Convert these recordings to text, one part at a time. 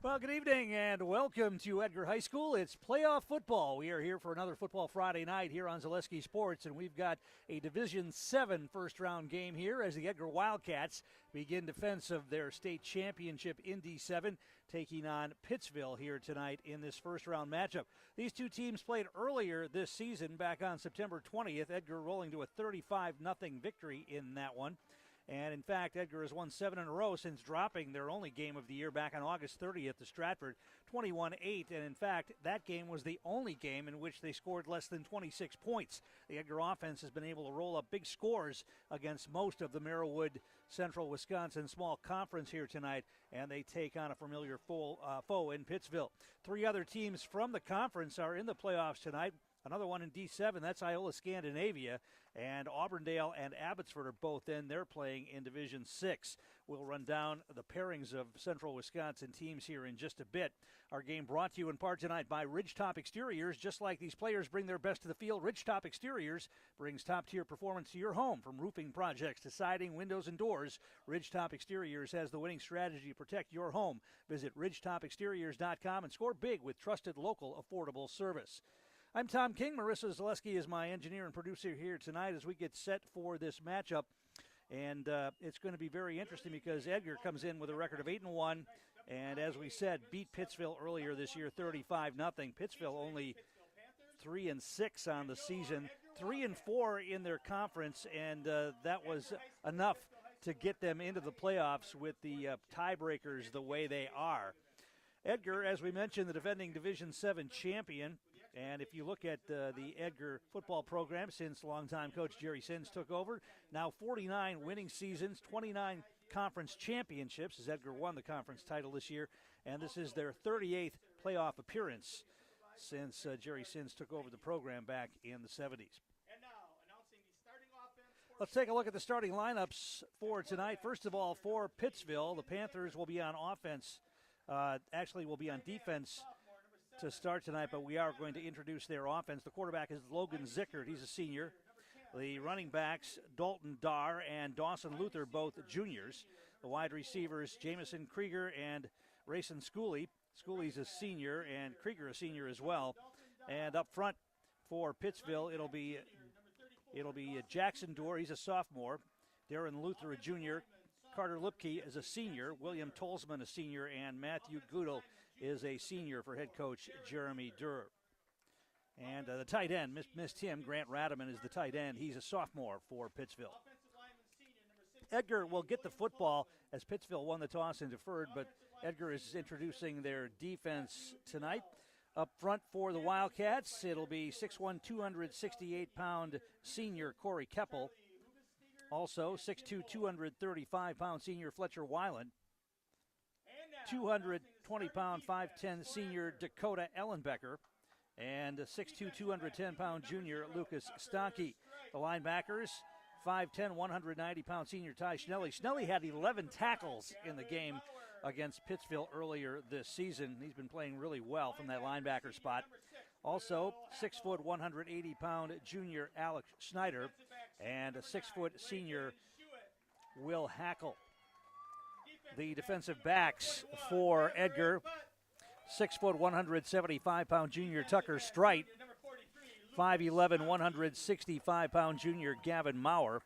Well, good evening and welcome to Edgar High School. It's playoff football. We are here for another Football Friday night here on Zaleski Sports, and we've got a Division 7 first-round game here as the Edgar Wildcats begin defense of their state championship in D7, taking on Pittsville here tonight in this first-round matchup. These two teams played earlier this season back on September 20th, Edgar rolling to a 35-0 victory in that one. And, in fact, Edgar has won 7 in a row since dropping their only game of the year back on August 30th to Stratford, 21-8. And, in fact, that game was the only game in which they scored less than 26 points. The Edgar offense has been able to roll up big scores against most of the Merrillwood Central Wisconsin small conference here tonight, and they take on a familiar foe in Pittsville. 3 other teams from the conference are in the playoffs tonight. Another one in D7, that's Iola Scandinavia, and Auburndale and Abbotsford are both in. They're playing in Division 6. We'll run down the pairings of Central Wisconsin teams here in just a bit. Our game brought to you in part tonight by Ridgetop Exteriors. Just like these players bring their best to the field, Ridgetop Exteriors brings top-tier performance to your home. From roofing projects to siding, windows, and doors, Ridgetop Exteriors has the winning strategy to protect your home. Visit ridgetopexteriors.com and score big with trusted, local, affordable service. I'm Tom King. Marissa Zaleski is my engineer and producer here tonight as we get set for this matchup. And it's going to be very interesting because Edgar comes in with a record of 8-1, and as we said, beat Pittsville earlier this year, 35-0. Pittsville only 3-6 on the season, 3-4 in their conference, and that was enough to get them into the playoffs with the tiebreakers the way they are. Edgar, as we mentioned, the defending Division 7 champion. And if you look at the Edgar football program since longtime coach Jerry Sins took over, now 49 winning seasons, 29 conference championships, as Edgar won the conference title this year. And this is their 38th playoff appearance since Jerry Sins took over the program back in the 70s. And now, announcing the starting offense. Let's take a look at the starting lineups for tonight. First of all, for Pittsville, the Panthers will be on offense. Actually, will be on defense to start tonight, but we are going to introduce their offense. The quarterback is Logan Zickert. He's a senior. The running backs, Dalton Darr and Dawson Luther, both juniors. The wide receivers, Jamison Krieger and Rayson Schooley. Schooley's a senior, and Krieger a senior as well. And up front for Pittsville, it'll be Jackson Dorr. He's a sophomore. Darren Luther, a junior. Carter Lipke is a senior, William Tolsman a senior, and Matthew Goodall is a senior for head coach Jeremy Durr. And the tight end, missed him, Grant Radaman is the tight end. He's a sophomore for Pittsville. Edgar will get the football as Pittsville won the toss and deferred, but Edgar is introducing their defense tonight. Up front for the Wildcats, it'll be 6'1", 268-pound senior Corey Keppel. Also, 6'2", 235-pound senior Fletcher Weiland. 220-pound, 5'10" senior Dakota Ellenbecker. And 6'2", 210-pound junior Lucas Stanke. The linebackers, 5'10", 190-pound senior Ty Schnelly. Schnelly had 11 tackles in the game against Pittsville earlier this season. He's been playing really well from that linebacker spot. Also, 6', 180-pound junior Alex Schneider and a 6' senior Will Hackle. The defensive backs for Edgar, 6', 175-pound junior Tucker Strite, 5'11", 165-pound junior Gavin Maurer,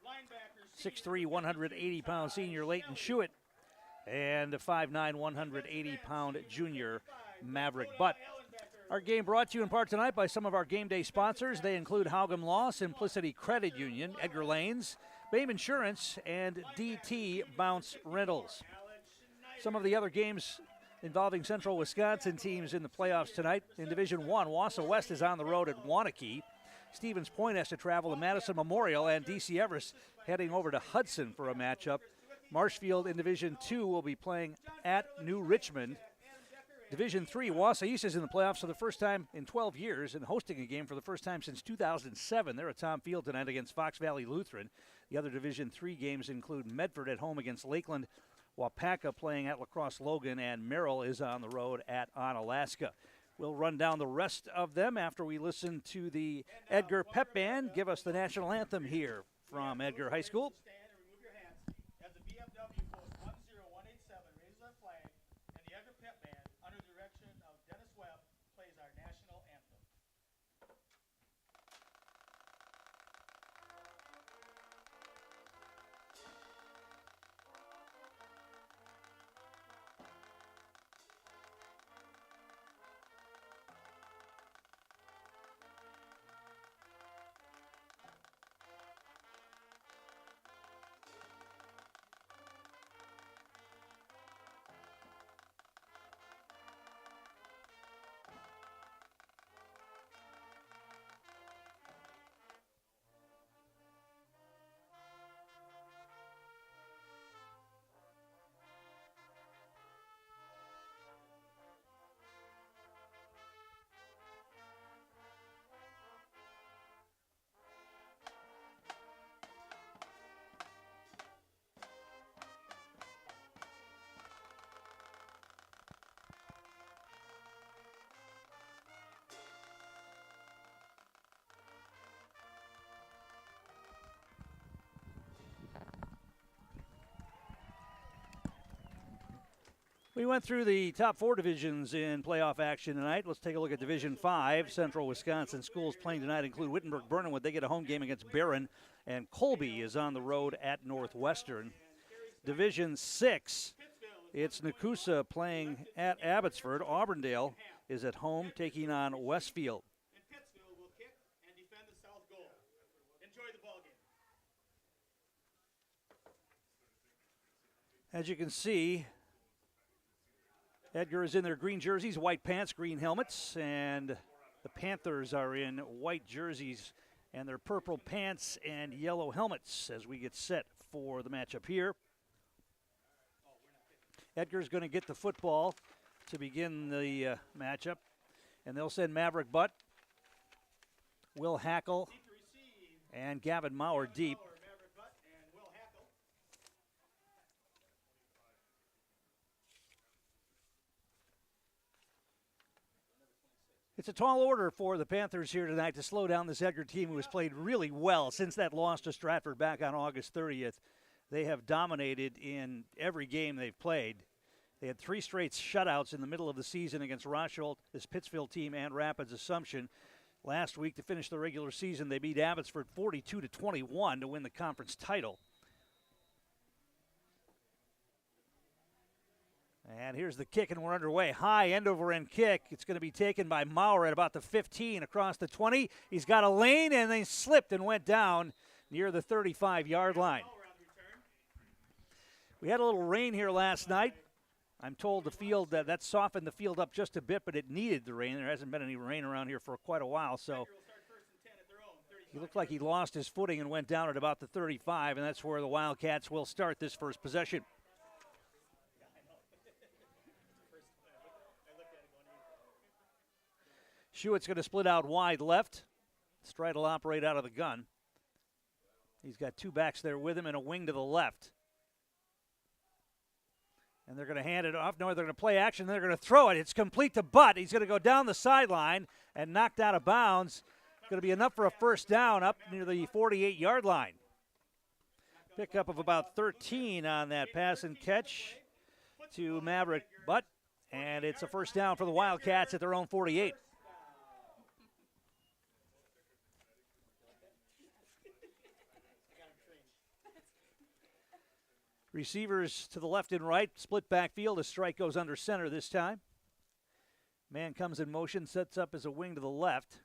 6'3", 180-pound senior Leighton Schuett, and a 5'9", 180-pound junior Maverick Butt. Our game brought to you in part tonight by some of our game day sponsors. They include Haugum Law, Simplicity Credit Union, Edgar Lanes, BAME Insurance, and DT Bounce Rentals. Some of the other games involving Central Wisconsin teams in the playoffs tonight. In Division 1, Wausau West is on the road at Waunakee. Stevens Point has to travel to Madison Memorial, and DC Everest heading over to Hudson for a matchup. Marshfield in Division 2 will be playing at New Richmond. Division 3, Wausau East is in the playoffs for the first time in 12 years and hosting a game for the first time since 2007. They're at Tom Field tonight against Fox Valley Lutheran. The other Division 3 games include Medford at home against Lakeland, Wapaka playing at La Crosse Logan, and Merrill is on the road at Onalaska. We'll run down the rest of them after we listen to the Edgar Pep Band give us the national anthem here from Edgar High School. As the VFW post 10187 raises our flag and the Edgar Pep Band We went through the top 4 divisions in playoff action tonight. Let's take a look at Division 5. Central Wisconsin schools playing tonight include Wittenberg-Burnhamwood. They get a home game against Barron, and Colby is on the road at Northwestern. Division 6, it's Nakusa playing at Abbotsford. Auburndale is at home taking on Westfield. And Pittsville will kick and defend the south goal. Enjoy the ball game. As you can see, Edgar is in their green jerseys, white pants, green helmets, and the Panthers are in white jerseys and their purple pants and yellow helmets as we get set for the matchup here. Edgar's going to get the football to begin the matchup, and they'll send Maverick Butt, Will Hackle, and Gavin Maurer deep. It's a tall order for the Panthers here tonight to slow down this Edgar team who has played really well since that loss to Stratford back on August 30th. They have dominated in every game they've played. They had 3 straight shutouts in the middle of the season against Rochelle, this Pittsville team, and Rapids Assumption. Last week to finish the regular season, they beat Abbotsford 42-21 to win the conference title. And here's the kick, and we're underway. High end-over-end kick. It's going to be taken by Maurer at about the 15, across the 20. He's got a lane, and they slipped and went down near the 35-yard line. We had a little rain here last night. I'm told the field, that softened the field up just a bit, but it needed the rain. There hasn't been any rain around here for quite a while, so he looked like he lost his footing and went down at about the 35, and that's where the Wildcats will start this first possession. Shewitt's going to split out wide left. Stride will operate out of the gun. He's got 2 backs there with him and a wing to the left. And they're going to hand it off. No, they're going to play action. They're going to throw it. It's complete to Butt. He's going to go down the sideline and knocked out of bounds. Going to be enough for a first down up near the 48-yard line. Pickup of about 13 on that pass and catch to Maverick Butt. And it's a first down for the Wildcats at their own 48. Receivers to the left and right, split backfield. A strike goes under center this time. Man comes in motion, sets up as a wing to the left.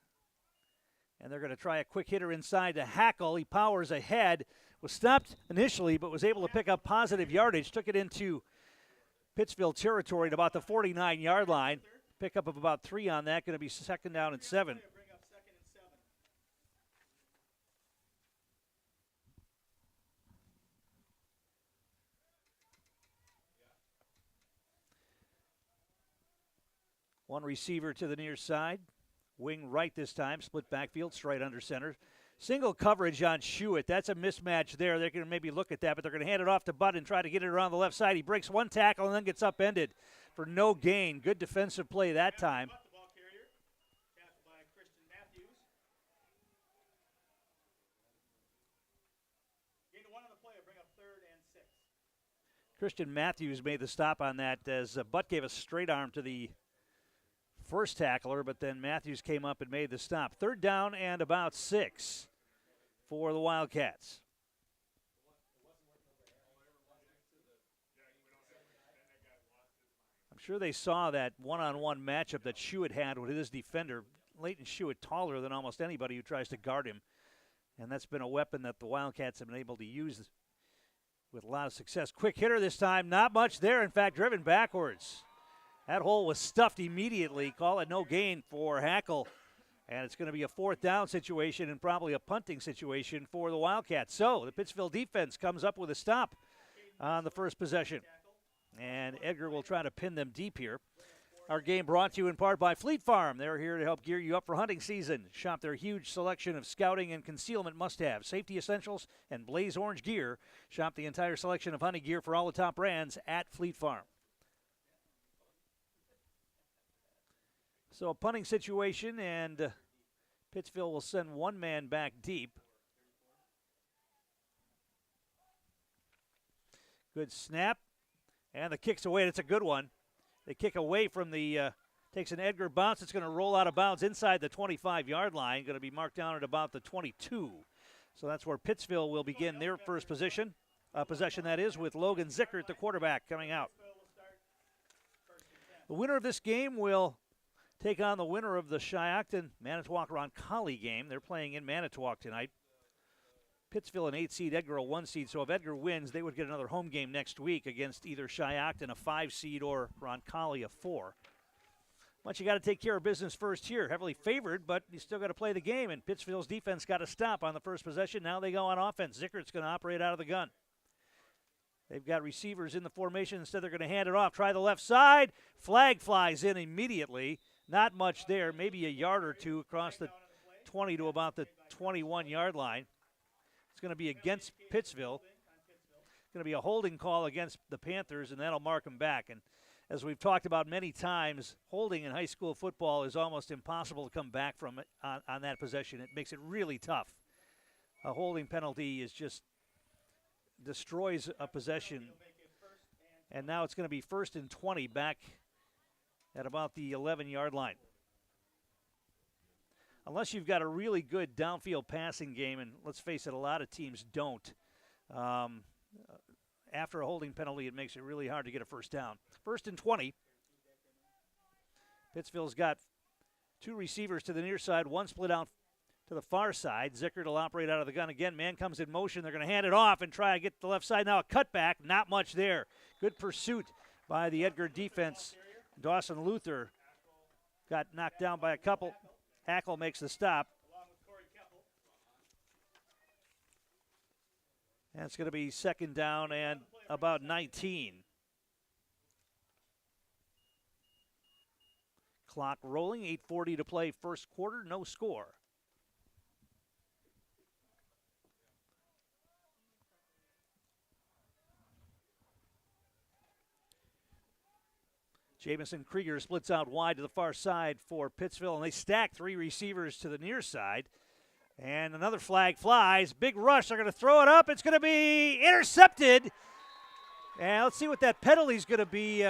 And they're going to try a quick hitter inside to Hackle. He powers ahead. Was stopped initially, but was able to pick up positive yardage. Took it into Pittsville territory at about the 49-yard line. Pickup of about 3 on that. Going to be second down and 7. One receiver to the near side. Wing right this time. Split backfield, straight under center. Single coverage on Shewitt. That's a mismatch there. They're going to maybe look at that, but they're going to hand it off to Butt and try to get it around the left side. He breaks one tackle and then gets upended for no gain. Good defensive play that time. Christian Matthews made the stop on that as Butt gave a straight arm to the first tackler, but then Matthews came up and made the stop. Third down and about 6 for the Wildcats. I'm sure they saw that one-on-one matchup that Shewitt had with his defender. Leighton Shewitt taller than almost anybody who tries to guard him, and that's been a weapon that the Wildcats have been able to use with a lot of success. Quick hitter this time, not much there. In fact, driven backwards. That hole was stuffed immediately. Call it no gain for Hackle. And it's going to be a fourth down situation and probably a punting situation for the Wildcats. So the Pittsville defense comes up with a stop on the first possession. And Edgar will try to pin them deep here. Our game brought to you in part by Fleet Farm. They're here to help gear you up for hunting season. Shop their huge selection of scouting and concealment must-haves, safety essentials, and Blaze Orange gear. Shop the entire selection of hunting gear for all the top brands at Fleet Farm. So a punting situation, and Pittsville will send one man back deep. Good snap, and the kick's away. It's a good one. They kick away from the takes an Edgar bounce. It's going to roll out of bounds inside the 25-yard line. Going to be marked down at about the 22. So that's where Pittsville will begin their first possession, that is, with Logan Zickert, the quarterback, coming out. The winner of this game will take on the winner of the Shiocton-Manitowoc-Roncalli game. They're playing in Manitowoc tonight. Pittsville an 8-seed, Edgar a 1-seed. So if Edgar wins, they would get another home game next week against either Shiocton, a 5-seed, or Roncalli, a 4. But you got to take care of business first here. Heavily favored, but you still got to play the game, and Pittsville's defense got to stop on the first possession. Now they go on offense. Zickert's going to operate out of the gun. They've got receivers in the formation. Instead, they're going to hand it off. Try the left side. Flag flies in immediately. Not much there, maybe a yard or two across the 20 to about the 21-yard line. It's going to be against Pittsville. It's going to be a holding call against the Panthers, and that'll mark them back. And as we've talked about many times, holding in high school football is almost impossible to come back from it on that possession. It makes it really tough. A holding penalty is just destroys a possession. And now it's going to be 1st and 20 back at about the 11-yard line. Unless you've got a really good downfield passing game, and let's face it, a lot of teams don't. After a holding penalty, it makes it really hard to get a first down. 1st and 20. Pittsville's got 2 receivers to the near side, 1 split out to the far side. Zickert will operate out of the gun again. Man comes in motion. They're going to hand it off and try to get to the left side. Now a cutback. Not much there. Good pursuit by the Edgar defense. Dawson Luther got knocked down by a couple. Hackle makes the stop. And it's going to be 2nd down and about 19. Clock rolling, 8:40 to play first quarter, no score. Jamison Krieger splits out wide to the far side for Pittsville, and they stack 3 receivers to the near side. And another flag flies. Big rush. They're going to throw it up. It's going to be intercepted. And let's see what that penalty is going to be.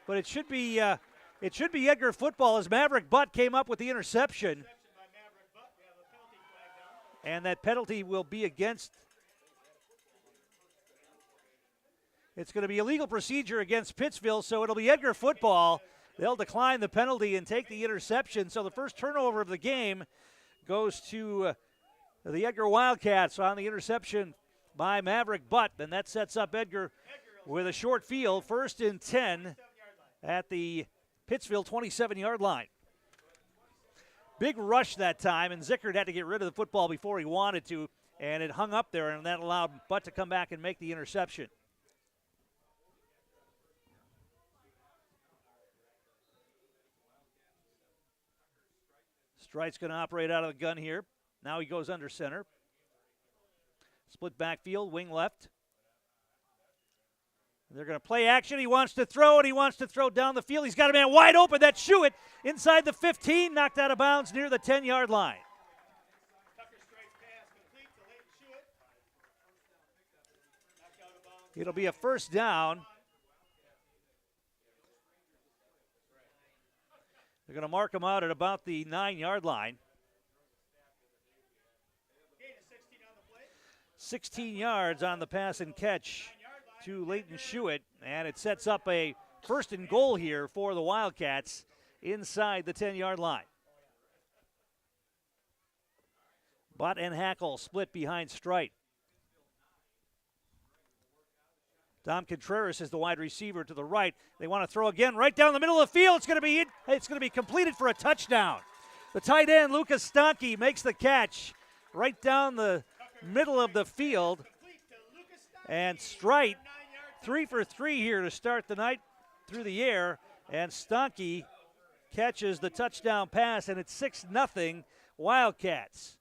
But it should be Edgar football as Maverick Butt came up with the interception. And that penalty will be against. It's going to be illegal procedure against Pittsville, so it'll be Edgar football. They'll decline the penalty and take the interception. So the first turnover of the game goes to the Edgar Wildcats on the interception by Maverick Butt. And that sets up Edgar with a short field, 1st and 10 at the Pittsville 27-yard line. Big rush that time, and Zickert had to get rid of the football before he wanted to, and it hung up there, and that allowed Butt to come back and make the interception. Strite's going to operate out of the gun here. Now he goes under center. Split backfield, wing left. They're going to play action. He wants to throw, and he wants to throw down the field. He's got a man wide open. That's Schuett inside the 15, knocked out of bounds near the 10-yard line. It'll be a first down. They're going to mark him out at about the 9-yard line. 16 yards on the pass and catch to Leighton Schuett, and it sets up a 1st and goal here for the Wildcats inside the 10-yard line. Butt and Hackle split behind Strite. Dom Contreras is the wide receiver to the right. They want to throw again right down the middle of the field. It's going to be completed for a touchdown. The tight end, Lucas Stanke, makes the catch right down the middle of the field. And Strite, 3 for 3 here to start the night through the air. And Stanke catches the touchdown pass, and it's 6-0 Wildcats.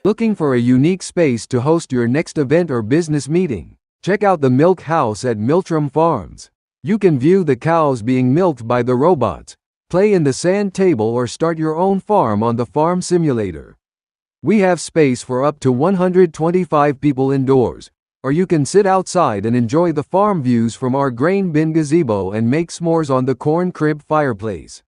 Looking for a unique space to host your next event or business meeting? Check out the Milk House at Miltram Farms. You can view the cows being milked by the robots, play in the sand table, or start your own farm on the farm simulator. We have space for up to 125 people indoors. or you can sit outside and enjoy the farm views from our grain bin gazebo and make s'mores on the corn crib fireplace.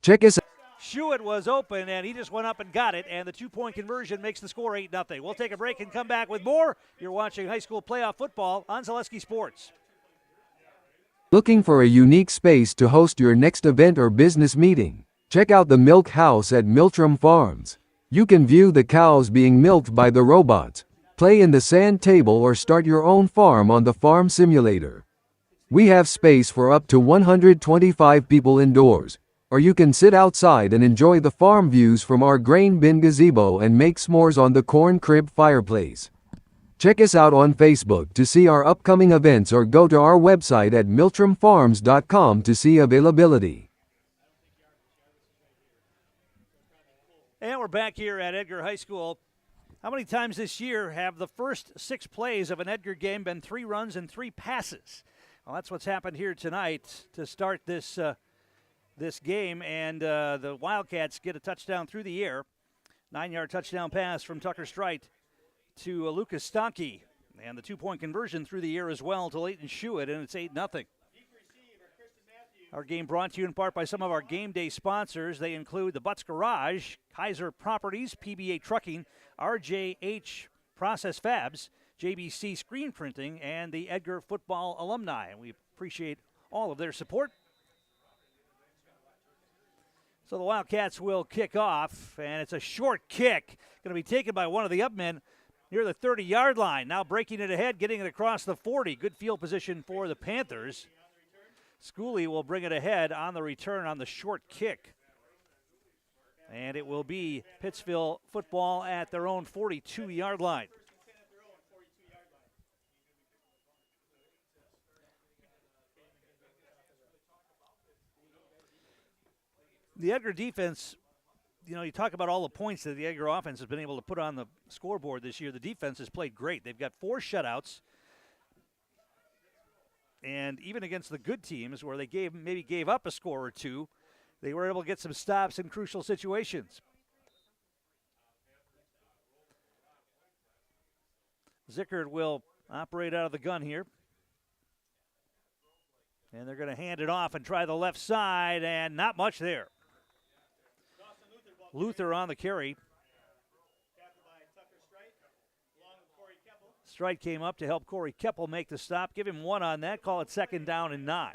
Check us out. Schuett was open, and he just went up and got it, and the two-point conversion makes the score 8-0. We'll take a break and come back with more. You're watching high school playoff football on Zaleski Sports. Looking for a unique space to host your next event or business meeting? Check out the Milk House at Miltram Farms. You can view the cows being milked by the robots, play in the sand table, or start your own farm on the farm simulator. We have space for up to 125 people indoors, or you can sit outside and enjoy the farm views from our grain bin gazebo and make s'mores on the corn crib fireplace. Check us out on Facebook to see our upcoming events, or go to our website at miltramfarms.com to see availability. And we're back here at Edgar High School. How many times this year have the first 6 plays of an Edgar game been 3 runs and 3 passes? Well, that's what's happened here tonight to start this game, and the Wildcats get a touchdown through the air. 9-yard touchdown pass from Tucker Strite to Lucas Stanke, and the 2-point conversion through the air as well to Leighton Schuett, and it's 8-0. Our game brought to you in part by some of our game day sponsors. They include the Butts Garage, Kaiser Properties, PBA Trucking, RJH Process Fabs, JBC Screen Printing, and the Edgar Football Alumni. And we appreciate all of their support. So the Wildcats will kick off, and it's a short kick. Going to be taken by one of the upmen near the 30-yard line. Now breaking it ahead, getting it across the 40. Good field position for the Panthers. Schooley will bring it ahead on the return on the short kick. And it will be Pittsville football at their own 42-yard line. The Edgar defense, you talk about all the points that the Edgar offense has been able to put on the scoreboard this year. The defense has played great. They've got 4 shutouts. And even against the good teams where they maybe gave up a score or 2, they were able to get some stops in crucial situations. Zickard will operate out of the gun here. And they're going to hand it off and try the left side, and not much there. Luther on the carry. Strite came up to help Corey Keppel make the stop. Give him 1 on that. Call it 2nd down and 9.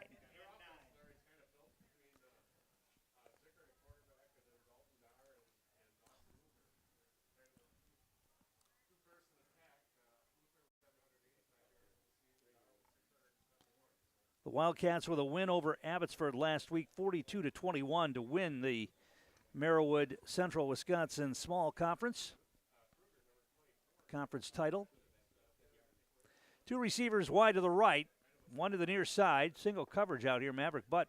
The Wildcats with a win over Abbotsford last week, 42-21, to win the Merriwood Central Wisconsin Small Conference title. 2 receivers wide to the right, 1 to the near side. Single coverage out here. Maverick Butt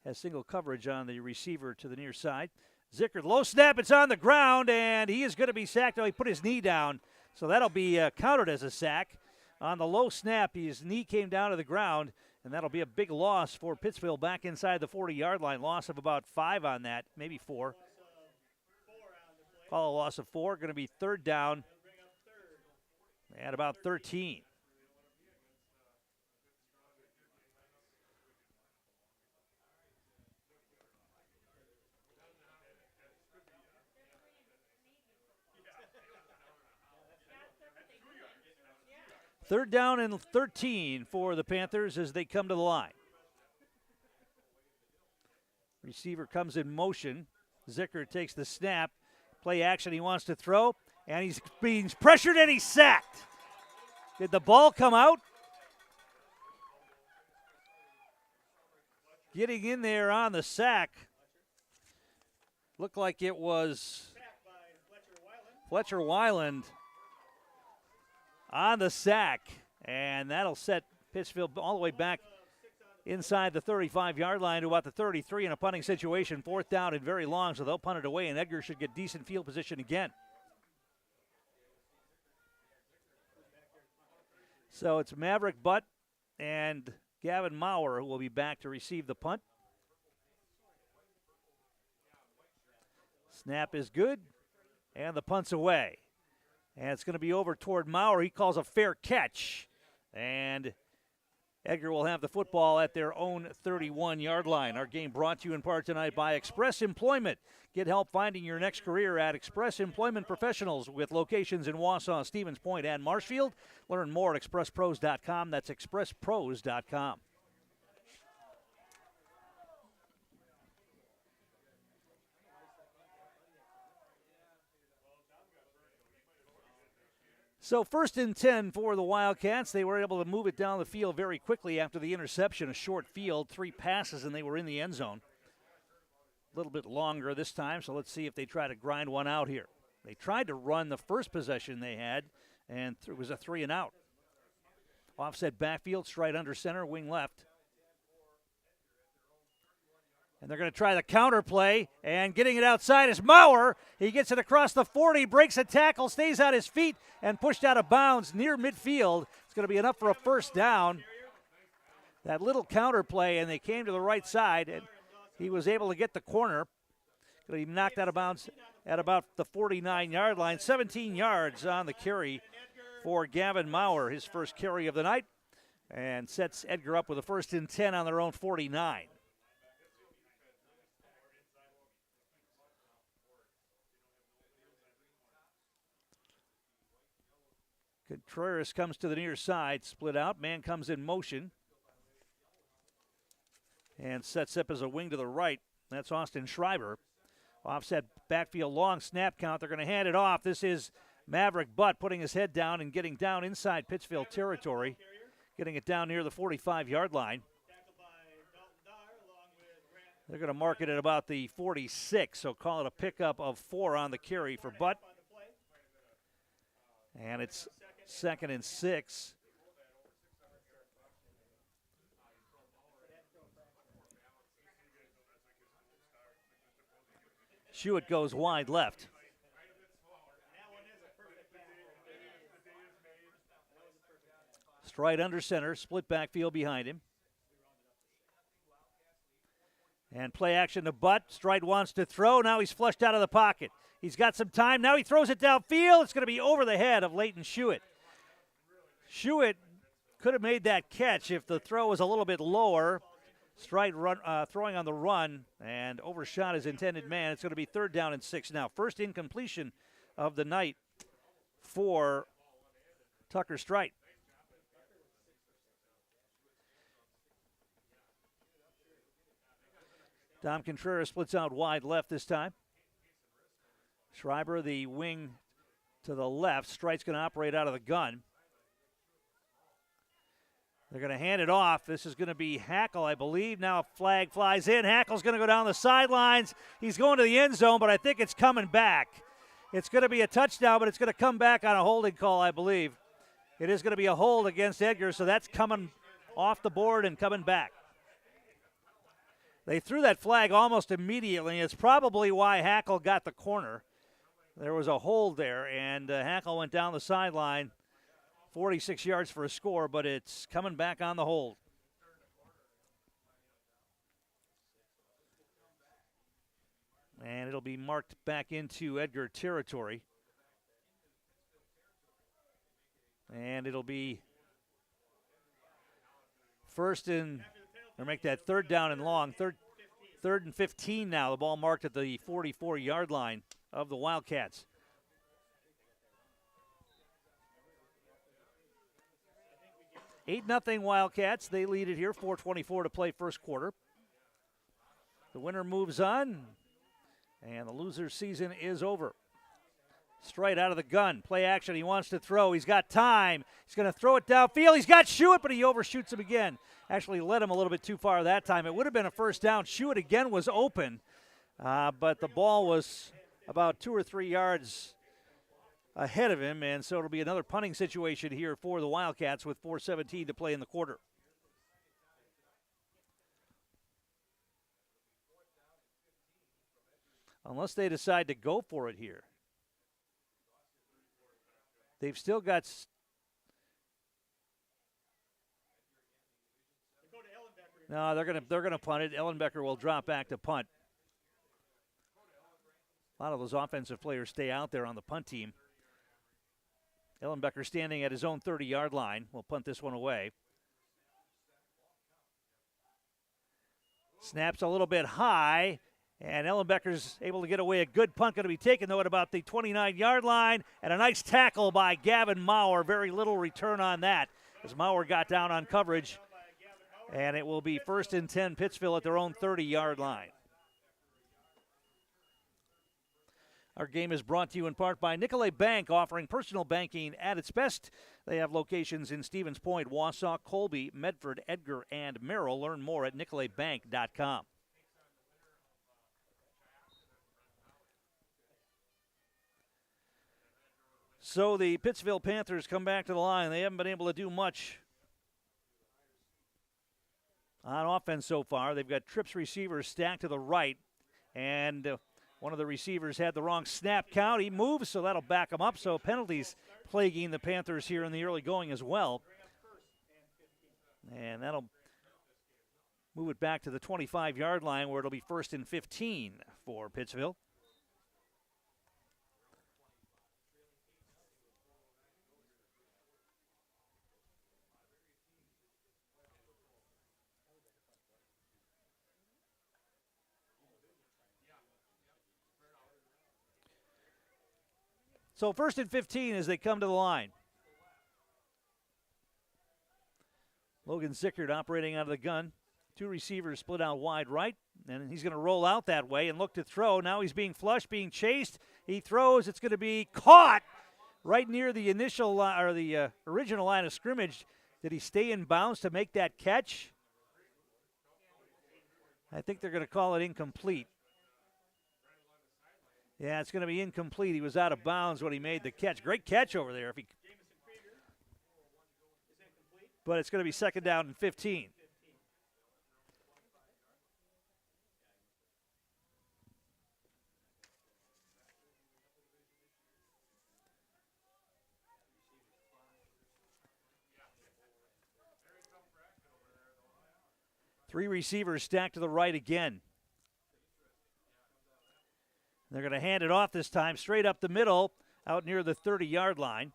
has single coverage on the receiver to the near side. Zickard, low snap. It's on the ground, and he is going to be sacked. He put his knee down, so that'll be counted as a sack. On the low snap, his knee came down to the ground, and that'll be a big loss for Pittsville back inside the 40-yard line. Loss of about 5 on that, maybe 4. Call a loss of 4. Going to be 3rd down at about 13. Third down and 13 for the Panthers as they come to the line. Receiver comes in motion. Zickard takes the snap. Play action, he wants to throw, and he's being pressured and he's sacked. Did the ball come out? Getting in there on the sack. Looked like it was Fletcher Weiland on the sack, and that'll set Pittsville all the way back inside the 35-yard line to about the 33 in a punting situation. 4th down and very long, so they'll punt it away, and Edgar should get decent field position again. So it's Maverick Butt and Gavin Maurer who will be back to receive the punt. Snap is good, and the punt's away. And it's going to be over toward Maurer. He calls a fair catch. And Edgar will have the football at their own 31-yard line. Our game brought to you in part tonight by Express Employment. Get help finding your next career at Express Employment Professionals with locations in Wausau, Stevens Point, and Marshfield. Learn more at expresspros.com. That's expresspros.com. So 1st and 10 for the Wildcats. They were able to move it down the field very quickly after the interception. A short field, 3 passes, and they were in the end zone. A little bit longer this time, so let's see if they try to grind one out here. They tried to run the first possession they had, and it was a 3 and out. Offset backfield, straight under center, wing left. And they're going to try the counter play, and getting it outside is Maurer. He gets it across the 40, breaks a tackle, stays on his feet, and pushed out of bounds near midfield. It's going to be enough for a first down. That little counter play, and they came to the right side, and he was able to get the corner. He knocked out of bounds at about the 49-yard line. 17 yards on the carry for Gavin Maurer, his first carry of the night, and sets Edgar up with a 1st and 10 on their own 49. Contreras comes to the near side, split out. Man comes in motion and sets up as a wing to the right. That's Austin Schreiber. Offset backfield, long snap count. They're going to hand it off. This is Maverick Butt putting his head down and getting down inside Pittsville territory, getting it down near the 45-yard line. They're going to mark it at about the 46, so call it a pickup of 4 on the carry for Butt. And it's 2nd and 6. Shewitt goes wide left. Stride under center, split backfield behind him. And play action to Butt. Stride wants to throw. Now he's flushed out of the pocket. He's got some time. Now he throws it downfield. It's going to be over the head of Leighton Shewitt. Shewitt could have made that catch if the throw was a little bit lower. Stride throwing on the run and overshot his intended man. It's going to be 3rd down and 6 now. First incompletion of the night for Tucker Stride. Dom Contreras splits out wide left this time. Schreiber, the wing to the left. Stride's going to operate out of the gun. They're going to hand it off. This is going to be Hackle, I believe. Now a flag flies in. Hackle's going to go down the sidelines. He's going to the end zone, but I think it's coming back. It's going to be a touchdown, but it's going to come back on a holding call, I believe. It is going to be a hold against Edgar, so that's coming off the board and coming back. They threw that flag almost immediately. It's probably why Hackle got the corner. There was a hold there, and Hackle went down the sideline, 46 yards for a score, but it's coming back on the hold. And it'll be marked back into Edgar territory. And it'll be first and they'll make that 3rd down and long. Third and 15 now. The ball marked at the 44-yard line of the Wildcats. Eight 0 Wildcats. They lead it here. 4:24 to play first quarter. The winner moves on, and the loser's season is over. Straight out of the gun. Play action. He wants to throw. He's got time. He's going to throw it downfield. He's got Shewitt, but he overshoots him again. Actually led him a little bit too far that time. It would have been a first down. Shewitt again was open, but the ball was about 2 or 3 yards ahead of him, and so it'll be another punting situation here for the Wildcats with 4:17 to play in the quarter. Unless they decide to go for it here. They've still got no, they're gonna punt it. Ellenbecker will drop back to punt. A lot of those offensive players stay out there on the punt team. Ellenbecker standing at his own 30-yard line. We'll punt this one away. Snaps a little bit high, and Ellenbecker's able to get away. A good punt going to be taken, though, at about the 29-yard line, and a nice tackle by Gavin Maurer. Very little return on that as Maurer got down on coverage, and it will be 1st and 10 Pittsville at their own 30-yard line. Our game is brought to you in part by Nicolay Bank, offering personal banking at its best. They have locations in Stevens Point, Wausau, Colby, Medford, Edgar, and Merrill. Learn more at nicolaybank.com. So the Pittsville Panthers come back to the line. They haven't been able to do much on offense so far. They've got trips receivers stacked to the right, and one of the receivers had the wrong snap count. He moves, so that'll back him up. So penalties plaguing the Panthers here in the early going as well. And that'll move it back to the 25-yard line where it'll be 1st and 15 for Pittsville. So 1st and 15 as they come to the line. Logan Zickert operating out of the gun. 2 receivers split out wide right, and he's going to roll out that way and look to throw. Now he's being flushed, being chased. He throws. It's going to be caught right near the initial or the original line of scrimmage. Did he stay in bounds to make that catch? I think they're going to call it incomplete. Yeah, it's going to be incomplete. He was out of bounds when he made the catch. Great catch over there. But it's going to be 2nd down and 15. Three receivers stacked to the right again. They're going to hand it off this time straight up the middle out near the 30-yard line.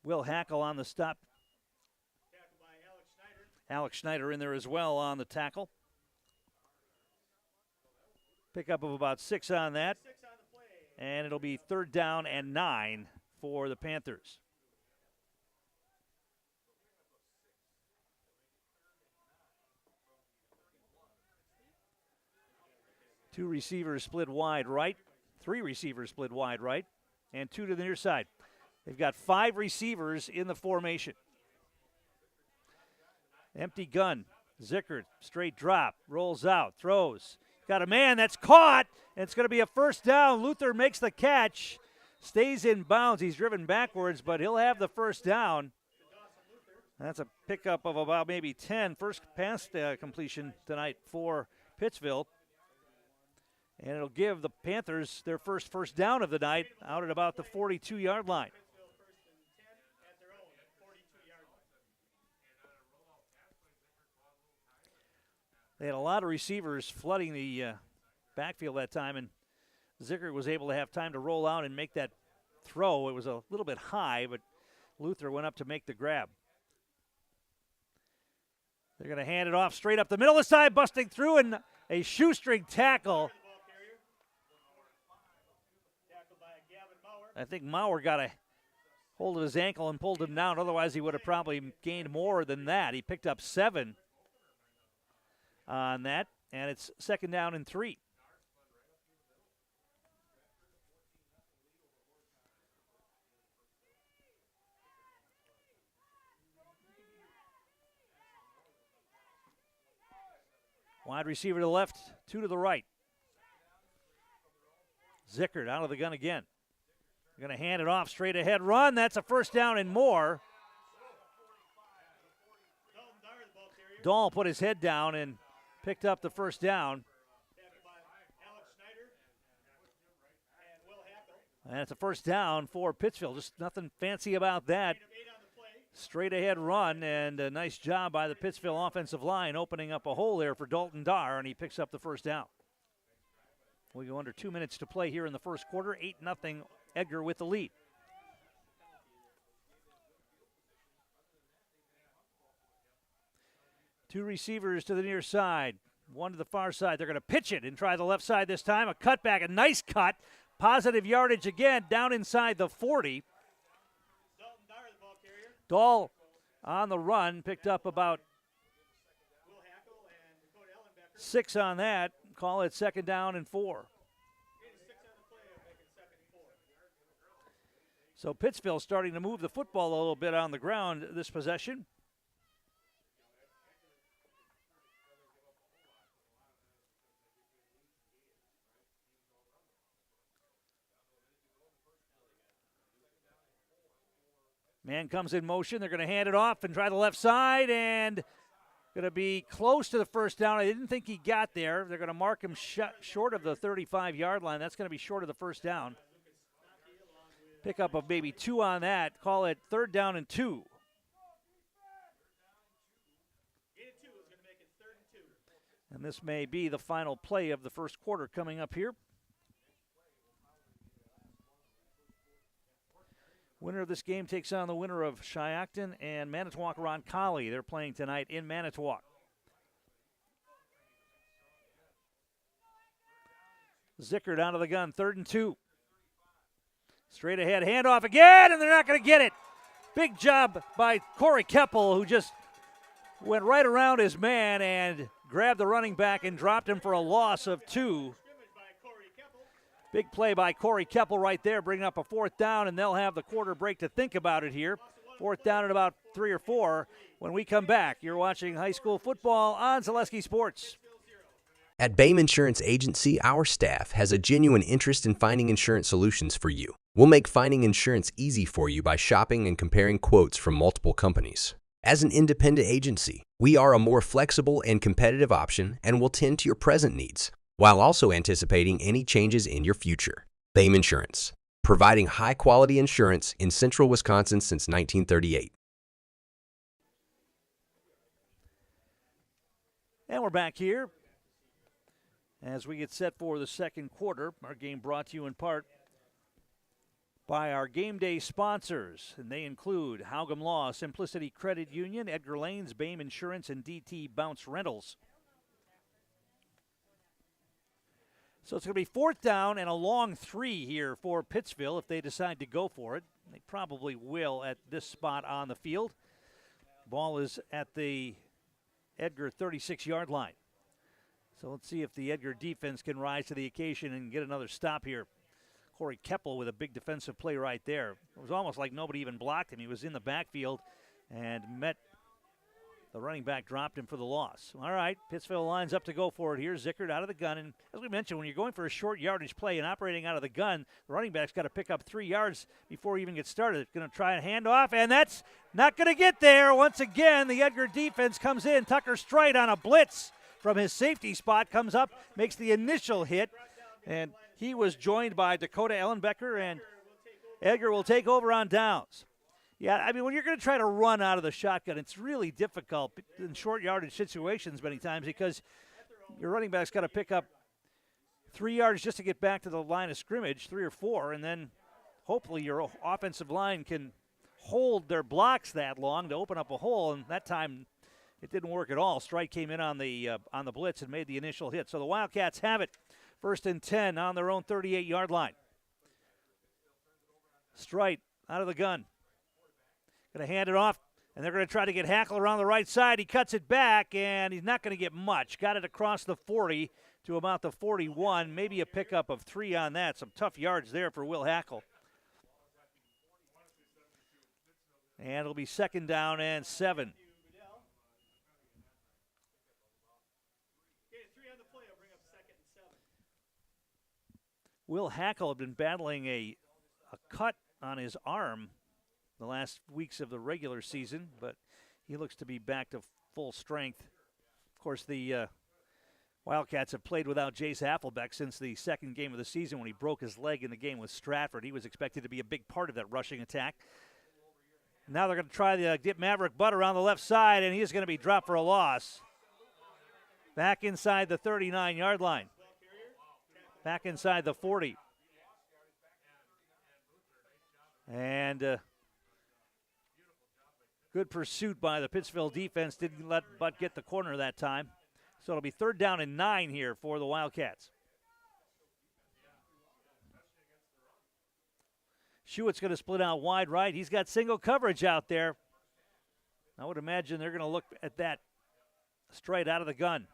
Will Hackle on the stop. Alex Schneider in there as well on the tackle. Pickup of about 6 on that. And it'll be 3rd down and 9 for the Panthers. Two receivers split wide right, 3 receivers split wide right, and 2 to the near side. They've got 5 receivers in the formation. Empty gun. Zickert, straight drop, rolls out, throws. Got a man that's caught, and it's going to be a 1st down. Luther makes the catch, stays in bounds. He's driven backwards, but he'll have the 1st down. That's a pickup of about maybe 10. First pass completion tonight for Pittsville. And it'll give the Panthers their first down of the night out at about the 42-yard line. They had a lot of receivers flooding the backfield that time, and Zickert was able to have time to roll out and make that throw. It was a little bit high, but Luther went up to make the grab. They're going to hand it off straight up the middle this time, busting through, and a shoestring tackle. I think Maurer got a hold of his ankle and pulled him down. Otherwise, he would have probably gained more than that. He picked up 7 on that, and it's 2nd down and 3. Wide receiver to the left, 2 to the right. Zickert out of the gun again. Going to hand it off, straight ahead run. That's a 1st down and more. Dahl put his head down and picked up the 1st down. And it's a 1st down for Pittsville. Just nothing fancy about that. Straight ahead run, and a nice job by the Pittsville offensive line opening up a hole there for Dalton Dahr, and he picks up the 1st down. We go under 2 minutes to play here in the first quarter. 8-0 Edgar with the lead. Two receivers to the near side, one to the far side. They're going to pitch it and try the left side this time. A cutback, a nice cut. Positive yardage again, down inside the 40. Dahl on the run, picked up about 6 on that. Call it 2nd down and 4. So Pittsville starting to move the football a little bit on the ground this possession. Man comes in motion. They're going to hand it off and try the left side, and going to be close to the first down. I didn't think he got there. They're going to mark him short of the 35-yard line. That's going to be short of the first down. Pickup of maybe 2 on that. Call it 3rd down and 2. And this may be the final play of the first quarter coming up here. Winner of this game takes on the winner of Shiocton and Manitowoc-Roncalli. They're playing tonight in Manitowoc. Zickert out of the gun, 3rd and 2. Straight ahead, handoff again, and they're not going to get it. Big job by Corey Keppel, who just went right around his man and grabbed the running back and dropped him for a loss of 2. Big play by Corey Keppel right there, bringing up a 4th down, and they'll have the quarter break to think about it here. 4th down at about 3 or 4. When we come back, you're watching high school football on Zaleski Sports. At Bayme Insurance Agency, our staff has a genuine interest in finding insurance solutions for you. We'll make finding insurance easy for you by shopping and comparing quotes from multiple companies. As an independent agency, we are a more flexible and competitive option and will tend to your present needs, while also anticipating any changes in your future. Bayme Insurance, providing high-quality insurance in central Wisconsin since 1938. And we're back here as we get set for the second quarter. Our game brought to you in part by our game day sponsors, and they include Haugum Law, Simplicity Credit Union, Edgar Lanes, Bayme Insurance, and DT Bounce Rentals. So it's going to be 4th down and a long 3 here for Pittsville if they decide to go for it. They probably will at this spot on the field. Ball is at the Edgar 36-yard line. So let's see if the Edgar defense can rise to the occasion and get another stop here. Corey Keppel with a big defensive play right there. It was almost like nobody even blocked him. He was in the backfield and met the running back, dropped him for the loss. All right, Pittsville lines up to go for it here. Zickert out of the gun. And as we mentioned, when you're going for a short yardage play and operating out of the gun, the running back's got to pick up 3 yards before he even gets started. It's going to try and hand off, and that's not going to get there. Once again, the Edgar defense comes in. Tucker Strite on a blitz from his safety spot, comes up, makes the initial hit, and he was joined by Dakota Ellenbecker, and Edgar will take over on downs. Yeah, I mean, when you're going to try to run out of the shotgun, it's really difficult in short yardage situations many times because your running back's got to pick up 3 yards just to get back to the line of scrimmage, 3 or 4, and then hopefully your offensive line can hold their blocks that long to open up a hole, and that time it didn't work at all. Strike came in on the blitz and made the initial hit. So the Wildcats have it. 1st and 10 on their own 38-yard line. Strite out of the gun. Going to hand it off, and they're going to try to get Hackle around the right side. He cuts it back, and he's not going to get much. Got it across the 40 to about the 41. Maybe a pickup of 3 on that. Some tough yards there for Will Hackle. And it'll be 2nd down and 7. Will Hackle had been battling a cut on his arm the last weeks of the regular season, but he looks to be back to full strength. Of course, the Wildcats have played without Jace Hasselbeck since the second game of the season when he broke his leg in the game with Stratford. He was expected to be a big part of that rushing attack. Now they're going to try to get Maverick Butt around the left side, and he's going to be dropped for a loss. Back inside the 39-yard line. Back inside the 40. And good pursuit by the Pittsville defense. Didn't let Butt get the corner that time. So it'll be 3rd down and 9 here for the Wildcats. Schuett's going to split out wide right. He's got single coverage out there. I would imagine they're going to look at that straight out of the gun.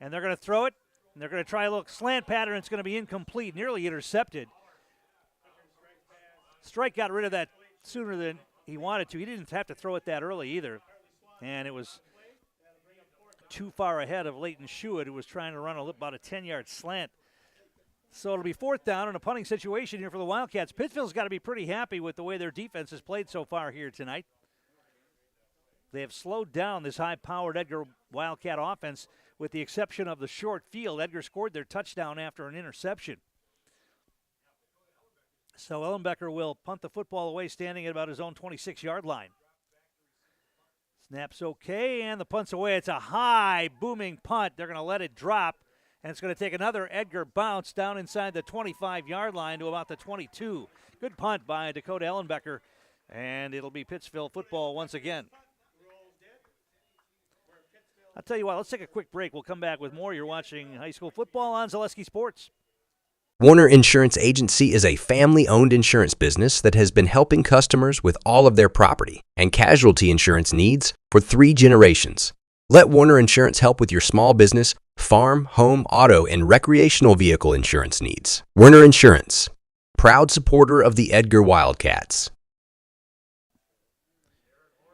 And they're going to throw it, and they're going to try a little slant pattern. It's going to be incomplete, nearly intercepted. Strike got rid of that sooner than he wanted to. He didn't have to throw it that early either. And it was too far ahead of Leighton Schuett, who was trying to run about a 10-yard slant. So it'll be 4th down in a punting situation here for the Wildcats. Pittsville's got to be pretty happy with the way their defense has played so far here tonight. They have slowed down this high-powered Edgar Wildcat offense with the exception of the short field. Edgar scored their touchdown after an interception. So Ellenbecker will punt the football away, standing at about his own 26-yard line. Snap's okay, and the punt's away. It's a high, booming punt. They're going to let it drop, and it's going to take another Edgar bounce down inside the 25-yard line to about the 22. Good punt by Dakota Ellenbecker, and it'll be Pittsville football once again. I'll tell you what, let's take a quick break. We'll come back with more. You're watching high school football on Zaleski Sports. Warner Insurance Agency is a family-owned insurance business that has been helping customers with all of their property and casualty insurance needs for 3 generations. Let Warner Insurance help with your small business, farm, home, auto, and recreational vehicle insurance needs. Warner Insurance, proud supporter of the Edgar Wildcats.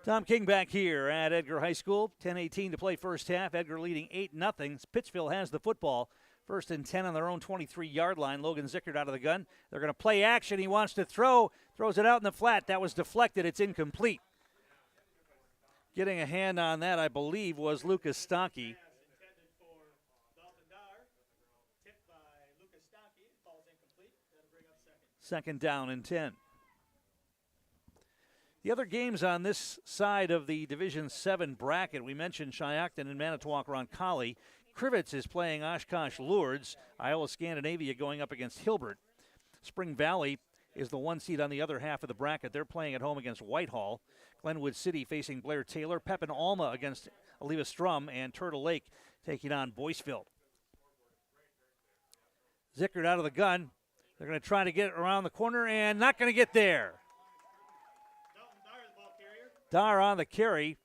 Tom King back here at Edgar High School. 10:18 to play first half. Edgar leading 8-0. Pittsville has the football. 1st and 10 on their own 23-yard line. Logan Zickert out of the gun. They're going to play action. He wants to throw. Throws it out in the flat. That was deflected. It's incomplete. Getting a hand on that, I believe, was Lucas Stonkey. 2nd down and 10. The other games on this side of the Division 7 bracket, we mentioned Shiocton and Manitowoc-Roncalli. Crivets is playing Oshkosh Lourdes. Iowa Scandinavia going up against Hilbert. Spring Valley is the 1 seed on the other half of the bracket. They're playing at home against Whitehall. Glenwood City facing Blair Taylor. Pepin Alma against Oliva Strum. And Turtle Lake taking on Boyceville. Zickert out of the gun. They're going to try to get around the corner and not going to get there. Dar on the carry.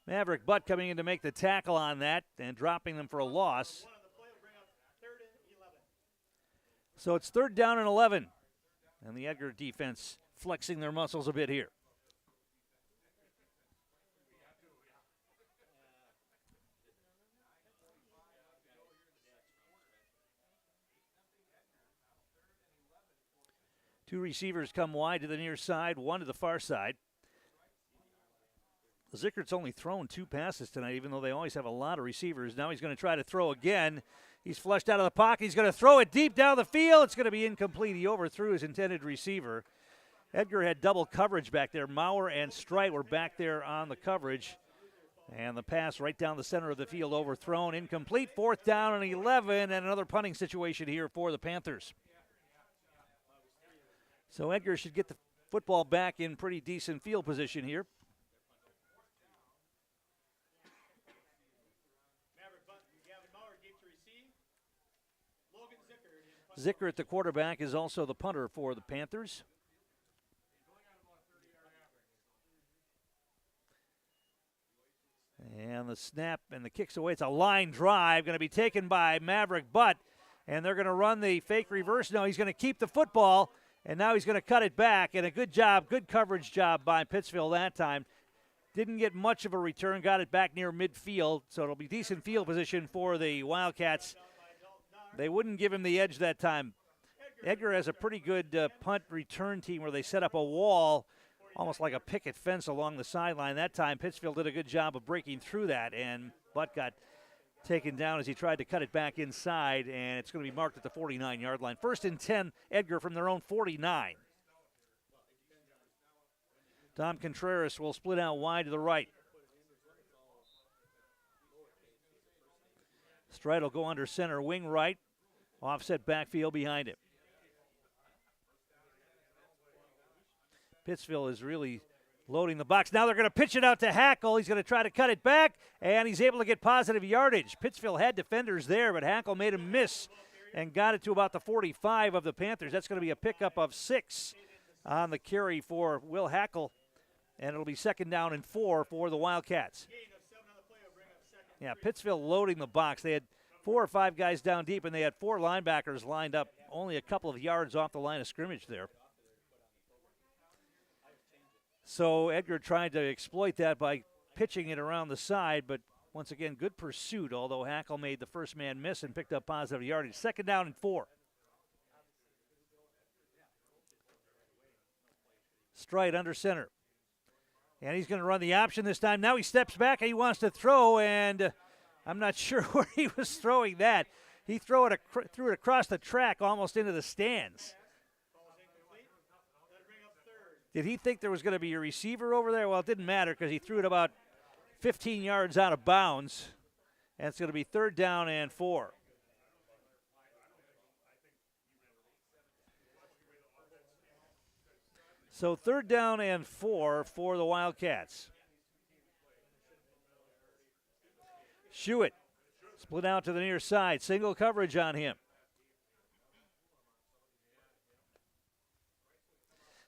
Maverick Butt coming in to make the tackle on that and dropping them for a loss. So it's 3rd down and 11. And the Edgar defense flexing their muscles a bit here. Two receivers come wide to the near side, one to the far side. Zickert's only thrown 2 passes tonight, even though they always have a lot of receivers. Now he's going to try to throw again. He's flushed out of the pocket. He's going to throw it deep down the field. It's going to be incomplete. He overthrew his intended receiver. Edgar had double coverage back there. Maurer and Strite were back there on the coverage. And the pass right down the center of the field overthrown. Incomplete. 4th down and 11, and another punting situation here for the Panthers. So Edgar should get the football back in pretty decent field position here. Zickert at the quarterback is also the punter for the Panthers. And the snap and the kicks away. It's a line drive going to be taken by Maverick Butt. And they're going to run the fake reverse. No, he's going to keep the football. And now he's going to cut it back. And a good job, good coverage job by Pittsville that time. Didn't get much of a return. Got it back near midfield. So it'll be decent field position for the Wildcats. They wouldn't give him the edge that time. Edgar has a pretty good punt return team where they set up a wall, almost like a picket fence along the sideline. That time, Pittsville did a good job of breaking through that, and Butt got taken down as he tried to cut it back inside, and it's going to be marked at the 49-yard line. 1st and 10, Edgar from their own 49. Tom Contreras will split out wide to the right. Stride will go under center wing right. Offset backfield behind him. Pittsville is really loading the box. Now they're going to pitch it out to Hackle. He's going to try to cut it back, and he's able to get positive yardage. Pittsville had defenders there, but Hackle made him miss and got it to about the 45 of the Panthers. That's going to be a pickup of 6 on the carry for Will Hackle, and it'll be 2nd down and 4 for the Wildcats. Yeah, Pittsville loading the box. They had 4 or 5 guys down deep, and they had 4 linebackers lined up only a couple of yards off the line of scrimmage there. So Edgar tried to exploit that by pitching it around the side, but once again, good pursuit, although Hackle made the first man miss and picked up positive yardage. 2nd down and 4. Stride under center. And he's going to run the option this time. Now he steps back and he wants to throw, and I'm not sure where he was throwing that. He threw it across the track almost into the stands. Did he think there was going to be a receiver over there? Well, it didn't matter because he threw it about 15 yards out of bounds, and it's going to be 3rd down and 4. So 3rd down and 4 for the Wildcats. Shuett split out to the near side. Single coverage on him.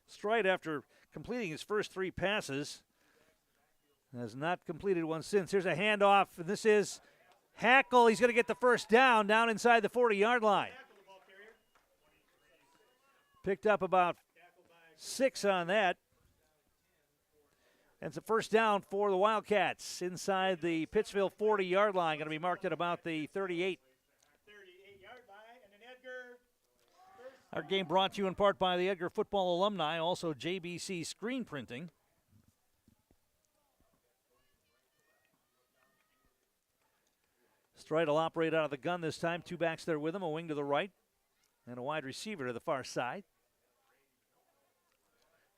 Stride, after completing his first 3 passes, has not completed one since. Here's a handoff, and this is Hackle. He's going to get the first down inside the 40-yard line. Picked up about 6 on that. And it's a first down for the Wildcats inside the Pittsville 40-yard line. Going to be marked at about the 38. 38-yard line, and then Edgar. Our game brought to you in part by the Edgar football alumni, also JBC Screen Printing. Stride will operate out of the gun this time. 2 backs there with him, a wing to the right, and a wide receiver to the far side.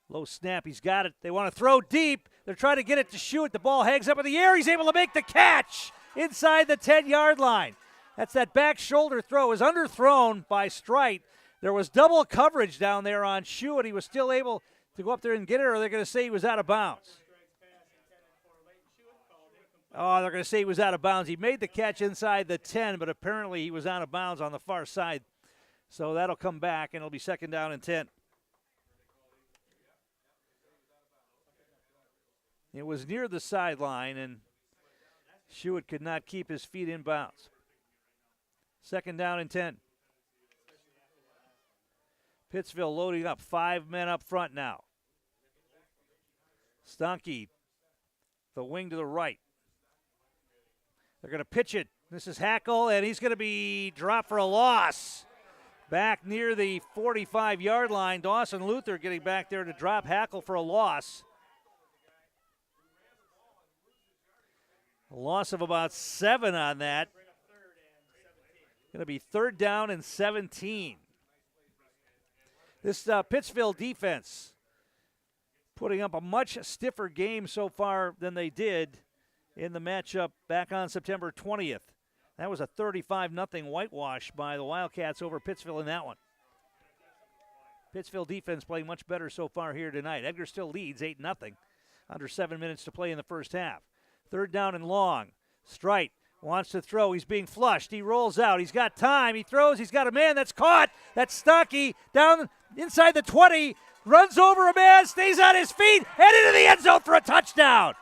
Low snap, he's got it. They want to throw deep. They're trying to get it to Shuett. The ball hangs up in the air. He's able to make the catch inside the 10-yard line. That's that back shoulder throw. It was underthrown by Strite. There was double coverage down there on Shuett. He was still able to go up there and get it, or they're going to say he was out of bounds. Oh, they're going to say he was out of bounds. He made the catch inside the 10, but apparently he was out of bounds on the far side. So that'll come back, and it'll be 2nd down and 10. It was near the sideline, and Shuett could not keep his feet in bounds. 2nd down and 10. Pittsville loading up. 5 men up front now. Stanke, the wing to the right. They're going to pitch it. This is Hackle, and he's going to be dropped for a loss. Back near the 45-yard line. Dawson Luther getting back there to drop Hackle for a loss. A loss of about 7 on that. Going to be 3rd down and 17. This Pittsville defense putting up a much stiffer game so far than they did in the matchup back on September 20th. That was a 35-0 whitewash by the Wildcats over Pittsville in that one. Pittsville defense playing much better so far here tonight. Edgar still leads 8-0. Under 7 minutes to play in the first half. 3rd down and long. Strite wants to throw. He's being flushed. He rolls out. He's got time. He throws. He's got a man that's caught. That's Stanke down inside the 20. Runs over a man. Stays on his feet. And into the end zone for a touchdown.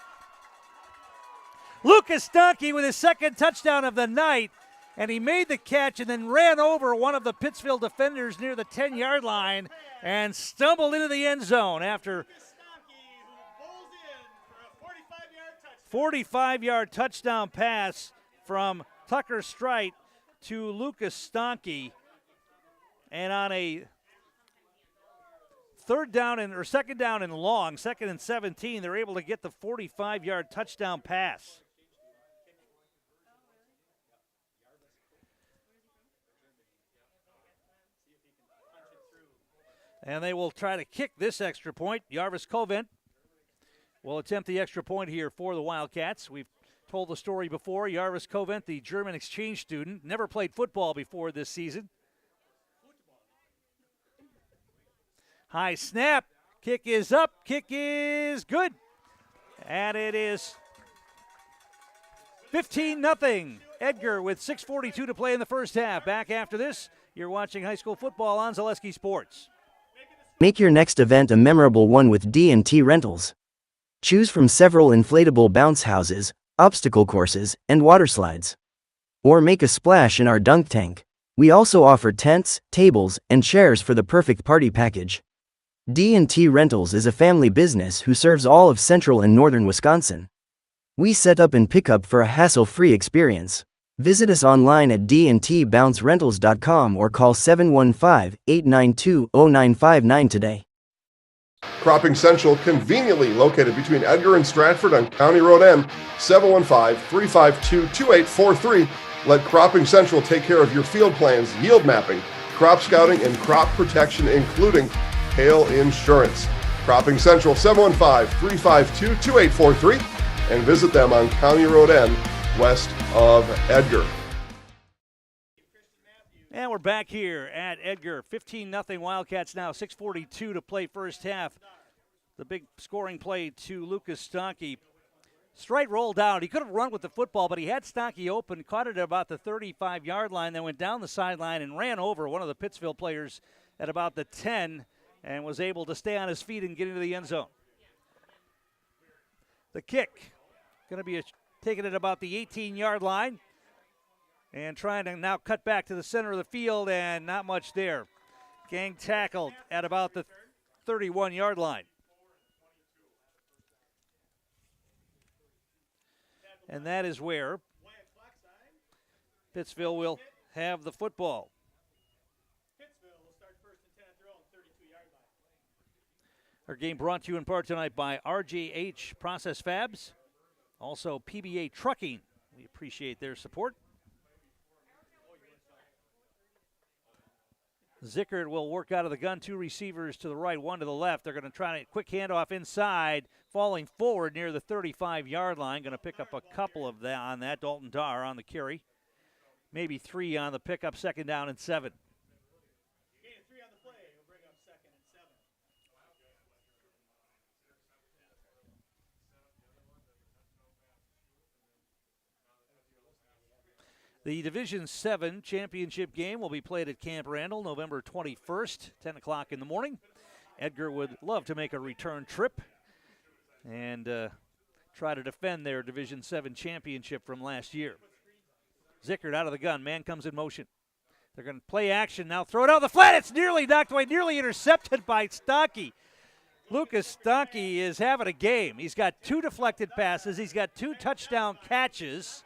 Lucas Stanke with his 2nd touchdown of the night. And he made the catch and then ran over one of the Pittsville defenders near the 10-yard line and stumbled into the end zone after 45-yard touchdown pass from Tucker Strite to Lucas Stanke. And on a 2nd down and long, 2nd and 17, they're able to get the 45-yard touchdown pass. And they will try to kick this extra point. Jarvis Covent will attempt the extra point here for the Wildcats. We've told the story before. Jarvis Covent, the German exchange student, never played football before this season. High snap, Kick is up. Kick is good. And it is 15-0. Edgar with 6:42 to play in the first half. Back after this, you're watching high school football on Zaleski Sports. Make your next event a memorable one with D&T Rentals. Choose from several inflatable bounce houses, obstacle courses, and water slides. Or make a splash in our dunk tank. We also offer tents, tables, and chairs for the perfect party package. D&T Rentals is a family business who serves all of central and northern Wisconsin. We set up and pick up for a hassle-free experience. Visit us online at dntbouncerentals.com or call 715-892-0959 today. Cropping Central, conveniently located between Edgar and Stratford on County Road N, 715-352-2843. Let Cropping Central take care of your field plans, yield mapping, crop scouting, and crop protection, including hail insurance. Cropping Central, 715-352-2843, and visit them on County Road N, west of Edgar. And we're back here at Edgar. 15-0 Wildcats now. 6:42 to play first half. The big scoring play to Lucas Stonkey. Straight rolled out. He could have run with the football, but he had Stonkey open, caught it at about the 35-yard line, then went down the sideline and ran over one of the Pittsville players at about the 10 and was able to stay on his feet and get into the end zone. The kick going to be taken at about the 18-yard line. And trying to now cut back to the center of the field, and not much there. Gang tackled at about the 31-yard line. And that is where Pittsville will have the football. Pittsville will start first and 10 at their own 32-yard line. Our game brought to you in part tonight by RJH Process Fabs, also PBA Trucking. We appreciate their support. Zickert will work out of the gun. 2 receivers to the right, 1 to the left. They're going to try a quick handoff inside, falling forward near the 35-yard line. Going to pick up a couple of that on that. Dalton Darr on the carry. Maybe 3 on the pickup, 2nd down and 7. Gain of 3 on the play. He'll bring up 2nd and 7. The Division 7 championship game will be played at Camp Randall November 21st, 10 o'clock in the morning. Edgar would love to make a return trip and try to defend their Division 7 championship from last year. Zickert out of the gun. Man comes in motion. They're going to play action now. Throw it out the flat. It's nearly knocked away, nearly intercepted by Stonkey. Lucas Stonkey is having a game. He's got 2 deflected passes. He's got 2 touchdown catches.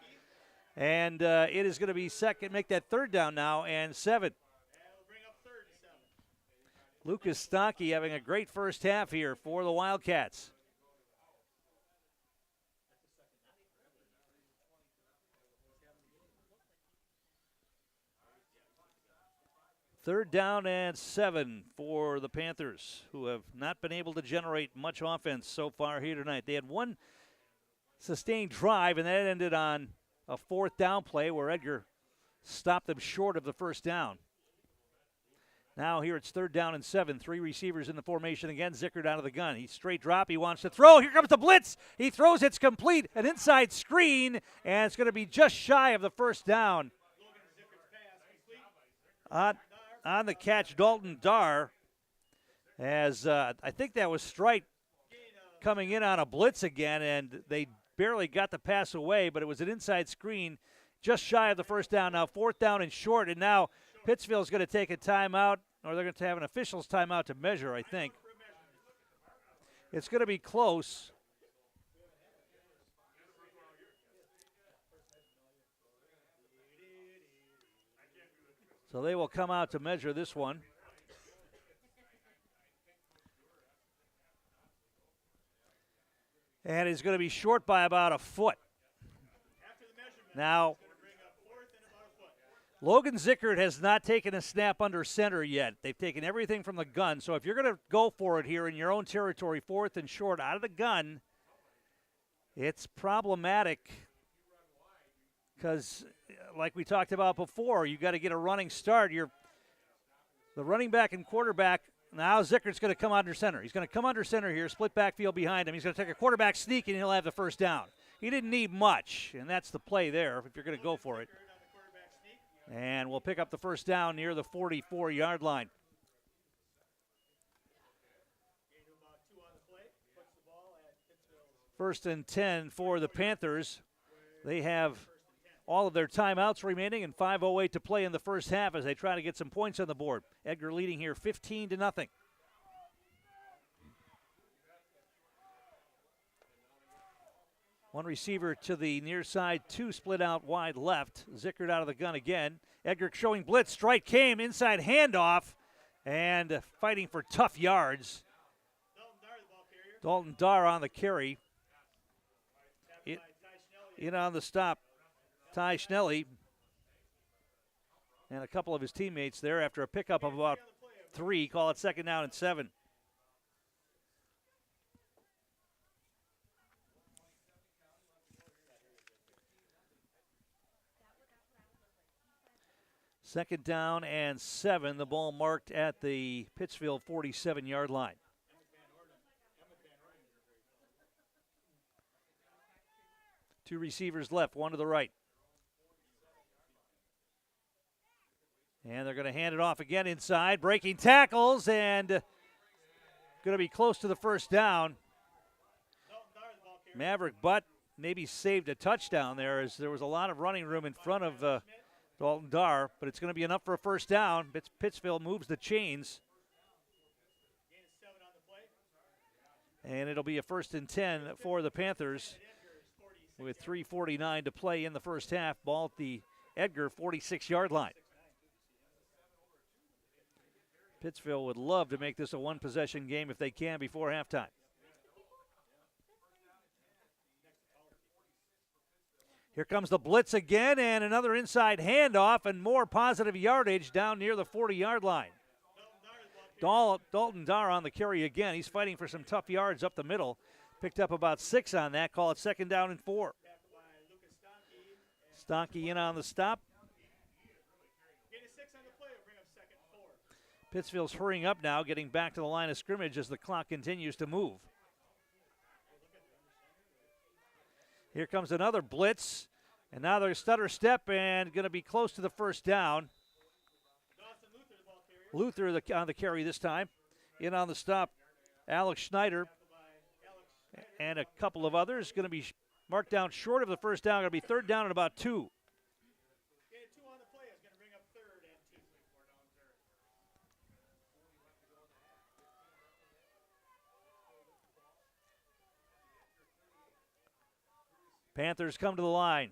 And it is going to be make that 3rd down now and 7. Lucas Stonkey having a great first half here for the Wildcats. Third down and 7 for the Panthers, who have not been able to generate much offense so far here tonight. They had 1 sustained drive, and that ended on a 4th down play where Edgar stopped them short of the 1st down. Now here it's 3rd down and 7. 3 receivers in the formation again. Zickert out of the gun. He's straight drop. He wants to throw. Here comes the blitz. He throws. It's complete. An inside screen, and it's going to be just shy of the 1st down. On the catch, Dalton Darr, as I think that was Strite coming in on a blitz again, and they barely got the pass away, but it was an inside screen just shy of the 1st down. Now 4th down and short, and now Pittsville's going to take a timeout, or they're going to have an official's timeout to measure, I think. It's going to be close. So they will come out to measure this one. And it's going to be short by about a foot. Now, Logan Zickert has not taken a snap under center yet. They've taken everything from the gun. So if you're going to go for it here in your own territory, 4th and short out of the gun, it's problematic because, like we talked about before, you got to get a running start. The running back and quarterback Now Zickert's going to come under center. He's going to come under center here, split backfield behind him. He's going to take a quarterback sneak, and he'll have the first down. He didn't need much, and that's the play there if you're going to go for it. And we'll pick up the first down near the 44-yard line. First and 10 for the Panthers. They have all of their timeouts remaining and 5:08 to play in the first half as they try to get some points on the board. Edgar leading here 15-0. One receiver to the near side, two split out wide left. Zickert out of the gun again. Edgar showing blitz. Strike came, inside handoff, and fighting for tough yards. Dalton Dar on the carry. In on the stop, Ty Schnelly. And a couple of his teammates there after a pickup of about 3. Call it second down and 7. Second down and 7. The ball marked at the Pittsville 47-yard line. Two receivers left, one to the right. And they're going to hand it off again inside. Breaking tackles and going to be close to the first down. Maverick Butt maybe saved a touchdown there as there was a lot of running room in front of Dalton Dar, but it's going to be enough for a first down. Pittsville moves the chains. And it'll be a first and 10 for the Panthers with 3:49 to play in the first half. Ball at the Edgar 46-yard line. Pittsville would love to make this a one-possession game if they can before halftime. Here comes the blitz again, and another inside handoff and more positive yardage down near the 40-yard line. Dalton Dar on the carry again. He's fighting for some tough yards up the middle. Picked up about 6 on that. Call it second down and 4. Stonky in on the stop. Pittsville's hurrying up now, getting back to the line of scrimmage as the clock continues to move. Here comes another blitz, and now they're stutter step and going to be close to the first down. Luther on the carry this time. In on the stop, Alex Schneider and a couple of others. Going to be marked down short of the first down. Going to be third down and about 2. Panthers come to the line.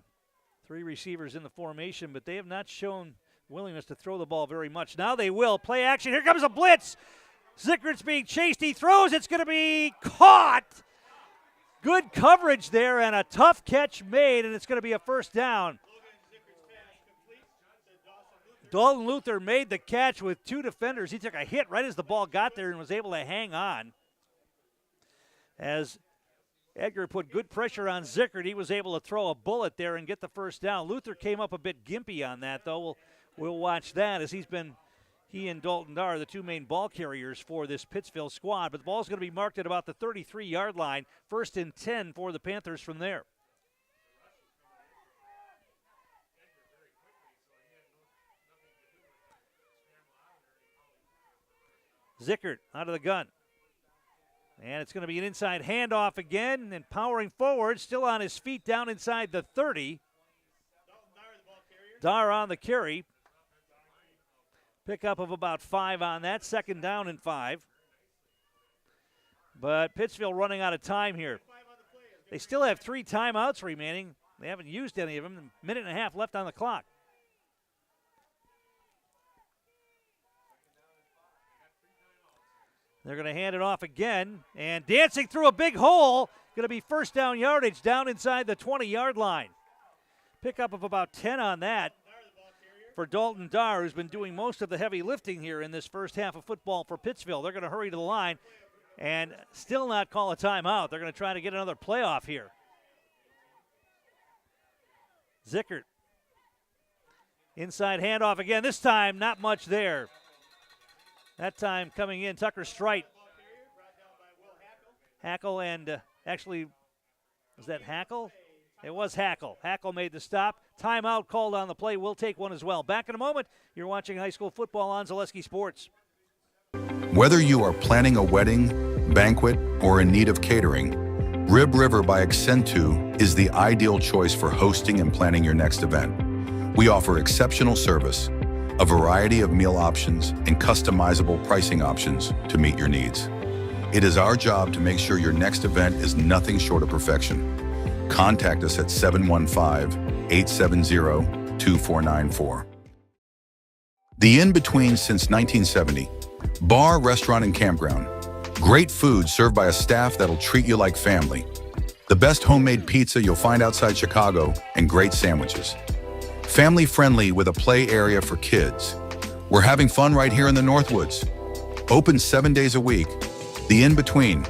3 receivers in the formation, but they have not shown willingness to throw the ball very much. Now they will. Play action. Here comes a blitz. Zickert's being chased. He throws. It's going to be caught. Good coverage there and a tough catch made, and it's going to be a first down. Dalton Luther made the catch with 2 defenders. He took a hit right as the ball got there and was able to hang on. As Edgar put good pressure on Zickert, he was able to throw a bullet there and get the first down. Luther came up a bit gimpy on that, though. We'll watch that as he and Dalton Dar are the 2 main ball carriers for this Pittsville squad. But the ball's going to be marked at about the 33-yard line. First and 10 for the Panthers from there. Zickert out of the gun. And it's going to be an inside handoff again, and powering forward, still on his feet down inside the 30. Dar on the carry. Pickup of about 5 on that, second down and 5. But Pittsville running out of time here. They still have 3 timeouts remaining. They haven't used any of them. A minute and a half left on the clock. They're going to hand it off again, and dancing through a big hole, going to be first down yardage down inside the 20-yard line. Pickup of about 10 on that for Dalton Dar, who's been doing most of the heavy lifting here in this first half of football for Pittsville. They're going to hurry to the line and still not call a timeout. They're going to try to get another playoff here. Zickert. Inside handoff again. This time, not much there. That time coming in, Tucker Strite. Hackle and actually, was that Hackle? It was Hackle. Hackle made the stop. Timeout called on the play. We'll take one as well. Back in a moment. You're watching high school football on Zaleski Sports. Whether you are planning a wedding, banquet, or in need of catering, Rib River by Accentu is the ideal choice for hosting and planning your next event. We offer exceptional service, a variety of meal options, and customizable pricing options to meet your needs. It is our job to make sure your next event is nothing short of perfection. Contact us at 715-870-2494. The In-Between since 1970. Bar, restaurant, and campground. Great food served by a staff that'll treat you like family. The best homemade pizza you'll find outside Chicago, and great sandwiches. Family friendly with a play area for kids. We're having fun right here in the Northwoods. Open 7 days a week. The In-Between,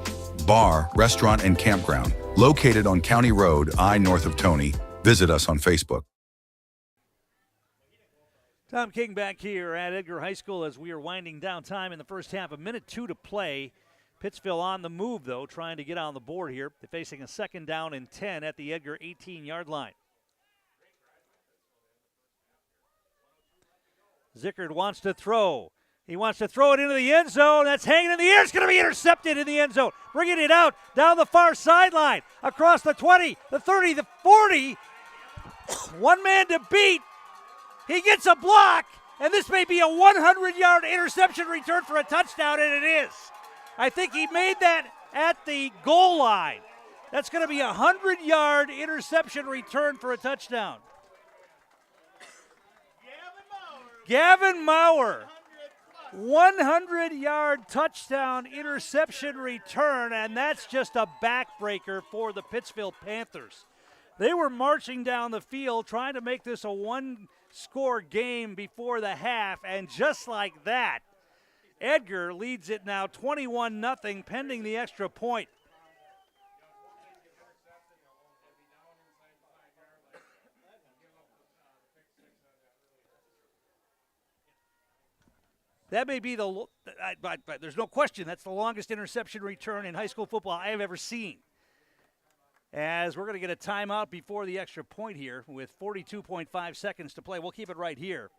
bar, restaurant, and campground. Located on County Road, I north of Tony. Visit us on Facebook. Tom King back here at Edgar High School as we are winding down time in the first half. 1:02 to play. Pittsville on the move, though, trying to get on the board here. They're facing a 2nd down and 10 at the Edgar 18-yard line. Zickard wants to throw. He wants to throw it into the end zone. That's hanging in the air. It's going to be intercepted in the end zone. Bringing it out down the far sideline. Across the 20, the 30, the 40. One man to beat. He gets a block. And this may be a 100-yard interception return for a touchdown, and it is. I think he made that at the goal line. That's going to be a 100-yard interception return for a touchdown. Gavin Maurer, 100-yard touchdown interception return, and that's just a backbreaker for the Pittsville Panthers. They were marching down the field trying to make this a one-score game before the half, and just like that, Edgar leads it now 21-0 pending the extra point. That may be but there's no question that's the longest interception return in high school football I have ever seen. As we're going to get a timeout before the extra point here with 42.5 seconds to play. We'll keep it right here.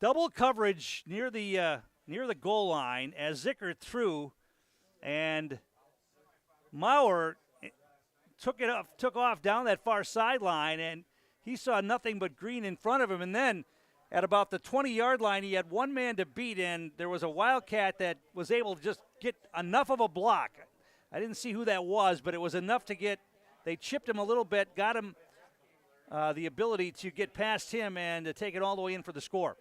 Double coverage near the goal line as Zickard threw, and Maurer took off down that far sideline, and he saw nothing but green in front of him. And then at about the 20-yard line, he had one man to beat, and there was a Wildcat that was able to just get enough of a block. I didn't see who that was, but it was enough to get – they chipped him a little bit, got him the ability to get past him and to take it all the way in for the score.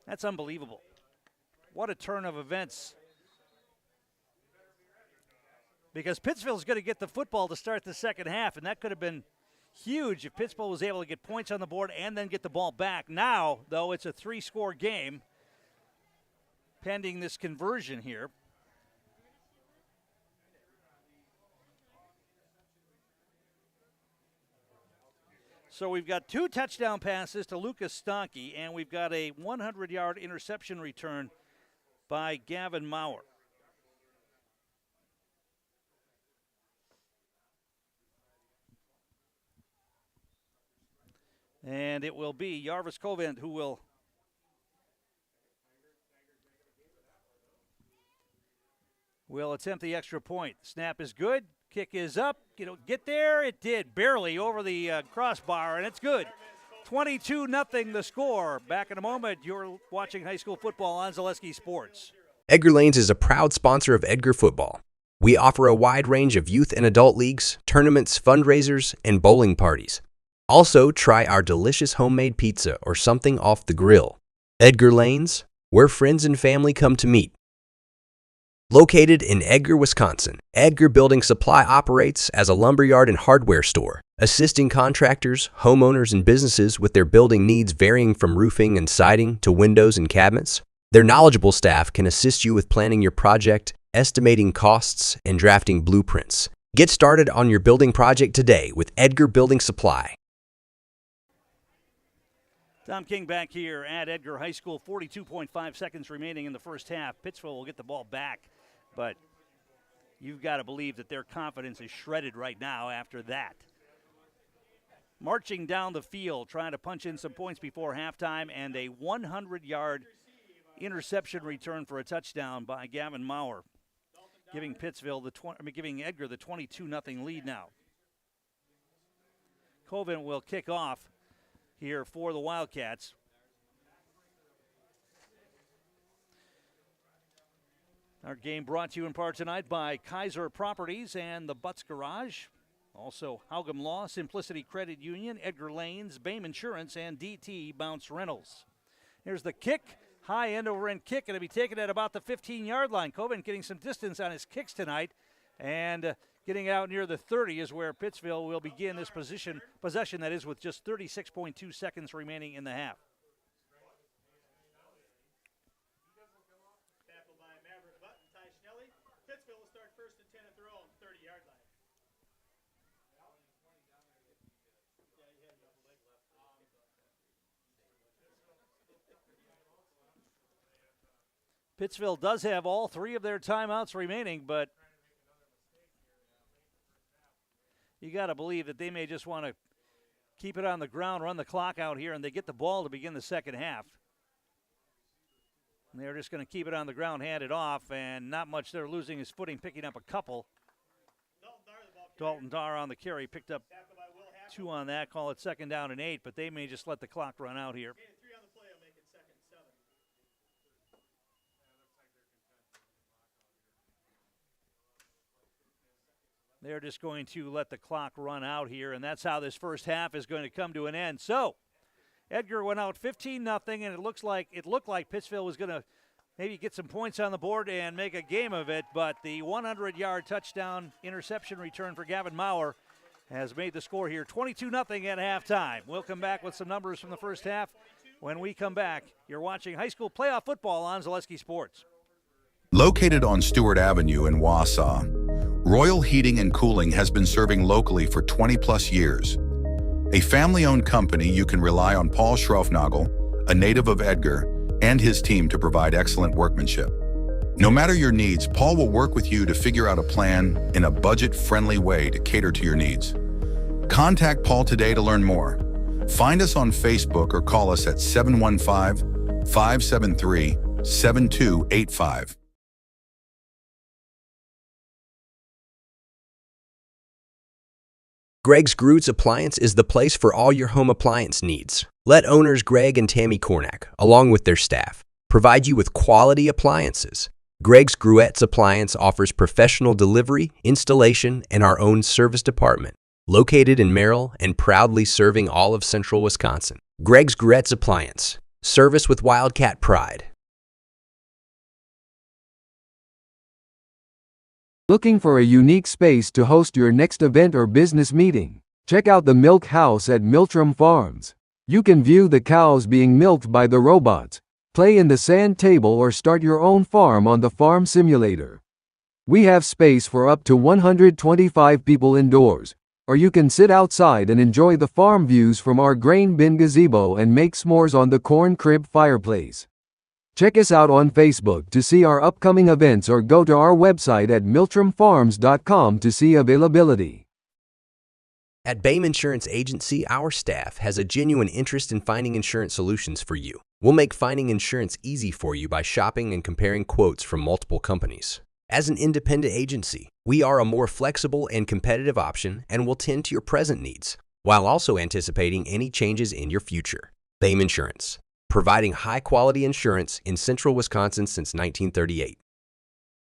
That's unbelievable. What a turn of events. Because Pittsville's going to get the football to start the second half, and that could have been huge if Pittsville was able to get points on the board and then get the ball back. Now, though, it's a 3-score game pending this conversion here. So we've got 2 touchdown passes to Lucas Stanke, and we've got a 100-yard interception return by Gavin Maurer. And it will be Jarvis Covent who will attempt the extra point. Snap is good. Kick is up. Get there. It did. Barely over the crossbar, and it's good. 22-0 the score. Back in a moment. You're watching high school football on Zaleski Sports. Edgar Lanes is a proud sponsor of Edgar Football. We offer a wide range of youth and adult leagues, tournaments, fundraisers, and bowling parties. Also, try our delicious homemade pizza or something off the grill. Edgar Lanes, where friends and family come to meet. Located in Edgar, Wisconsin, Edgar Building Supply operates as a lumberyard and hardware store, assisting contractors, homeowners, and businesses with their building needs varying from roofing and siding to windows and cabinets. Their knowledgeable staff can assist you with planning your project, estimating costs, and drafting blueprints. Get started on your building project today with Edgar Building Supply. Tom King back here at Edgar High School. 42.5 seconds remaining in the first half. Pittsville will get the ball back, but you've got to believe that their confidence is shredded right now after that. Marching down the field, trying to punch in some points before halftime, and a 100-yard interception return for a touchdown by Gavin Maurer, giving giving Edgar the 22-0 lead now. Covent will kick off here for the Wildcats. Our game brought to you in part tonight by Kaiser Properties and the Butts Garage. Also, Haugum Law, Simplicity Credit Union, Edgar Lanes, Bame Insurance, and DT Bounce Rentals. Here's the kick. High end over end kick, going to be taken at about the 15-yard line. Covent getting some distance on his kicks tonight, and getting out near the 30 is where Pittsville will begin this possession, that is, with just 36.2 seconds remaining in the half. Tackled by Maverick Button, Ty Schnelly. Pittsville will start first and 10 at their own 30-yard line. Pittsville does have all three of their timeouts remaining, but you got to believe that they may just want to keep it on the ground, run the clock out here, and they get the ball to begin the second half. And they're just going to keep it on the ground, hand it off, and not much. They're losing his footing, picking up a couple. Dalton Dar on the carry, picked up 2 on that, call it second down and 8, but they may just let the clock run out here. 3 on the play will make it second and 7. They're just going to let the clock run out here, and that's how this first half is going to come to an end. So, Edgar went out 15-0, and it looked like Pittsville was going to maybe get some points on the board and make a game of it, but the 100-yard touchdown interception return for Gavin Maurer has made the score here 22-0 at halftime. We'll come back with some numbers from the first half. When we come back, you're watching high school playoff football on Zaleski Sports. Located on Stewart Avenue in Wausau, Royal Heating and Cooling has been serving locally for 20-plus years. A family-owned company, you can rely on Paul Schroefnagel, a native of Edgar, and his team to provide excellent workmanship. No matter your needs, Paul will work with you to figure out a plan in a budget-friendly way to cater to your needs. Contact Paul today to learn more. Find us on Facebook or call us at 715-573-7285. Greg's Groots Appliance is the place for all your home appliance needs. Let owners Greg and Tammy Kornak, along with their staff, provide you with quality appliances. Greg's Gruettes Appliance offers professional delivery, installation, and our own service department. Located in Merrill and proudly serving all of central Wisconsin. Greg's Gruettes Appliance. Service with Wildcat pride. Looking for a unique space to host your next event or business meeting? Check out the Milk House at Miltram Farms. You can view the cows being milked by the robots, play in the sand table, or start your own farm on the farm simulator. We have space for up to 125 people indoors, or you can sit outside and enjoy the farm views from our grain bin gazebo and make s'mores on the corn crib fireplace. Check us out on Facebook to see our upcoming events or go to our website at miltramfarms.com to see availability. At Bame Insurance Agency, our staff has a genuine interest in finding insurance solutions for you. We'll make finding insurance easy for you by shopping and comparing quotes from multiple companies. As an independent agency, we are a more flexible and competitive option and will tend to your present needs, while also anticipating any changes in your future. Bame Insurance, providing high-quality insurance in central Wisconsin since 1938.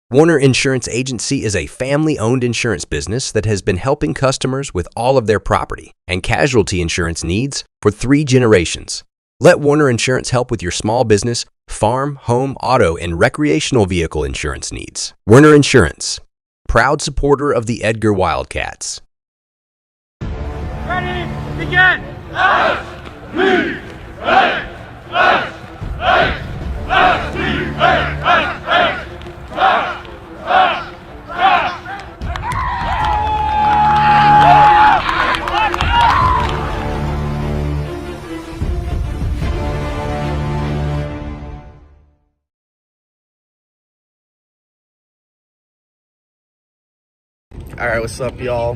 Warner Insurance Agency is a family-owned insurance business that has been helping customers with all of their property and casualty insurance needs for 3 generations. Let Warner Insurance help with your small business, farm, home, auto, and recreational vehicle insurance needs. Warner Insurance, proud supporter of the Edgar Wildcats. Ready, begin! All right, what's up, y'all?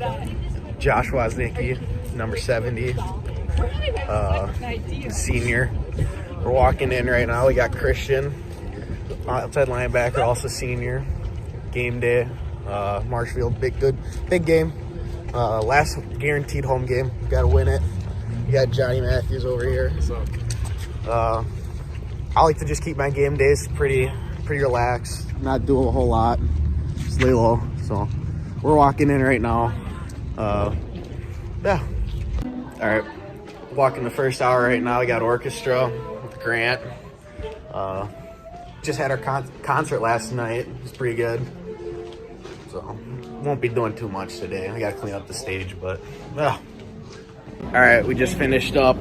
Josh Woznicki, number 70, senior. We're walking in right now. We got Christian, outside linebacker, also senior. Game day, Marshfield, big game. Last guaranteed home game. Got to win it. We got Johnny Matthews over here. I like to just keep my game days pretty relaxed. Not do a whole lot. Just lay low. So we're walking in right now. Yeah. All right. Walking the first hour right now. We got orchestra with Grant. Just had our concert last night. It was pretty good. So won't be doing too much today. I got to clean up the stage, but yeah. All right, we just finished up.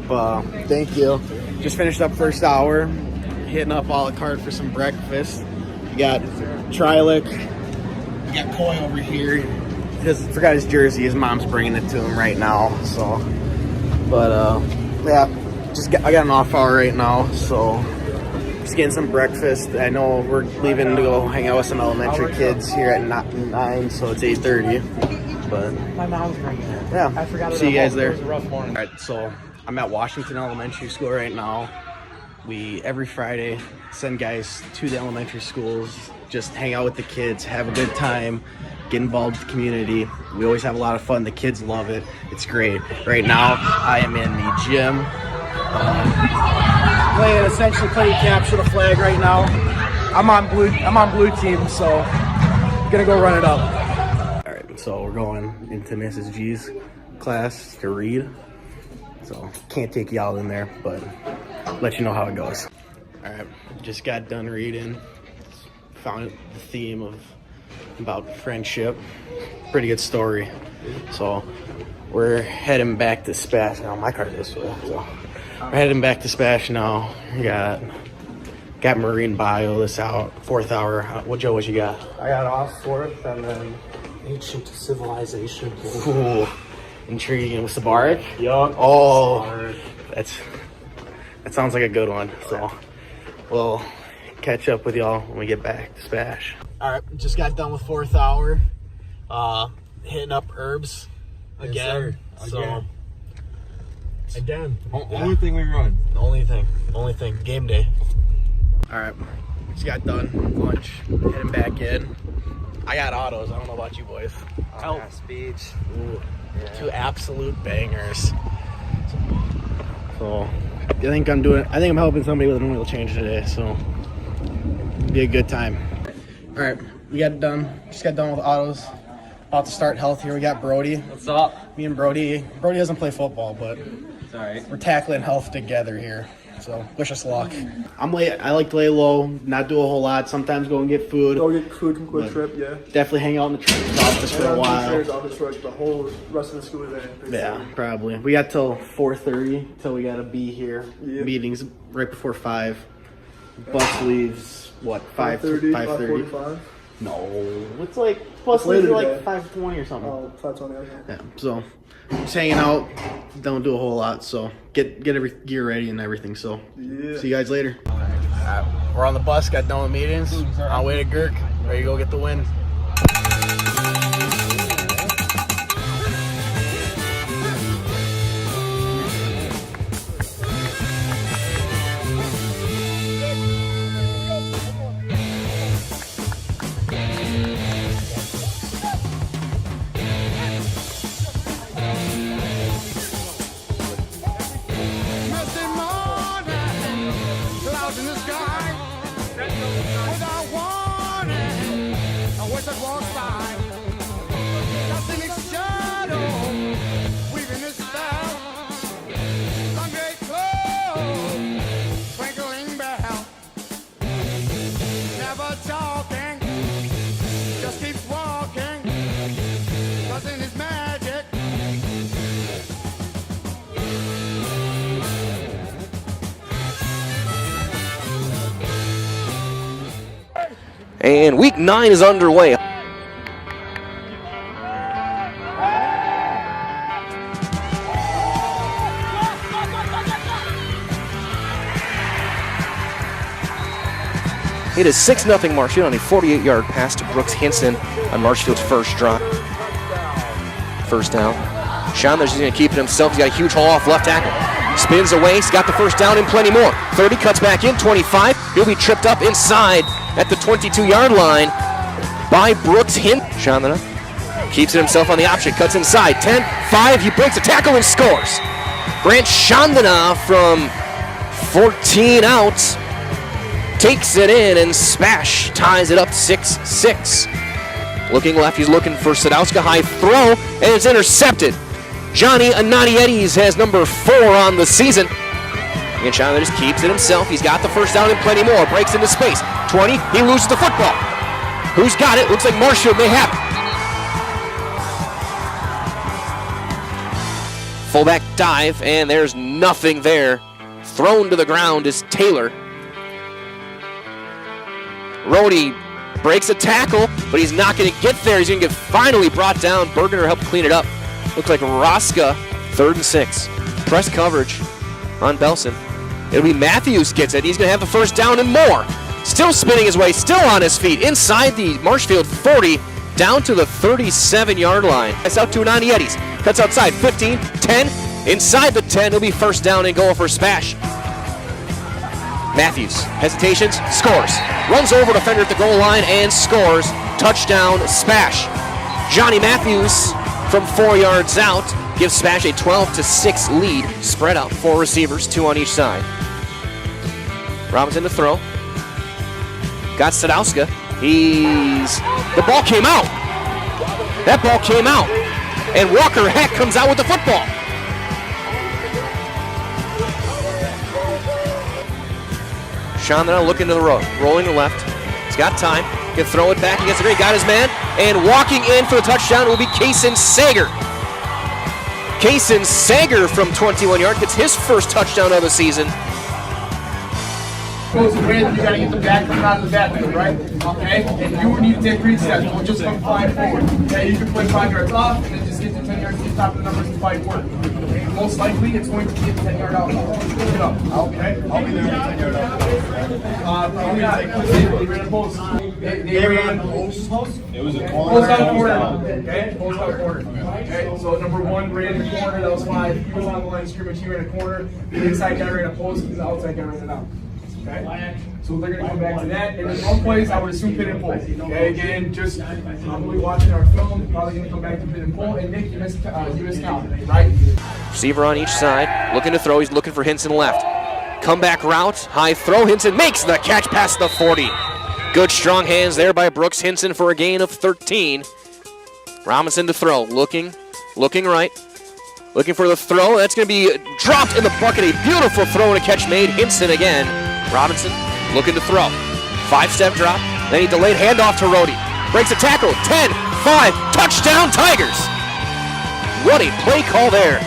Thank you. Just finished up first hour. Hitting up a la carte for some breakfast. We got Trilek. We got Coy over here. Because I forgot his jersey. His mom's bringing it to him right now. So, but yeah, I got an off hour right now. So, just getting some breakfast. I know we're leaving to go hang out with some elementary kids here at 9, so it's 8:30. But my mom's bringing it. Yeah, I forgot. See you guys there. It was a rough morning. All right, so I'm at Washington Elementary School right now. We every Friday send guys to the elementary schools, just hang out with the kids, have a good time, get involved with the community. We always have a lot of fun. The kids love it. It's great. Right now, I am in the gym. Playing capture the flag right now. I'm on blue team, so gonna go run it up. All right, so we're going into Mrs. G's class to read. So can't take y'all in there, but let you know how it goes. All right, just got done reading. Found the theme about friendship. Pretty good story. So we're heading back to Spash now. My car's this way. So we're heading back to Spash now. We got marine bio this out, 4th hour. What you got? I got off 4th and then ancient civilization. Ooh, intriguing. With Sabaric? Yup. Oh, that sounds like a good one. So we'll catch up with y'all when we get back to Spash. All right, just got done with 4th hour. Hitting up herbs again. Yes, so again. Only thing we run. Only thing. Game day. All right, just got done lunch. Heading back in. I got autos. I don't know about you boys. Speech. Ooh, yeah. 2 absolute bangers. So I think I'm helping somebody with an oil change today. So it'll be a good time. All right, we got done. Just got done with autos. About to start health here. We got Brody. What's up? Me and Brody. Brody doesn't play football, but It's all right. we're tackling health together here. So wish us luck. I'm late. I like to lay low, not do a whole lot. Sometimes go and get food. Go get food from Quick Trip, yeah. Definitely hang out in the trainer's office for a while. Office for the whole rest of the school day. Yeah, probably. We got till 4:30 till we gotta be here. Yep. Meetings right before 5. Bus leaves what 5:30. 5:30. No, it's like bus leaves are like 5:20 or something. Oh, 5:20. Okay. Yeah, so just hanging out. Don't do a whole lot. So get every gear ready and everything. So see you guys later. We're on the bus. Got done with meetings. On our way to Girk. Ready to go get the win. And week 9 is underway. It is 6-0 Marshfield on a 48-yard pass to Brooks Hinson on Marshfield's first drive. first down. Chandler's going to keep it himself. He's got a huge haul off left tackle. Spins away. He's got the first down and plenty more. 30, cuts back in, 25. He'll be tripped up inside at the 22-yard line by Brooks Hint. Chandler keeps it himself on the option. Cuts inside. 10, 5. He breaks a tackle and scores. Grant Chandana from 14 out takes it in, and Spash ties it up 6-6. Looking left, he's looking for Sadowska. High throw, and it's intercepted. Johnny Ananiedis has number 4 on the season. And Chandler just keeps it himself. He's got the first down and plenty more. Breaks into space. 20, he loses the football. Who's got it? Looks like Marshfield may have it. Fullback dive, and there's nothing there. Thrown to the ground is Taylor. Rhodey breaks a tackle, but he's not going to get there. He's going to get finally brought down. Bergener helped clean it up. Looks like Roska, 3rd and 6. Press coverage on Belson. It'll be Matthews gets it. He's going to have the first down and more. Still spinning his way, still on his feet, inside the Marshfield 40, down to the 37-yard line. That's out to Ananiedis. Cuts outside, 15, 10. Inside the 10, it'll be first down and goal for Spash. Matthews, hesitations, scores. Runs over defender at the goal line and scores. Touchdown, Spash. Johnny Matthews from 4 yards out gives Spash a 12-6 lead. Spread out, 4 receivers, 2 on each side. Robinson to throw. Got Sadowska. The ball came out. That ball came out. And Walker Heck comes out with the football. Chandler looking to the road, rolling to the left. He's got time. He can throw it back. He gets the great, got his man. And walking in for the touchdown will be Kaysen Sager. Kaysen Sager from 21 yards gets his first touchdown of the season. Goes the way that you got to get the back coming out of the backfield, right? Okay? And you need to take 3 steps. Don't just come flying forward. Okay? You can play 5 yards off and then just get to 10 yards to the top of the numbers and fight work. Okay? Most likely, it's going to be a 10-yard out. Get up. Okay? I'll be there at 10-yard out. They ran a post. They ran post. It was a corner. Post out corner. Okay? Post out corner. Okay? So number 1 ran the corner. That was 5. He was on the line of scrimmage. He ran a corner. The inside guy ran a post. The outside guy ran it out. Okay, so they're going to come back to that. And in one place, I would assume pin and pull. Okay, again, just probably watching our film, probably going to come back to pin and pull. And Nick, you missed count, right? Receiver on each side, looking to throw. He's looking for Hinson left. Comeback route, high throw. Hinson makes the catch past the 40. Good strong hands there by Brooks Hinson for a gain of 13. Robinson to throw, looking right. Looking for the throw. That's going to be dropped in the bucket. A beautiful throw and a catch made. Hinson again. Robinson looking to throw. 5-step drop. Then he delayed handoff to Rhodey. Breaks a tackle. 10, 5. Touchdown Tigers. What a play call there.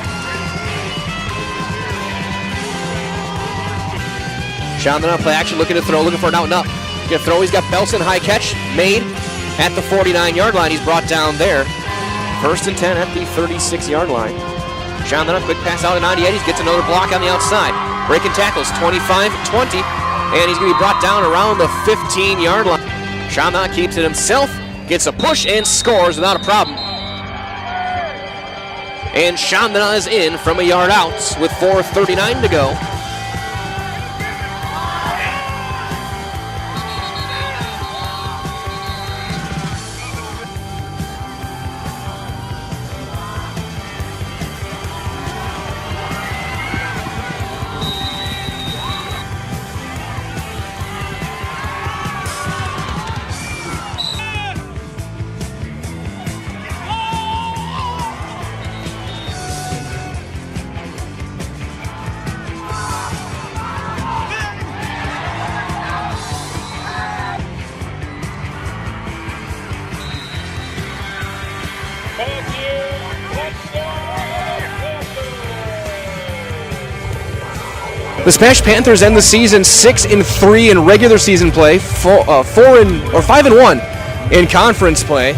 Chandler play action. Looking to throw. Looking for an out and up. Going to throw. He's got Belson. High catch. Made at the 49-yard line. He's brought down there. 1st and 10 at the 36-yard line. Chandler, quick pass out to Ananiedis, gets another block on the outside. Breaking tackles, 25-20, and he's going to be brought down around the 15-yard line. Chandler keeps it himself, gets a push, and scores without a problem. And Chandler is in from a yard out with 4:39 to go. The Smash Panthers end the season 6-3 in regular season play, 5-1 in conference play.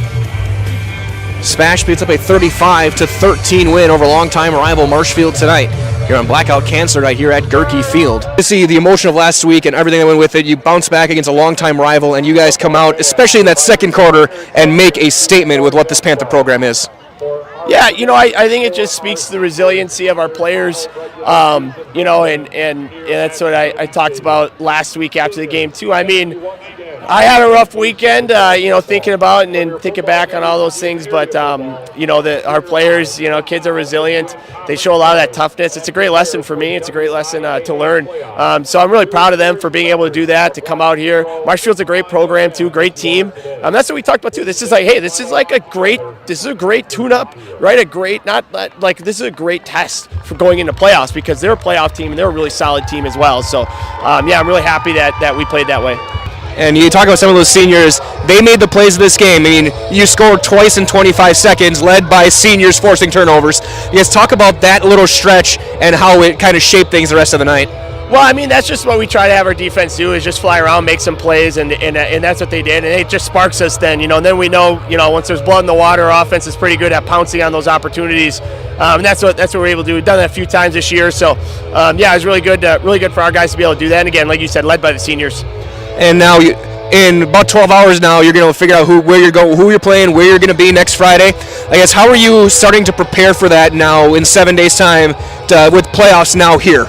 Smash beats up a 35-13 win over longtime rival Marshfield tonight here on Blackout Cancer right here at Gerke Field. To see the emotion of last week and everything that went with it, you bounce back against a longtime rival, and you guys come out, especially in that second quarter, and make a statement with what this Panther program is. Yeah, I think it just speaks to the resiliency of our players, and that's what I talked about last week after the game too. I mean, I had a rough weekend, thinking about and thinking back on all those things, but our players, kids are resilient. They show a lot of that toughness. It's a great lesson for me. It's a great lesson to learn. So I'm really proud of them for being able to do that, to come out here. Marshfield's a great program too, great team. That's what we talked about too. This is a great tune-up, right? This is a great test for going into playoffs because they're a playoff team and they're a really solid team as well. So I'm really happy that we played that way. And you talk about some of those seniors, they made the plays of this game. I mean, you scored twice in 25 seconds, led by seniors forcing turnovers. You guys talk about that little stretch and how it kind of shaped things the rest of the night. Well, I mean, that's just what we try to have our defense do, is just fly around, make some plays, and that's what they did. And it just sparks us then, and then we know, once there's blood in the water, our offense is pretty good at pouncing on those opportunities. And that's what we're able to do. We've done that a few times this year. So, it was really good for our guys to be able to do that. And again, like you said, led by the seniors. And now, in about 12 hours now, you're going to figure out where you're going, who you're playing, where you're going to be next Friday. I guess, how are you starting to prepare for that now in 7 days' time with playoffs now here?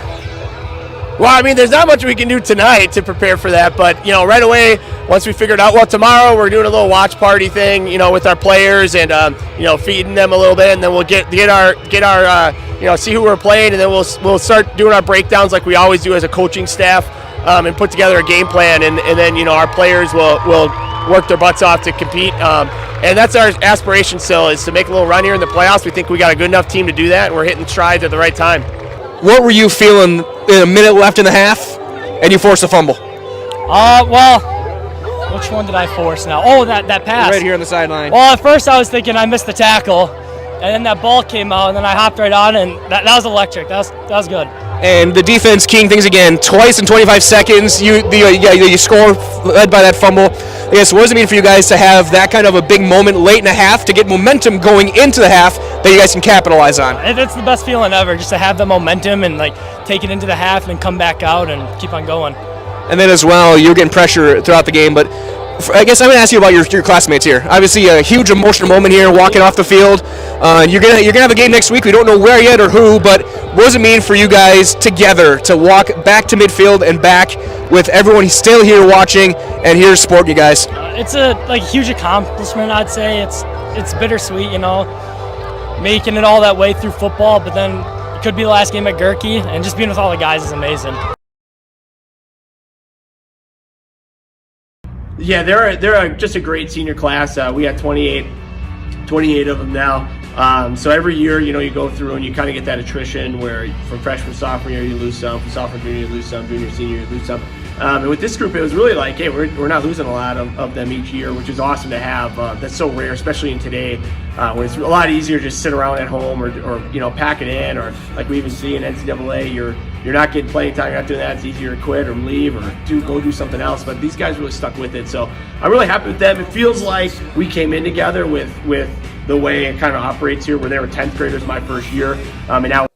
Well, I mean, there's not much we can do tonight to prepare for that, but, right away, once we figured out, tomorrow we're doing a little watch party thing, with our players and, feeding them a little bit, and then we'll get our see who we're playing, and then we'll start doing our breakdowns like we always do as a coaching staff. And put together a game plan, and then our players will work their butts off to compete. And that's our aspiration still, is to make a little run here in the playoffs. We think we got a good enough team to do that, and we're hitting strides at the right time. What were you feeling in a minute left in the half, and you forced a fumble? Which one did I force now? Oh, that pass. Right here on the sideline. Well, at first I was thinking I missed the tackle, and then that ball came out, and then I hopped right on, and that was electric. That was good. And the defense keying things again, twice in 25 seconds. You score led by that fumble. I guess, what does it mean for you guys to have that kind of a big moment late in the half to get momentum going into the half that you guys can capitalize on? It's the best feeling ever, just to have the momentum and take it into the half and then come back out and keep on going. And then as well, you're getting pressure throughout the game, but I guess I'm going to ask you about your classmates here. Obviously, a huge emotional moment here, walking off the field. You're gonna have a game next week. We don't know where yet or who, but what does it mean for you guys together to walk back to midfield and back with everyone still here watching and here supporting you guys? It's a huge accomplishment, I'd say. It's bittersweet, making it all that way through football, but then it could be the last game at Gerke, and just being with all the guys is amazing. Yeah, they're just a great senior class. We got 28 of them now. So every year, you go through and you kind of get that attrition where from freshman, sophomore year, you lose some. From sophomore, junior, you lose some. Junior, senior, you lose some. And with this group, it was really like, hey, we're not losing a lot of them each year, which is awesome to have. That's so rare, especially in today, when it's a lot easier to just sit around at home or pack it in, or like we even see in NCAA, you're not getting playing time, you're not doing that. It's easier to quit or leave or go do something else. But these guys really stuck with it, so I'm really happy with them. It feels like we came in together with the way it kind of operates here, where they were 10th graders my first year, and now.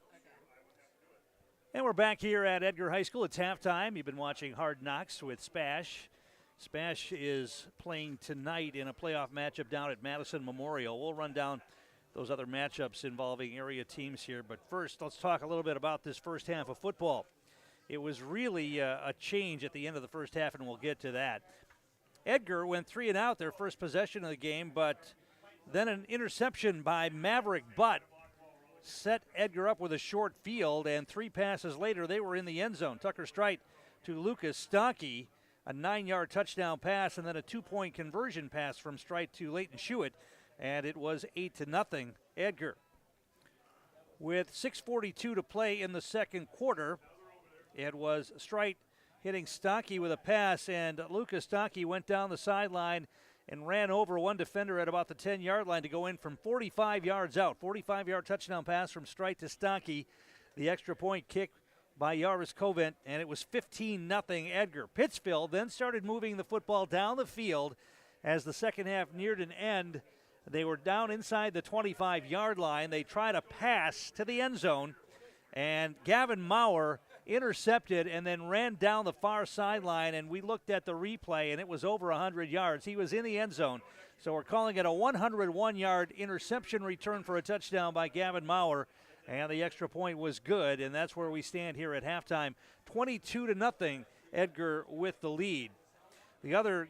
And we're back here at Edgar High School. It's halftime. You've been watching Hard Knocks with Spash. Spash is playing tonight in a playoff matchup down at Madison Memorial. We'll run down those other matchups involving area teams here. But first, let's talk a little bit about this first half of football. It was really a change at the end of the first half, and we'll get to that. Edgar went 3 and out their first possession of the game, but then an interception by Maverick Butt set Edgar up with a short field, and 3 passes later, they were in the end zone. Tucker Strite to Lucas Stonkey, a 9-yard touchdown pass, and then a 2-point conversion pass from Strite to Leighton Schuett, and it was 8-0 Edgar. With 6:42 to play in the second quarter, it was Strite hitting Stonkey with a pass, and Lucas Stonkey went down the sideline and ran over one defender at about the 10-yard line to go in from 45 yards out. 45-yard touchdown pass from Strite to Stonkey. The extra point kick by Yaris Covent, and it was 15-0 Edgar. Pittsville then started moving the football down the field as the second half neared an end. They were down inside the 25-yard line. They tried a pass to the end zone, and Gavin Maurer intercepted and then ran down the far sideline, and we looked at the replay, and it was over 100 yards. He was in the end zone. So we're calling it a 101-yard interception return for a touchdown by Gavin Maurer. And the extra point was good, and that's where we stand here at halftime. 22-0, Edgar with the lead. The other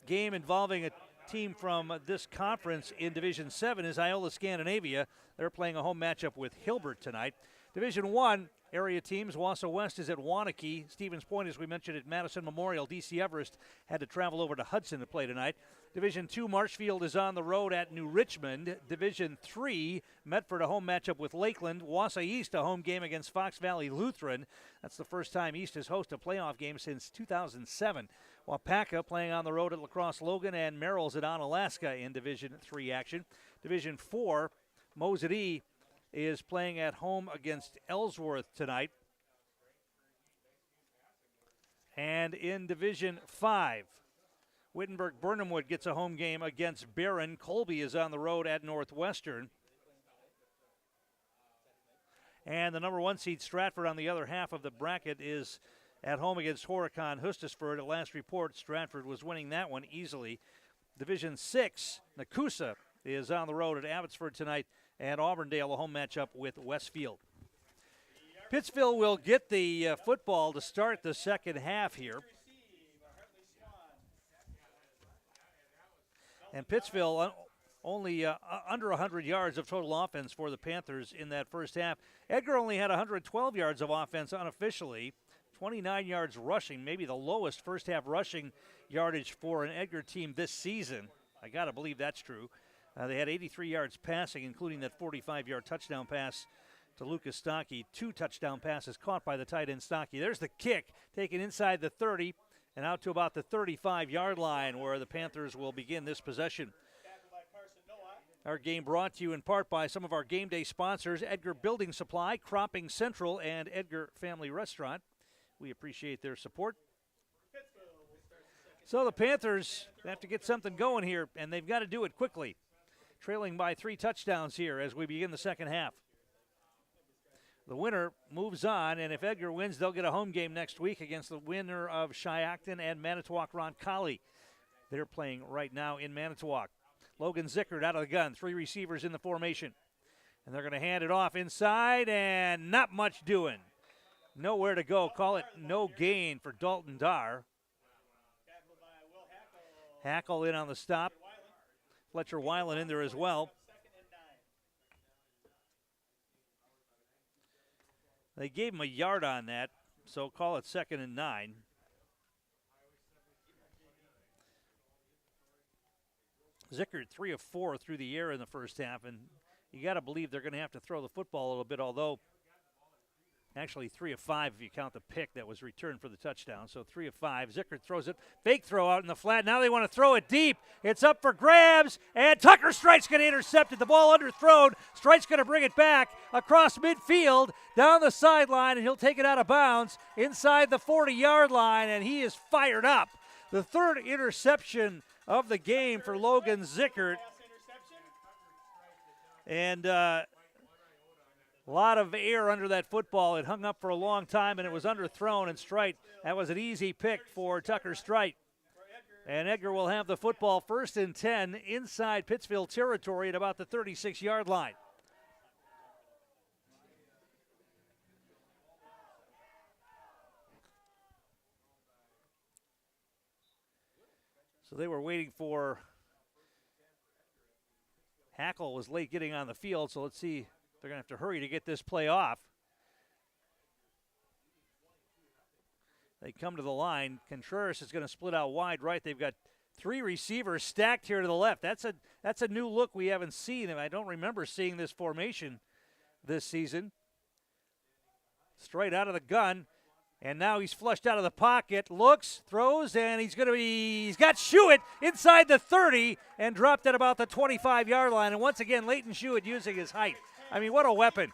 game involving a team from this conference in Division 7 is Iola Scandinavia. They're playing a home matchup with Hilbert tonight. Division 1 area teams, Wausau West is at Waunakee. Stevens Point, as we mentioned, at Madison Memorial. DC Everest had to travel over to Hudson to play tonight. Division 2, Marshfield is on the road at New Richmond. Division 3, Medford a home matchup with Lakeland. Wausau East a home game against Fox Valley Lutheran. That's the first time East has hosted a playoff game since 2007. Wapaka playing on the road at La Crosse Logan, and Merrill's at Onalaska in Division 3 action. Division 4, Mosedy is playing at home against Ellsworth tonight. And in Division 5, Wittenberg-Burnhamwood gets a home game against Barron. Colby is on the road at Northwestern. And the number 1 seed, Stratford, on the other half of the bracket, is at home against Horicon Hustisford. At last report, Stratford was winning that one easily. Division 6, Nakusa is on the road at Abbotsford tonight, and Auburndale a home matchup with Westfield. Pittsville will get the football to start the second half here. And Pittsville only under 100 yards of total offense for the Panthers in that first half. Edgar only had 112 yards of offense unofficially, 29 yards rushing, maybe the lowest first half rushing yardage for an Edgar team this season. I got to believe that's true. They had 83 yards passing, including that 45-yard touchdown pass to Lucas Stockey. 2 touchdown passes caught by the tight end Stockey. There's the kick taken inside the 30 and out to about the 35-yard line where the Panthers will begin this possession. Our game brought to you in part by some of our game day sponsors, Edgar Building Supply, Cropping Central, and Edgar Family Restaurant. We appreciate their support. So the Panthers have to get something going here, and they've got to do it quickly. Trailing by 3 touchdowns here as we begin the second half. The winner moves on, and if Edgar wins, they'll get a home game next week against the winner of Shiocton and Manitowoc-Roncalli. They're playing right now in Manitowoc. Logan Zickert out of the gun, 3 receivers in the formation. And they're going to hand it off inside, and not much doing. Nowhere to go. Call it no gain for Dalton Darr. Hackle in on the stop. Fletcher Weiland in there as well. They gave him a yard on that, so call it 2nd and 9. Zickert 3 of 4 through the air in the first half, and you got to believe they're going to have to throw the football a little bit, although actually 3 of 5 if you count the pick that was returned for the touchdown. So 3 of 5. Zickert throws it. Fake throw out in the flat. Now they want to throw it deep. It's up for grabs, and Tucker Strite's going to intercept it. The ball underthrown. Strite's going to bring it back across midfield, down the sideline, and he'll take it out of bounds inside the 40-yard line, and he is fired up. The 3rd interception of the game for Logan Zickert. And a lot of air under that football. It hung up for a long time, and it was underthrown, and Strite, that was an easy pick for Tucker Strite. And Edgar will have the football 1st and 10 inside Pittsville territory at about the 36-yard line. So they were waiting for Hackle was late getting on the field, so let's see. They're going to have to hurry to get this play off. They come to the line. Contreras is going to split out wide right. They've got 3 receivers stacked here to the left. That's a new look we haven't seen, and I don't remember seeing this formation this season. Straight out of the gun, and now he's flushed out of the pocket. Looks, throws, and he's got Shuett inside the 30 and dropped at about the 25-yard line. And once again, Leighton Shuett using his height. I mean, what a weapon.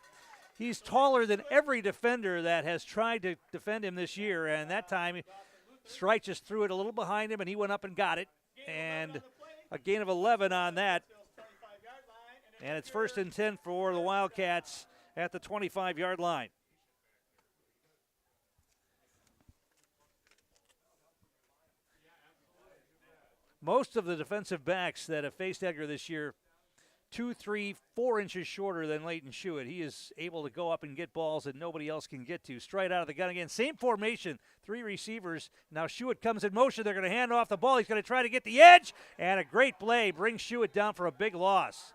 He's taller than every defender that has tried to defend him this year, and that time Strite just threw it a little behind him, and he went up and got it. And a gain of 11 on that. And it's 1st and 10 for the Wildcats at the 25-yard line. most of the defensive backs that have faced Edgar this year 2, 3, 4 inches shorter than Leighton Schuett. He is able to go up and get balls that nobody else can get to. Straight out of the gun again. Same formation, 3 receivers. Now Schuett comes in motion. They're going to hand off the ball. He's going to try to get the edge, and a great play brings Schuett down for a big loss.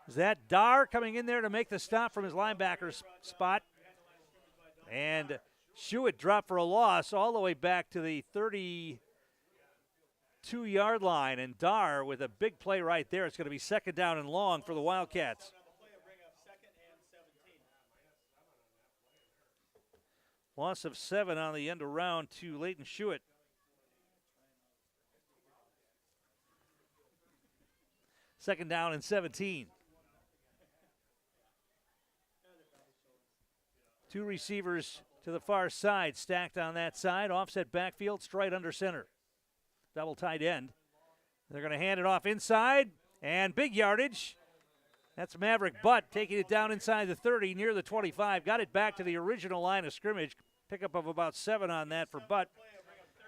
Is that Dar coming in there to make the stop from his linebacker spot? And Schuett dropped for a loss all the way back to the 32-yard line, and Dar with a big play right there. It's going to be second down and long for the Wildcats. Loss of 7 on the end around to Leighton Schuett. Second down and 17. 2 receivers to the far side, stacked on that side. Offset backfield, straight under center. Double tight end. They're going to hand it off inside, and big yardage. That's Maverick Butt taking it down inside the 30, near the 25. Got it back to the original line of scrimmage. Pickup of about 7 on that for Butt.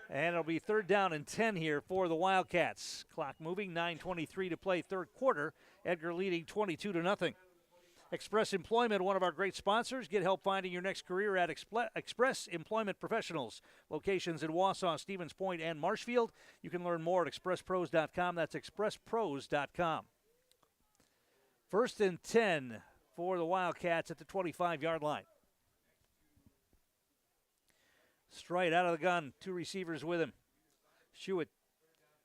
And it'll be third down and 10 here for the Wildcats. Clock moving, 9:23 to play third quarter. Edgar leading 22-0. Express Employment, one of our great sponsors. Get help finding your next career at Express Employment Professionals. Locations in Wausau, Stevens Point, and Marshfield. You can learn more at expresspros.com. That's expresspros.com. First and 10 for the Wildcats at the 25-yard line. Straight out of the gun, 2 receivers with him. Schuett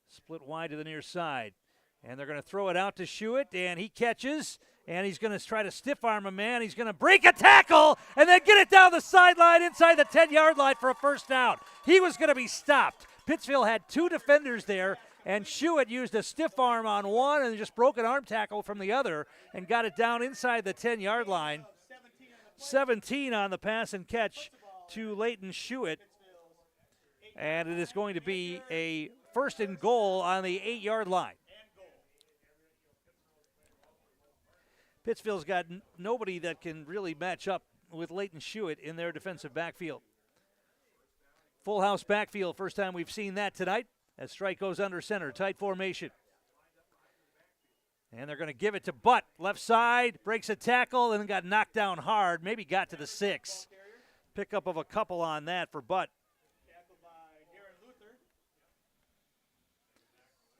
split wide to the near side. And they're going to throw it out to Schuett, and he catches. And he's going to try to stiff arm a man. He's going to break a tackle and then get it down the sideline inside the 10-yard line for a first down. He was going to be stopped. Pittsville had 2 defenders there, and Schuett used a stiff arm on one and just broke an arm tackle from the other and got it down inside the 10-yard line. 17 on the pass and catch to Leighton Schuett. And it is going to be a first and goal on the 8-yard line. Pittsville's got nobody that can really match up with Leighton Schuett in their defensive backfield. Full house backfield, first time we've seen that tonight as Strike goes under center, tight formation. And they're going to give it to Butt, left side, breaks a tackle, and then got knocked down hard, maybe got to the 6. Pickup of a couple on that for Butt.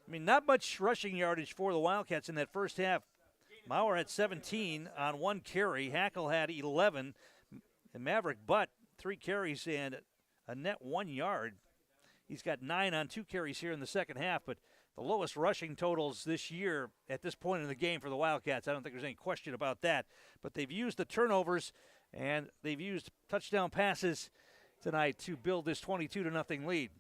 I mean, not much rushing yardage for the Wildcats in that first half. Maurer had 17 on 1 carry. Hackle had 11. And Maverick Butt, 3 carries and a net 1 yard. He's got 9 on 2 carries here in the second half, but the lowest rushing totals this year at this point in the game for the Wildcats. I don't think there's any question about that. But they've used the turnovers and they've used touchdown passes tonight to build this 22-0 lead.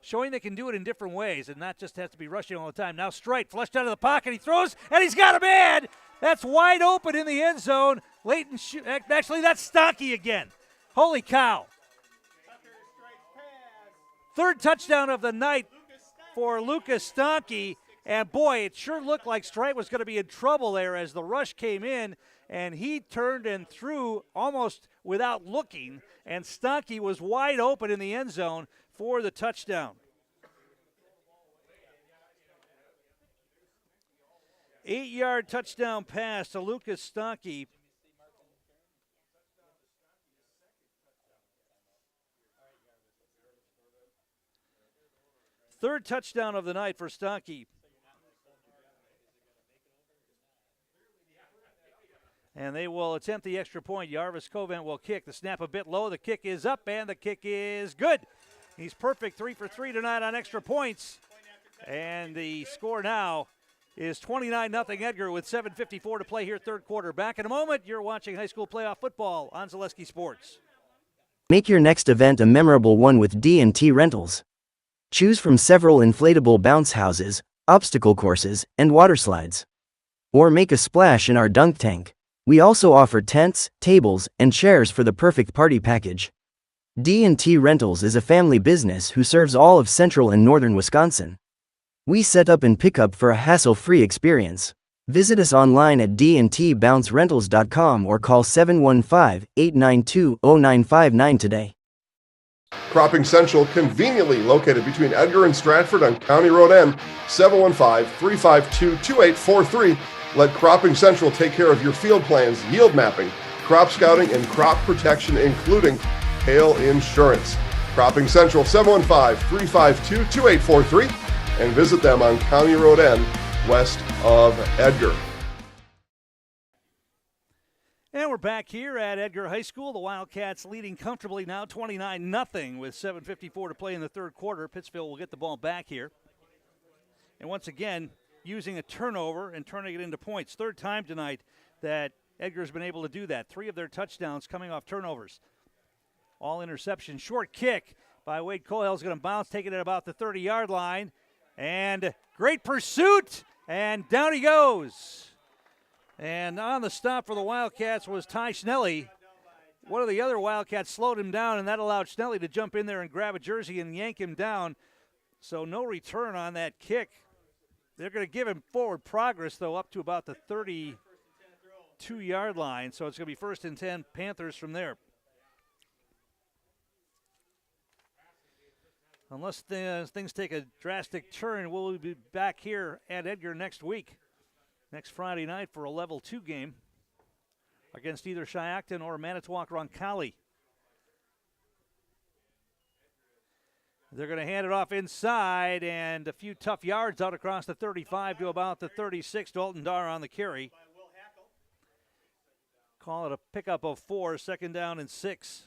Showing they can do it in different ways and not just have to be rushing all the time. Now Strike flushed out of the pocket. He throws, and he's got a man. That's wide open in the end zone. Leighton actually, that's Stonkey again. Holy cow. Third touchdown of the night for Lucas Stonkey. And, boy, it sure looked like Strike was going to be in trouble there as the rush came in, and he turned and threw almost without looking, and Stonkey was wide open in the end zone for the touchdown. 8-yard touchdown pass to Lucas Stonkey. Third touchdown of the night for Stonkey. And they will attempt the extra point. Jarvis Covent will kick. The snap a bit low. The kick is up, and the kick is good. He's perfect, 3 for 3 tonight on extra points. And the score now is 29-0 Edgar with 7:54 to play here third quarter. Back in a moment. You're watching high school playoff football on Zaleski Sports. Make your next event a memorable one with D&T Rentals. Choose from several inflatable bounce houses, obstacle courses, and water slides. Or make a splash in our dunk tank. We also offer tents, tables, and chairs for the perfect party package. D&T Rentals is a family business who serves all of central and northern Wisconsin. We set up and pick up for a hassle-free experience. Visit us online at dntbouncerentals.com or call 715-892-0959 today. Cropping Central, conveniently located between Edgar and Stratford on County Road N, 715-352-2843. Let Cropping Central take care of your field plans, yield mapping, crop scouting, and crop protection, including hail insurance. Cropping Central, 715-352-2843, and visit them on County Road N, west of Edgar. And we're back here at Edgar High School. The Wildcats leading comfortably now 29-0 with 7:54 to play in the third quarter. Pittsville will get the ball back here. And once again, using a turnover and turning it into points. Third time tonight that Edgar's been able to do that. 3 of their touchdowns coming off turnovers. All interception. Short kick by Wade Cohill is going to bounce, taking it about the 30-yard line. And great pursuit, and down he goes. And on the stop for the Wildcats was Ty Schnelly. One of the other Wildcats slowed him down, and that allowed Schnelly to jump in there and grab a jersey and yank him down. So no return on that kick. They're going to give him forward progress, though, up to about the 32-yard line. So it's going to be 1st and 10 Panthers from there. Unless things take a drastic turn, we'll be back here at Edgar next week. Next Friday night for a level 2 game against either Shiocton or Manitowoc Roncalli. They're going to hand it off inside, and a few tough yards out across the 35 to about the 36. Dalton Dar on the carry. Call it a pickup of 4, 2nd down and 6.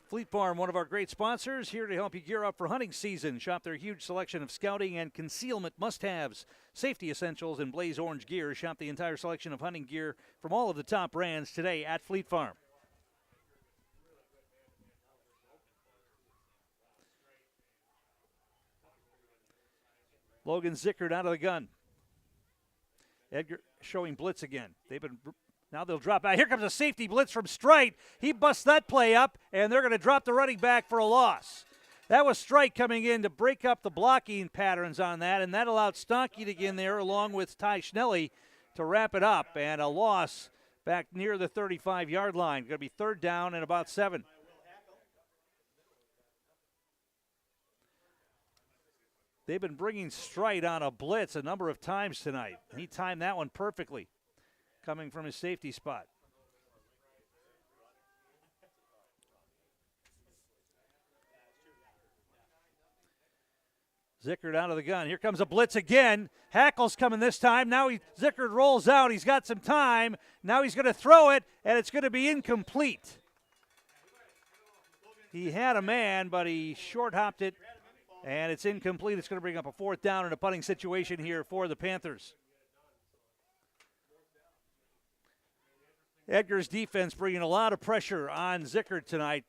Fleet Farm, one of our great sponsors, here to help you gear up for hunting season. Shop their huge selection of scouting and concealment must-haves, safety essentials, and blaze orange gear. Shop the entire selection of hunting gear from all of the top brands today at Fleet Farm. Logan Zickert out of the gun. Edgar showing blitz again. Now they'll drop back. Here comes a safety blitz from Strite. He busts that play up, and they're going to drop the running back for a loss. That was Strite coming in to break up the blocking patterns on that, and that allowed Stonky to get in there along with Ty Schnelly to wrap it up, and a loss back near the 35-yard line. Going to be 3rd down and about 7. They've been bringing Strite on a blitz a number of times tonight. He timed that one perfectly, coming from his safety spot. Zickert out of the gun. Here comes a blitz again. Hackle's coming this time. Now Zickert rolls out. He's got some time. Now he's going to throw it, and it's going to be incomplete. He had a man, but he short-hopped it, and it's incomplete. It's going to bring up a 4th down in a punting situation here for the Panthers. Edgar's defense bringing a lot of pressure on Zickert tonight.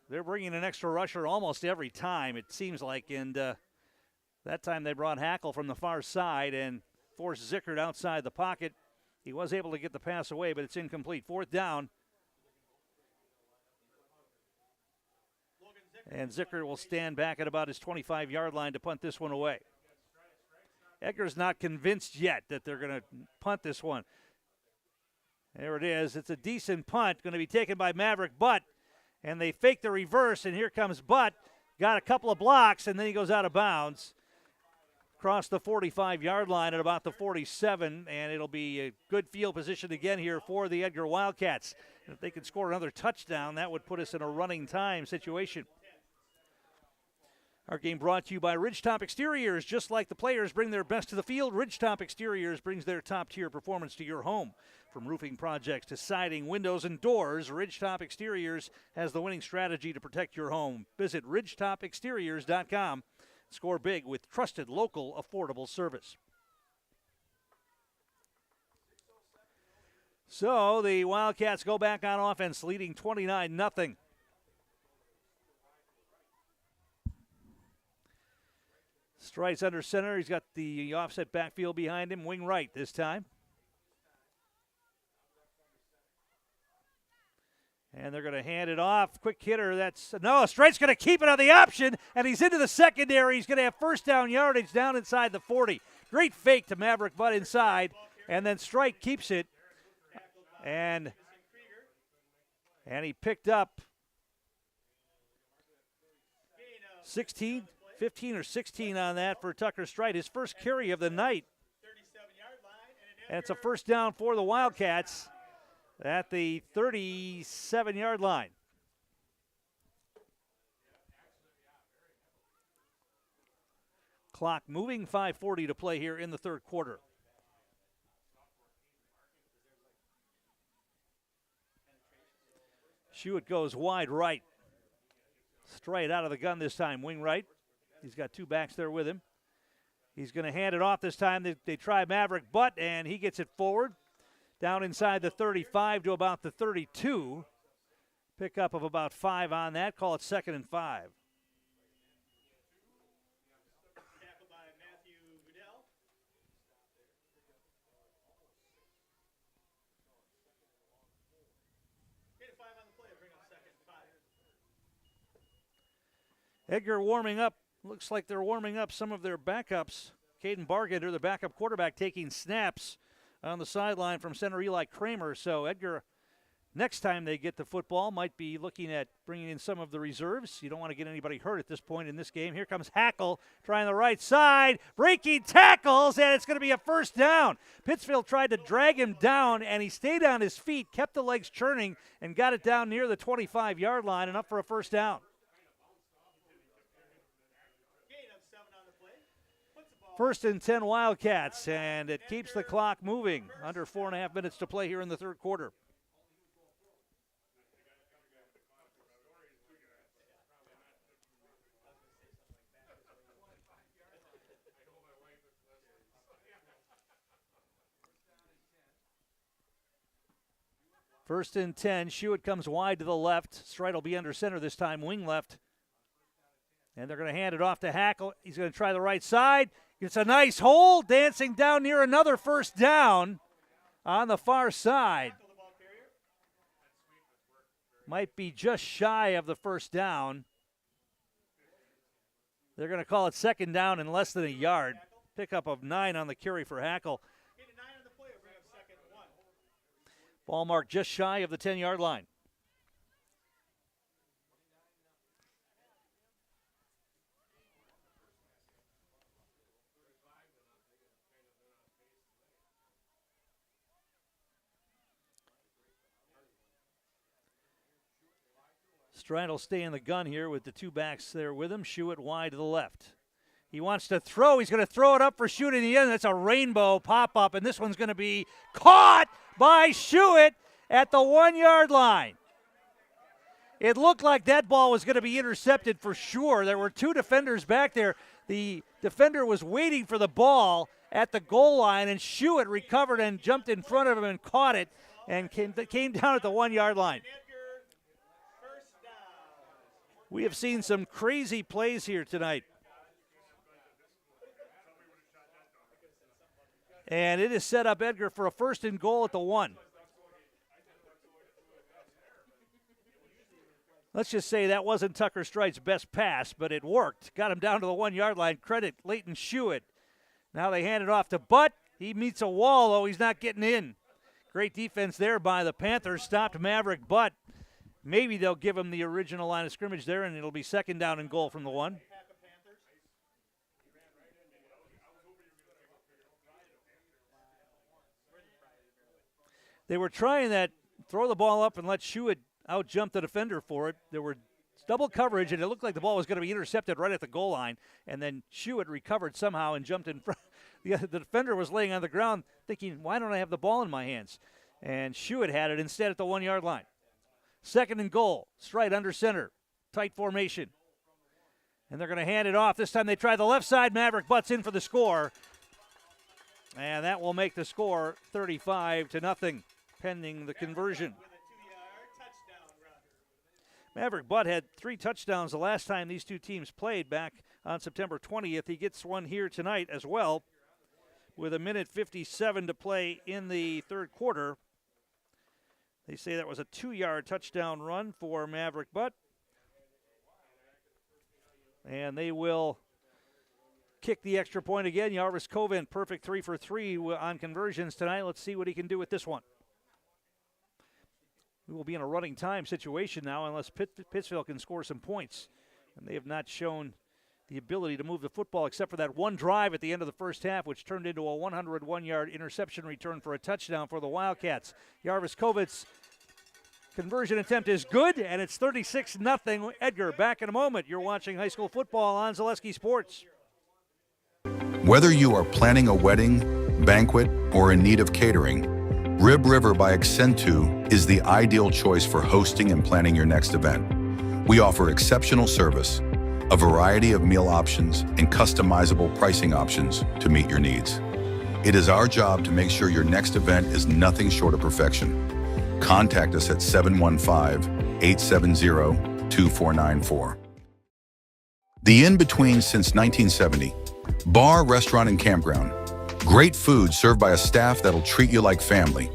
They're bringing an extra rusher almost every time, it seems like. And that time they brought Hackle from the far side and forced Zickert outside the pocket. He was able to get the pass away, but it's incomplete. 4th down. And Zickert will stand back at about his 25-yard line to punt this one away. Edgar's not convinced yet that they're going to punt this one. There it is. It's a decent punt, going to be taken by Maverick Butt, and they fake the reverse, and here comes Butt. Got a couple of blocks, and then he goes out of bounds. Across the 45-yard line at about the 47, and it'll be a good field position again here for the Edgar Wildcats. And if they can score another touchdown, that would put us in a running time situation. Our game brought to you by Ridgetop Exteriors. Just like the players bring their best to the field, Ridgetop Exteriors brings their top-tier performance to your home. From roofing projects to siding, windows, and doors, Ridgetop Exteriors has the winning strategy to protect your home. Visit ridgetopexteriors.com. Score big with trusted, local, affordable service. So the Wildcats go back on offense, leading 29-0. Strite's under center. He's got the offset backfield behind him, wing right this time. And they're going to hand it off. Quick hitter. Strite's going to keep it on the option, and he's into the secondary. He's going to have 1st down yardage down inside the 40. Great fake to Maverick Butt inside, and then Strite keeps it. And he picked up 15 or 16 on that for Tucker Strite. His first carry of the night. And it's a first down for the Wildcats at the 37-yard line. Clock moving, 5:40 to play here in the third quarter. Shewitt goes wide right. Straight out of the gun this time, wing right. He's got two backs there with him. He's going to hand it off this time. They try Maverick Butt, and he gets it forward. Down inside the 35 to about the 32. Pickup of about 5 on that. Call it 2nd and 5. Edgar warming up. Looks like they're warming up some of their backups. Caden Bargender, the backup quarterback, taking snaps on the sideline from center Eli Kramer. So Edgar, next time they get the football, might be looking at bringing in some of the reserves. You don't want to get anybody hurt at this point in this game. Here comes Hackle trying the right side, breaking tackles, and it's going to be a first down. Pittsville tried to drag him down, and he stayed on his feet, kept the legs churning, and got it down near the 25-yard line and up for a first down. First and 10 Wildcats, and it keeps the clock moving. Under 4.5 minutes to play here in the third quarter. First and 10, Shewitt comes wide to the left. Strite will be under center this time, wing left. And they're going to hand it off to Hackle. He's going to try the right side. It's a nice hole, dancing down near another first down on the far side. Might be just shy of the first down. They're going to call it second down in less than a yard. Pickup of 9 on the carry for Hackle. Ball marked just shy of the 10-yard line. Stride will stay in the gun here with the two backs there with him. Shewitt wide to the left. He wants to throw. He's going to throw it up for Shewitt in the end. That's a rainbow pop-up, and this one's going to be caught by Shewitt at the 1-yard line. It looked like that ball was going to be intercepted for sure. There were two defenders back there. The defender was waiting for the ball at the goal line, and Shewitt recovered and jumped in front of him and caught it and came down at the 1-yard line. We have seen some crazy plays here tonight. And it has set up Edgar for a first and goal at the 1. Let's just say that wasn't Tucker Strite's best pass, but it worked. Got him down to the 1-yard line. Credit Leighton Shewitt. Now they hand it off to Butt. He meets a wall, though. He's not getting in. Great defense there by the Panthers. Stopped Maverick Butt. Maybe they'll give him the original line of scrimmage there, and it'll be second down and goal from the 1. They were trying that, throw the ball up and let Shewitt out-jump the defender for it. There were double coverage, and it looked like the ball was going to be intercepted right at the goal line, and then Shewitt recovered somehow and jumped in front. The defender was laying on the ground thinking, why don't I have the ball in my hands? And Shewitt had it instead at the 1-yard line. Second and goal. Strite under center. Tight formation. And they're going to hand it off. This time they try the left side. Maverick Butt's in for the score. And that will make the score 35-0, pending the conversion. Maverick Butt had 3 touchdowns the last time these two teams played back on September 20th. He gets one here tonight as well with 1:57 to play in the third quarter. They say that was a 2-yard touchdown run for Maverick Butt. And they will kick the extra point again. Jarvis Covent, perfect 3 for 3 on conversions tonight. Let's see what he can do with this one. We will be in a running time situation now unless Pittsville can score some points. And they have not shown the ability to move the football except for that one drive at the end of the first half, which turned into a 101-yard interception return for a touchdown for the Wildcats. Jarvis Kovitz conversion attempt is good, and it's 36-0. Edgar, back in a moment. You're watching high school football on Zaleski Sports. Whether you are planning a wedding, banquet, or in need of catering, Rib River by Accentu is the ideal choice for hosting and planning your next event. We offer exceptional service, a variety of meal options, and customizable pricing options to meet your needs. It is our job to make sure your next event is nothing short of perfection. Contact us at 715-870-2494. The In-Between since 1970. Bar, restaurant, and campground. Great food served by a staff that'll treat you like family.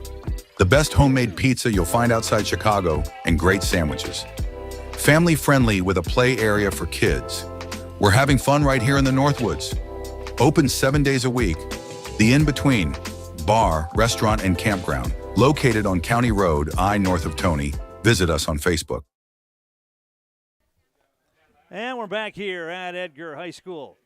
The best homemade pizza you'll find outside Chicago, and great sandwiches. Family-friendly with a play area for kids. We're having fun right here in the Northwoods. Open 7 days a week. The In-Between, bar, restaurant, and campground. Located on County Road, I north of Tony. Visit us on Facebook. And we're back here at Edgar High School.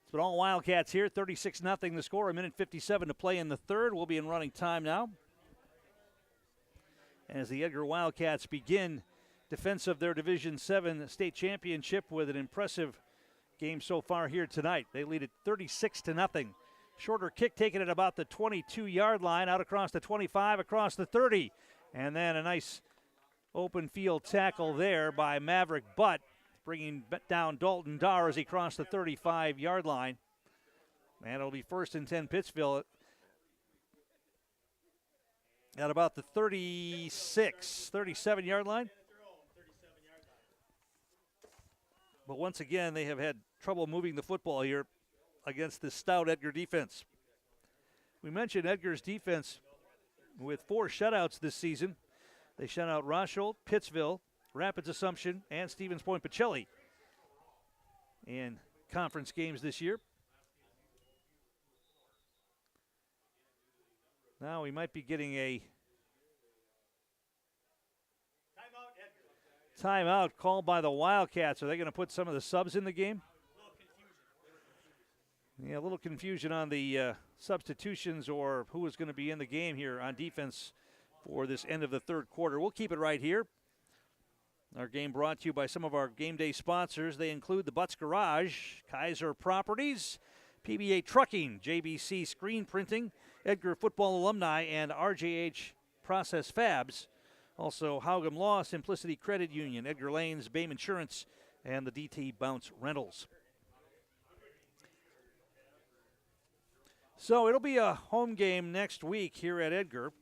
It's been all Wildcats here, 36-0 the score, 1:57 to play in the third. We'll be in running time now, as the Edgar Wildcats begin defense of their Division VII state championship with an impressive game so far here tonight. They lead it 36-0. Shorter kick taken at about the 22-yard line, out across the 25, across the 30. And then a nice open field tackle there by Maverick Butt, bringing down Dalton Dar as he crossed the 35-yard line. And it'll be 1st and 10 Pittsville at about the 37-yard line. But once again, they have had trouble moving the football here against this stout Edgar defense. We mentioned Edgar's defense with 4 shutouts this season. They shut out Rosholt, Pittsville, Rapids Assumption, and Stevens Point Pacelli in conference games this year. Now we might be getting a timeout called by the Wildcats. Are they going to put some of the subs in the game? Yeah, a little confusion on the substitutions or who is going to be in the game here on defense for this end of the third quarter. We'll keep it right here. Our game brought to you by some of our game day sponsors. They include the Butts Garage, Kaiser Properties, PBA Trucking, JBC Screen Printing, Edgar Football Alumni, and RJH Process Fabs. Also, Haugam Law, Simplicity Credit Union, Edgar Lanes, BAME Insurance, and the DT Bounce Rentals. So it'll be a home game next week here at Edgar.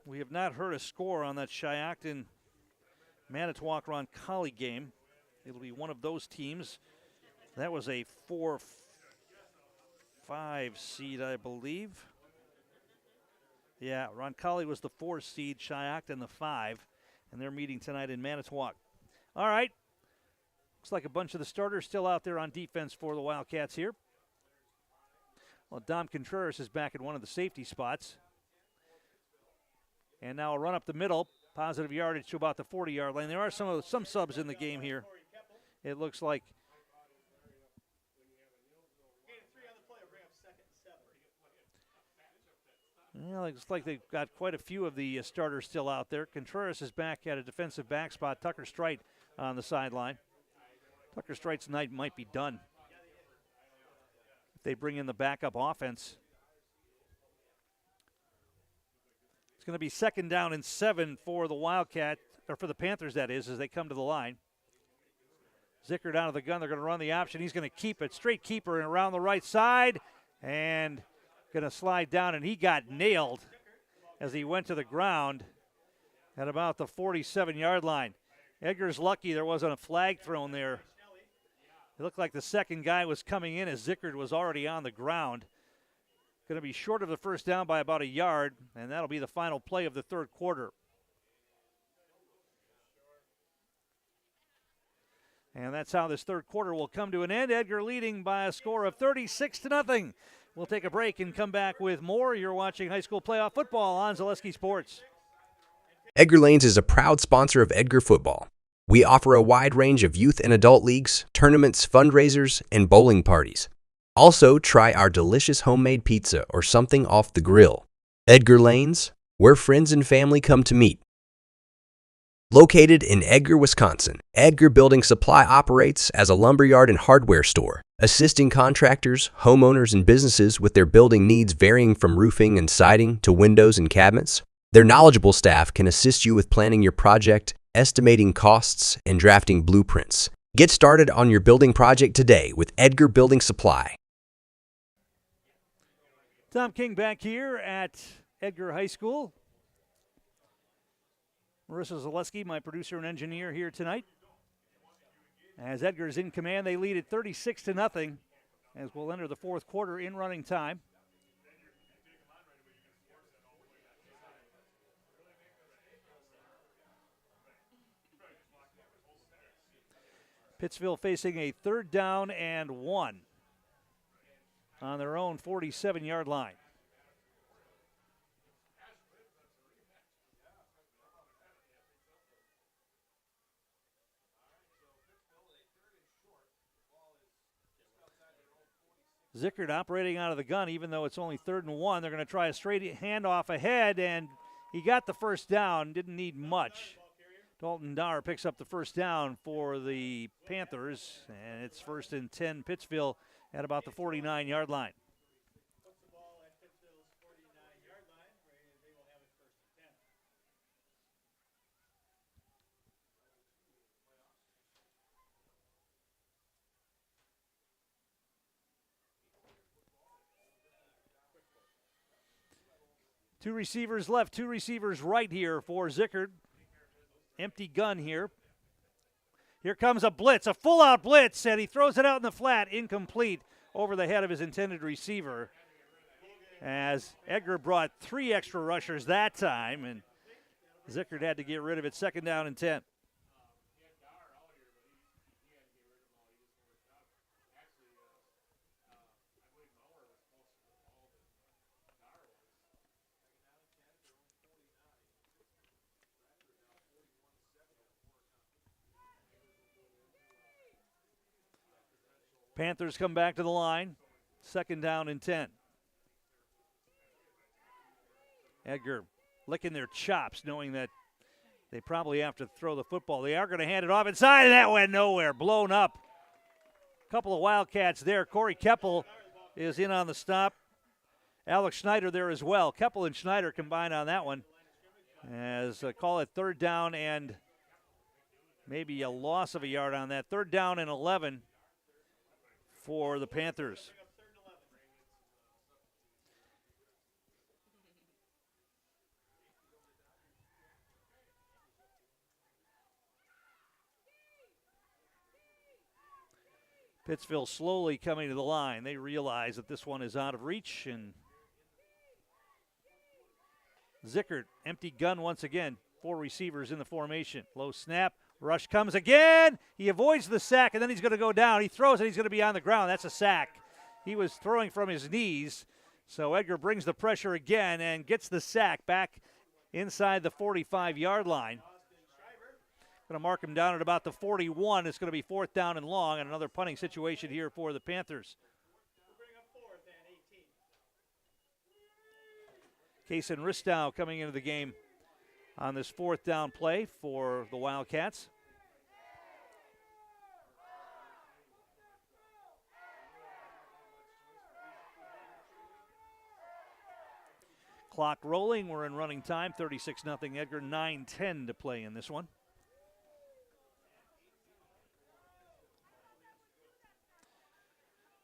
We have not heard a score on that Shiocton-Manitowoc-Roncalli game. It'll be one of those teams. That was a 4-5 seed, I believe. Yeah, Roncalli was the 4 seed, Shiocton the 5, and they're meeting tonight in Manitowoc. All right. Looks like a bunch of the starters still out there on defense for the Wildcats here. Well, Dom Contreras is back at one of the safety spots. And now a run up the middle, positive yardage to about the 40-yard line. There are some subs in the game here. It looks like. Well, it looks like they've got quite a few of the starters still out there. Contreras is back at a defensive back spot. Tucker Strite on the sideline. Tucker Strite's night might be done if they bring in the backup offense. It's going to be 2nd down and 7 for the Wildcat, or for the Panthers, that is, as they come to the line. Zickert out of the gun. They're going to run the option. He's going to keep it. Straight keeper and around the right side. And going to slide down, and he got nailed as he went to the ground at about the 47-yard line. Edgar's lucky there wasn't a flag thrown there. It looked like the second guy was coming in as Zickert was already on the ground. Going to be short of the first down by about a yard, and that'll be the final play of the third quarter. And that's how this third quarter will come to an end. Edgar leading by a score of 36-0. We'll take a break and come back with more. You're watching high school playoff football on Zaleski Sports. Edgar Lanes is a proud sponsor of Edgar football. We offer a wide range of youth and adult leagues, tournaments, fundraisers, and bowling parties. Also, try our delicious homemade pizza or something off the grill. Edgar Lanes, where friends and family come to meet. Located in Edgar, Wisconsin, Edgar Building Supply operates as a lumberyard and hardware store, assisting contractors, homeowners, and businesses with their building needs varying from roofing and siding to windows and cabinets. Their knowledgeable staff can assist you with planning your project, estimating costs, and drafting blueprints. Get started on your building project today with Edgar Building Supply. Tom King back here at Edgar High School. Marissa Zaleski, my producer and engineer, here tonight. As Edgar is in command, they lead at 36-0 as we'll enter the fourth quarter in running time. Pittsville facing a 3rd down and 1 on their own 47-yard line. Zickert operating out of the gun, even though it's only 3rd and 1. They're going to try a straight handoff ahead, and he got the first down, didn't need much. Dalton Dower picks up the first down for the Panthers, and it's 1st and 10 Pittsville at about the 49-yard line. Two receivers left, two receivers right here for Zickert. Empty gun here. Here comes a blitz, a full-out blitz, and he throws it out in the flat, incomplete, over the head of his intended receiver. As Edgar brought 3 extra rushers that time, and Zickert had to get rid of it. 2nd down and 10. Panthers come back to the line. 2nd down and 10. Edgar licking their chops, knowing that they probably have to throw the football. They are going to hand it off inside, and that went nowhere. Blown up. A couple of Wildcats there. Corey Keppel is in on the stop. Alex Schneider there as well. Keppel and Schneider combined on that one. As call it 3rd down and maybe a loss of a yard on that. 3rd down and 11. For the Panthers. Pittsville slowly coming to the line. They realize that this one is out of reach, and Zickert, empty gun once again. 4 receivers in the formation. Low snap. Rush comes again. He avoids the sack, and then he's going to go down. He throws, and he's going to be on the ground. That's a sack. He was throwing from his knees. So Edgar brings the pressure again and gets the sack back inside the 45-yard line. Going to mark him down at about the 41. It's going to be 4th down and long, and another punting situation here for the Panthers. Kaysen Ristow coming into the game on this 4th down play for the Wildcats. Clock rolling. We're in running time. 36-0 Edgar. 9:10 to play in this one.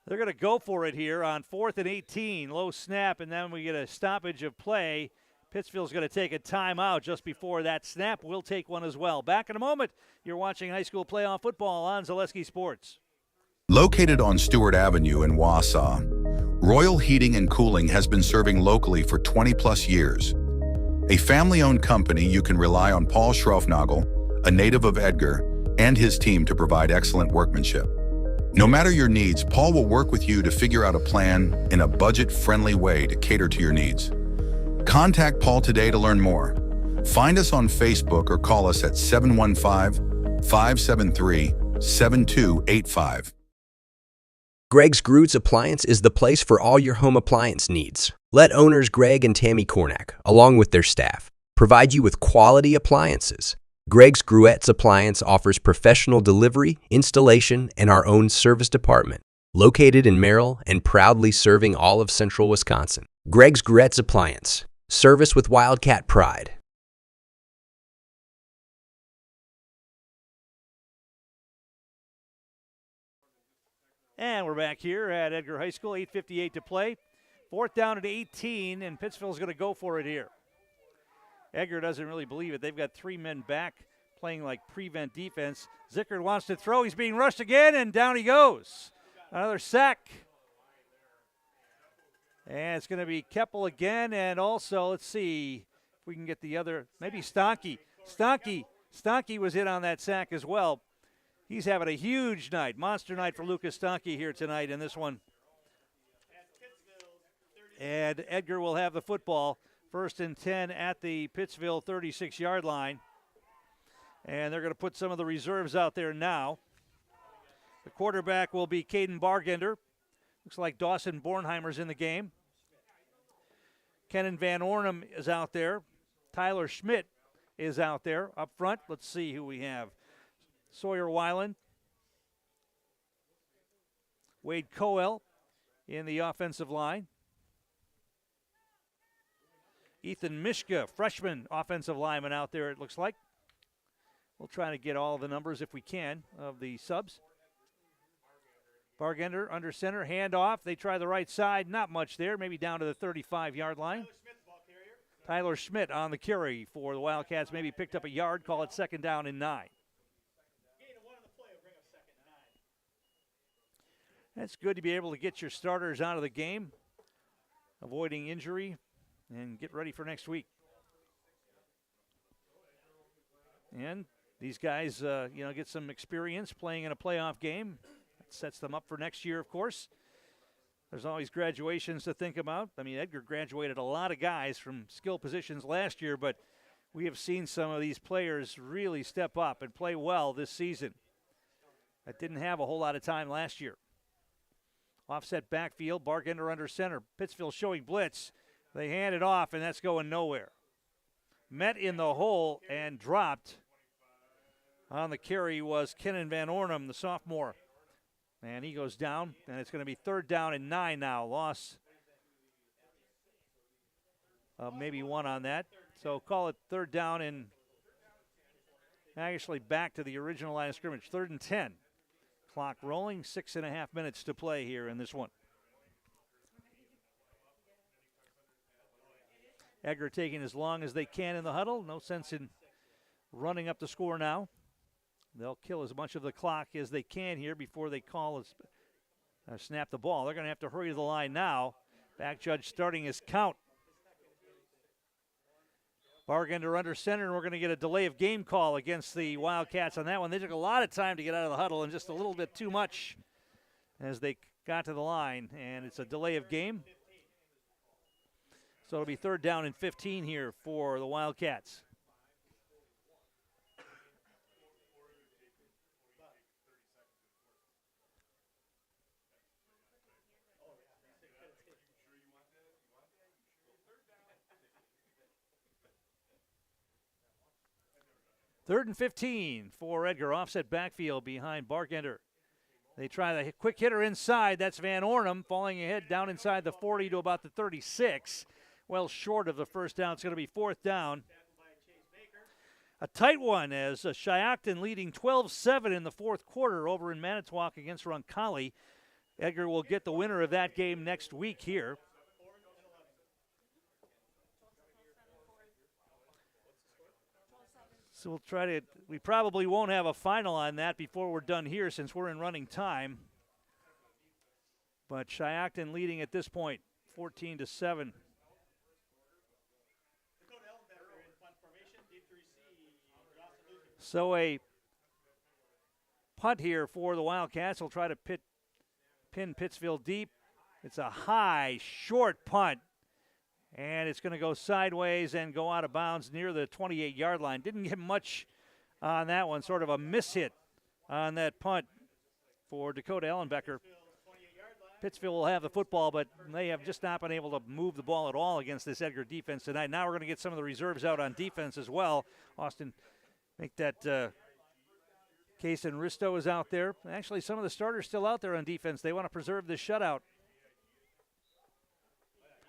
They're going to go for it here on 4th and 18. Low snap, and then we get a stoppage of play. Pittsville's going to take a timeout just before that snap. We'll take one as well. Back in a moment. You're watching high school playoff football on Zaleski Sports. Located on Stewart Avenue in Wausau, Royal Heating and Cooling has been serving locally for 20-plus years. A family-owned company, you can rely on Paul Schroefnagel, a native of Edgar, and his team to provide excellent workmanship. No matter your needs, Paul will work with you to figure out a plan in a budget-friendly way to cater to your needs. Contact Paul today to learn more. Find us on Facebook or call us at 715-573-7285. Greg's Groots Appliance is the place for all your home appliance needs. Let owners Greg and Tammy Kornak, along with their staff, provide you with quality appliances. Greg's Gruettes Appliance offers professional delivery, installation, and our own service department, located in Merrill and proudly serving all of central Wisconsin. Greg's Gruettes Appliance, service with Wildcat pride. And we're back here at Edgar High School, 8:58 to play. 4th down at 18, and Pittsville's going to go for it here. Edgar doesn't really believe it. They've got 3 men back playing like prevent defense. Zickert wants to throw. He's being rushed again, and down he goes. Another sack. And it's going to be Keppel again, and also, let's see if we can get the other, maybe Stanky. Stanky was in on that sack as well. He's having a huge night, monster night for Lucas Stanky here tonight in this one. And Edgar will have the football, 1st and 10 at the Pittsville 36-yard line. And they're going to put some of the reserves out there now. The quarterback will be Caden Bargender. Looks like Dawson Bornheimer's in the game. Kenan Van Ornum is out there. Tyler Schmidt is out there up front. Let's see who we have. Sawyer Weiland. Wade Coel in the offensive line. Ethan Mishka, freshman offensive lineman out there, it looks like. We'll try to get all the numbers if we can of the subs. Bargender under center, handoff. They try the right side, not much there, maybe down to the 35-yard line. Tyler Schmidt on the carry for the Wildcats, maybe picked up a yard, call it 2nd down and 9. That's good to be able to get your starters out of the game, avoiding injury, and get ready for next week. And these guys, get some experience playing in a playoff game. That sets them up for next year, of course. There's always graduations to think about. I mean, Edgar graduated a lot of guys from skill positions last year, but we have seen some of these players really step up and play well this season. That didn't have a whole lot of time last year. Offset backfield, Bargender under center. Pittsville showing blitz. They hand it off, and that's going nowhere. Met in the hole and dropped. On the carry was Kenan Van Ornum, the sophomore. And he goes down, and it's going to be 3rd down and 9 now. Loss of maybe 1 on that. So call it 3rd down and actually back to the original line of scrimmage. 3rd and 10. Clock rolling, 6.5 minutes to play here in this one. Edgar taking as long as they can in the huddle. No sense in running up the score now. They'll kill as much of the clock as they can here before they call snap the ball. They're going to have to hurry to the line now. Back judge starting his count. Bargender under center, and we're going to get a delay of game call against the Wildcats on that one. They took a lot of time to get out of the huddle and just a little bit too much as they got to the line, and it's a delay of game. So it'll be 3rd down and 15 here for the Wildcats. Third and 15 for Edgar. Offset backfield behind Bargender. They try the quick hitter inside. That's Van Ornum falling ahead down inside the 40 to about the 36. Well short of the first down. It's going to be 4th down. A tight one as Shiocton leading 12-7 in the 4th quarter over in Manitowoc against Roncalli. Edgar will get the winner of that game next week here. So we'll try to, we probably won't have a final on that before we're done here since we're in running time. But Shiocton leading at this point, 14-7. So a punt here for the Wildcats. Will try to pin Pittsville deep. It's a high, short punt. And it's going to go sideways and go out of bounds near the 28-yard line. Didn't get much on that one, sort of a mishit on that punt for Dakota Ellenbecker. Pittsville will have the football, but they have just not been able to move the ball at all against this Edgar defense tonight. Now we're going to get some of the reserves out on defense as well. Austin, make that Case and Risto is out there. Actually, some of the starters still out there on defense. They want to preserve this shutout.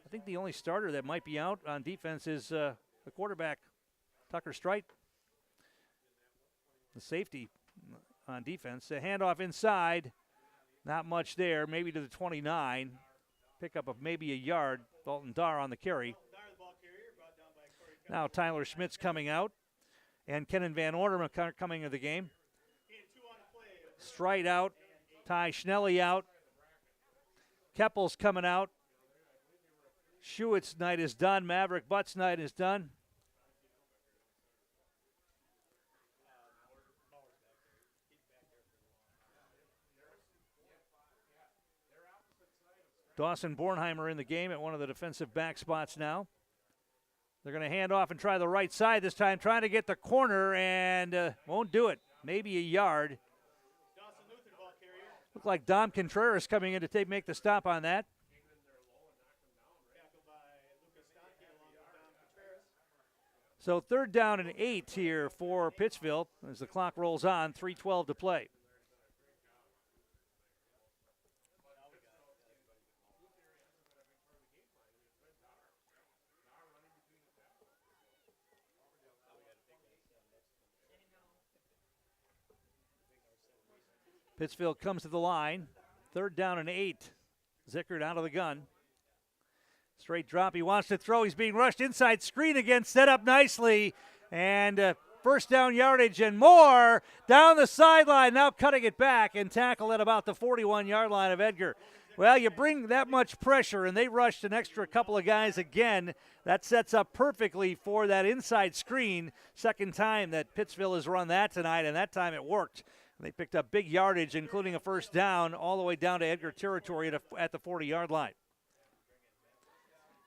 I think the only starter that might be out on defense is the quarterback, Tucker Strite. The safety on defense. A handoff inside. Not much there. Maybe to the 29. Pickup of maybe a yard. Dalton Dar on the carry. Now Tyler Schmidt's coming out. And Kenan Van Orderman coming into the game. Strite out. Ty Schnelly out. Keppel's coming out. Schuett's night is done. Maverick Butt's night is done. Dawson Bornheimer in the game at one of the defensive back spots now. They're going to hand off and try the right side this time, trying to get the corner, and won't do it. Maybe a yard. Looked like Dom Contreras coming in to make the stop on that. So 3rd down and 8 here for Pittsville as the clock rolls on, 3:12 to play. Pittsville comes to the line. 3rd down and 8. Zickert out of the gun. Straight drop. He wants to throw. He's being rushed inside. Screen again. Set up nicely. And first down yardage and more. Down the sideline. Now cutting it back and tackle at about the 41-yard line of Edgar. Well, you bring that much pressure, and they rushed an extra couple of guys again. That sets up perfectly for that inside screen. Second time that Pittsville has run that tonight, and that time it worked. They picked up big yardage, including a first down, all the way down to Edgar territory at the 40-yard line.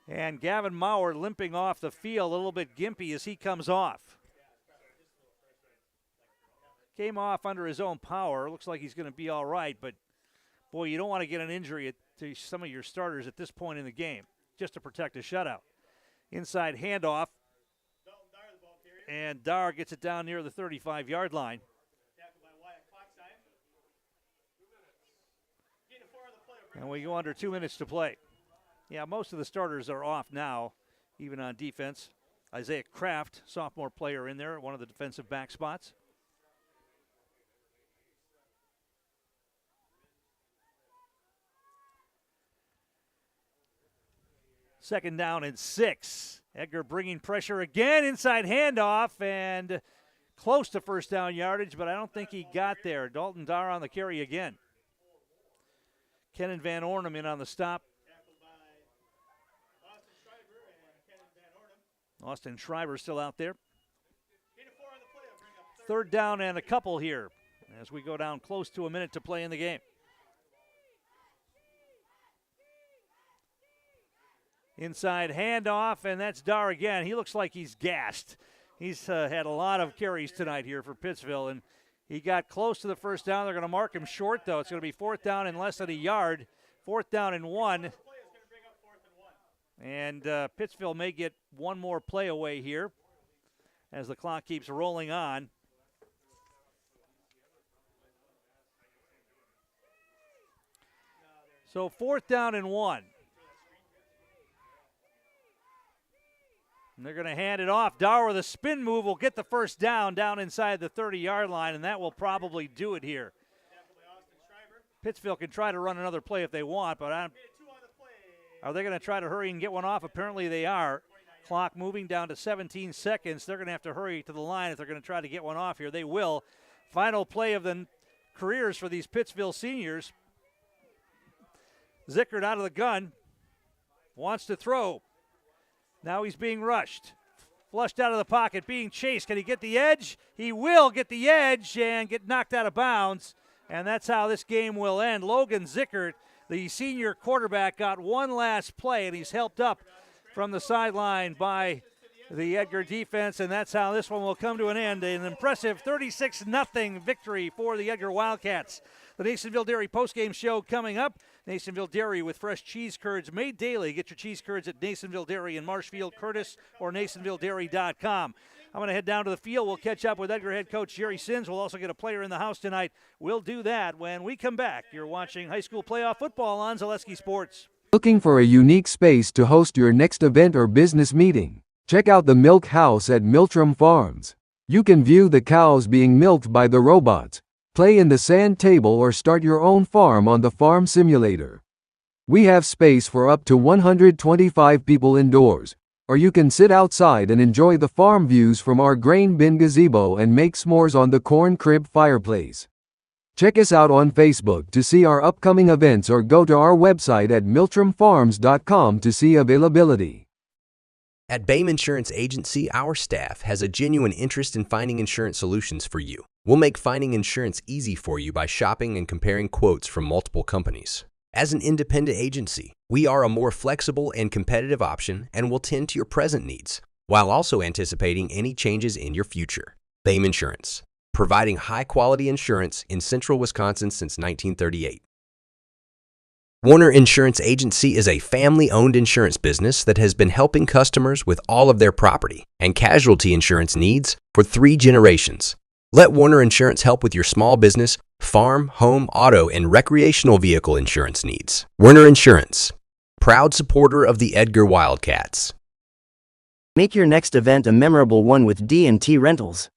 And Gavin Maurer limping off the field, a little bit gimpy as he comes off. Came off under his own power. Looks like he's going to be all right, but, boy, you don't want to get an injury to some of your starters at this point in the game, just to protect a shutout. Inside handoff, and Dar gets it down near the 35-yard line. And we go under 2 minutes to play. Yeah, most of the starters are off now, even on defense. Isaiah Kraft, sophomore player in there at one of the defensive back spots. Second down and 6. Edgar bringing pressure again, inside handoff, and close to first down yardage, but I don't think he got there. Dalton Dar on the carry again. Kenan Van Ornum in on the stop. Austin Schreiber still out there. 3rd down and a couple here as we go down close to a minute to play in the game. Inside handoff, and that's Dar again. He looks like he's gassed. He's had a lot of carries tonight here for Pittsville, and he got close to the first down. They're going to mark him short, though. It's going to be 4th down and less than a yard. 4th down and 1. And Pittsville may get one more play away here as the clock keeps rolling on. So 4th down and 1. And they're going to hand it off. Dar with a spin move will get the first down inside the 30-yard line, and that will probably do it here. Pittsville can try to run another play if they want, but are they going to try to hurry and get one off? Apparently they are. Clock moving down to 17 seconds. They're going to have to hurry to the line if they're going to try to get one off here. They will. Final play of the careers for these Pittsville seniors. Zickert out of the gun. Wants to throw. Now he's being rushed. Flushed out of the pocket, being chased. Can he get the edge? He will get the edge and get knocked out of bounds. And that's how this game will end. Logan Zickert, the senior quarterback, got one last play, and he's helped up from the sideline by the Edgar defense, and that's how this one will come to an end. An impressive 36-0 victory for the Edgar Wildcats. The Nasonville Dairy postgame show coming up. Nasonville Dairy with fresh cheese curds made daily. Get your cheese curds at Nasonville Dairy in Marshfield, Curtis, or NasonvilleDairy.com. I'm going to head down to the field. We'll catch up with Edgar head coach Jerry Sins. We'll also get a player in the house tonight. We'll do that when we come back. You're watching high school playoff football on Zaleski Sports. Looking for a unique space to host your next event or business meeting? Check out the Milk House at Miltram Farms. You can view the cows being milked by the robots, play in the sand table, or start your own farm on the farm simulator. We have space for up to 125 people indoors, or you can sit outside and enjoy the farm views from our grain bin gazebo and make s'mores on the corn crib fireplace. Check us out on Facebook to see our upcoming events, or go to our website at miltramfarms.com to see availability. At BAME Insurance Agency, our staff has a genuine interest in finding insurance solutions for you. We'll make finding insurance easy for you by shopping and comparing quotes from multiple companies. As an independent agency, we are a more flexible and competitive option and will tend to your present needs, while also anticipating any changes in your future. BAME Insurance, providing high-quality insurance in central Wisconsin since 1938. Warner Insurance Agency is a family-owned insurance business that has been helping customers with all of their property and casualty insurance needs for 3 generations. Let Warner Insurance help with your small business, farm, home, auto, and recreational vehicle insurance needs. Warner Insurance, proud supporter of the Edgar Wildcats. Make your next event a memorable one with D&T Rentals.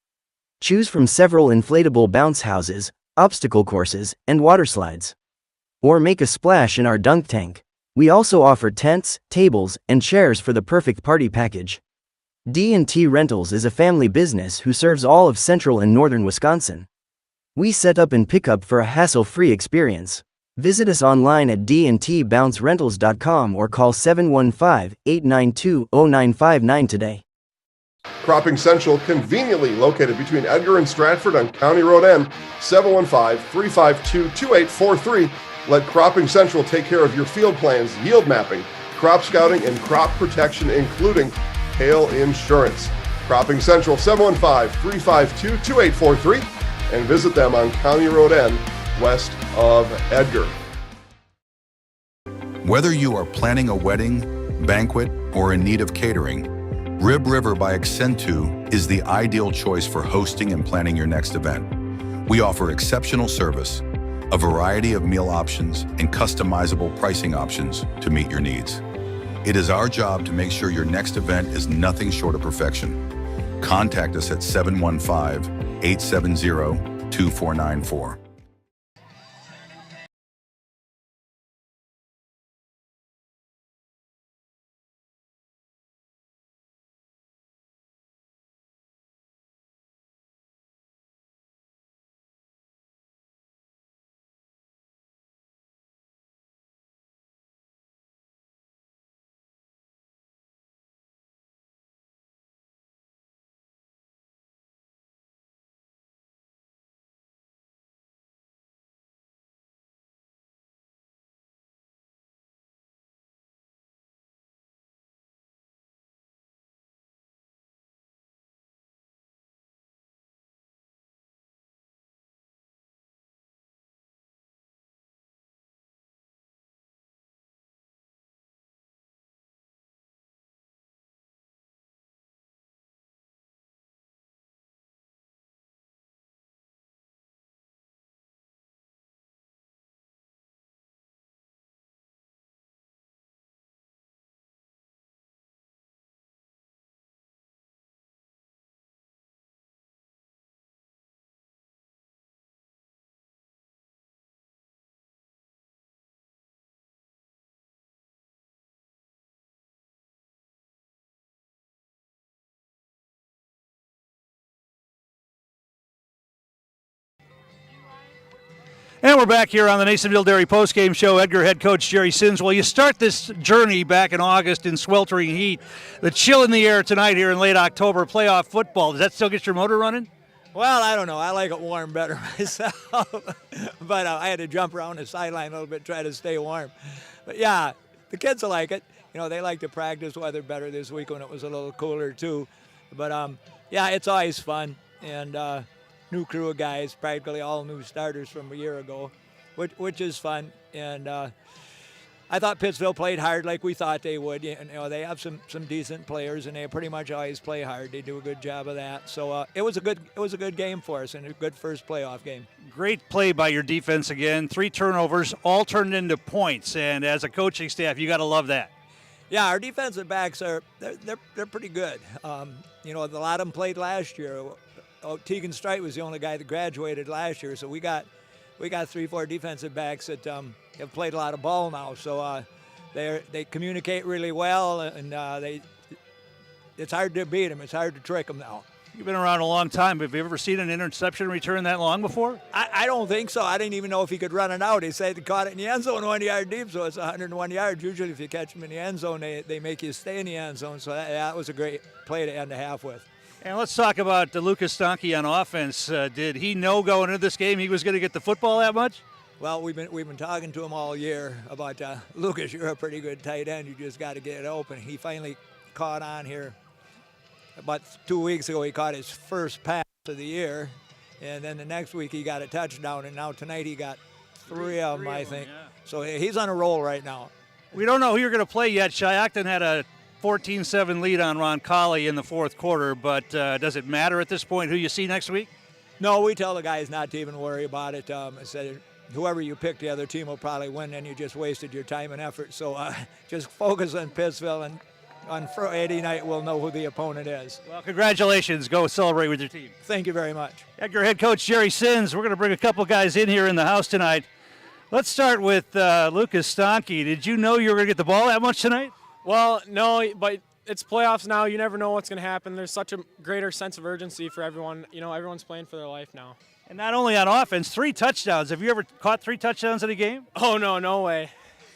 Choose from several inflatable bounce houses, obstacle courses, and water slides. Or make a splash in our dunk tank. We also offer tents, tables, and chairs for the perfect party package. D&T Rentals is a family business who serves all of central and northern Wisconsin. We set up and pick up for a hassle-free experience. Visit us online at dntbouncerentals.com or call 715-892-0959 today. Cropping Central, conveniently located between Edgar and Stratford on County Road N, 715-352-2843. Let Cropping Central take care of your field plans, yield mapping, crop scouting, and crop protection, including hail insurance. Cropping Central, 715-352-2843, and visit them on County Road N, west of Edgar. Whether you are planning a wedding, banquet, or in need of catering, Rib River by Accentu is the ideal choice for hosting and planning your next event. We offer exceptional service, a variety of meal options, and customizable pricing options to meet your needs. It is our job to make sure your next event is nothing short of perfection. Contact us at 715-870-2494. And we're back here on the Nasonville Dairy postgame show. Edgar head coach Jerry Sins. Well, you start this journey back in August in sweltering heat. The chill in the air tonight here in late October, playoff football. Does that still get your motor running? Well, I don't know. I like it warm better myself. But I had to jump around the sideline a little bit, try to stay warm. But, yeah, the kids will like it. they like to practice weather better this week when it was a little cooler too. But yeah, it's always fun, and new crew of guys, practically all new starters from a year ago, which is fun. And I thought Pittsville played hard like we thought they would. They have some decent players, and they pretty much always play hard. They do a good job of that. So it was a good game for us, and a good first playoff game. Great play by your defense again. 3 turnovers, all turned into points. And as a coaching staff, you got to love that. Yeah, our defensive backs they're pretty good. A lot of them played last year. Tegan Strite was the only guy that graduated last year, so we got 3-4 defensive backs that have played a lot of ball now. So they communicate really well, and it's hard to beat them. It's hard to trick them now. You've been around a long time. Have you ever seen an interception return that long before? I don't think so. I didn't even know if he could run it out. He said he caught it in the end zone 1 yard deep, so it's 101 yards. Usually if you catch them in the end zone, they make you stay in the end zone. So that was a great play to end the half with. And let's talk about Lucas Stanke on offense. Did he know going into this game he was going to get the football that much? Well, we've been talking to him all year about Lucas. You're a pretty good tight end. You just got to get it open. He finally caught on here. About 2 weeks ago, he caught his first pass of the year, and then the next week he got a touchdown, and now tonight he got 3 of them, I think. Yeah. So he's on a roll right now. We don't know who you're going to play yet. Shiocton had a 14-7 lead on Roncalli in the fourth quarter, but does it matter at this point who you see next week? No, we tell the guys not to even worry about it. I said whoever you pick, the other team will probably win, and you just wasted your time and effort. So just focus on Pittsville, and on Friday night we'll know who the opponent is. Well, congratulations. Go celebrate with your team. Thank you very much. Edgar head coach Jerry Sins. We're going to bring a couple guys in here in the house tonight. Let's start with Lucas Stanke. Did you know you were going to get the ball that much tonight? Well, no, but it's playoffs now. You never know what's going to happen. There's such a greater sense of urgency for everyone. Everyone's playing for their life now. And not only on offense, 3 touchdowns. Have you ever caught 3 touchdowns in a game? Oh, no way.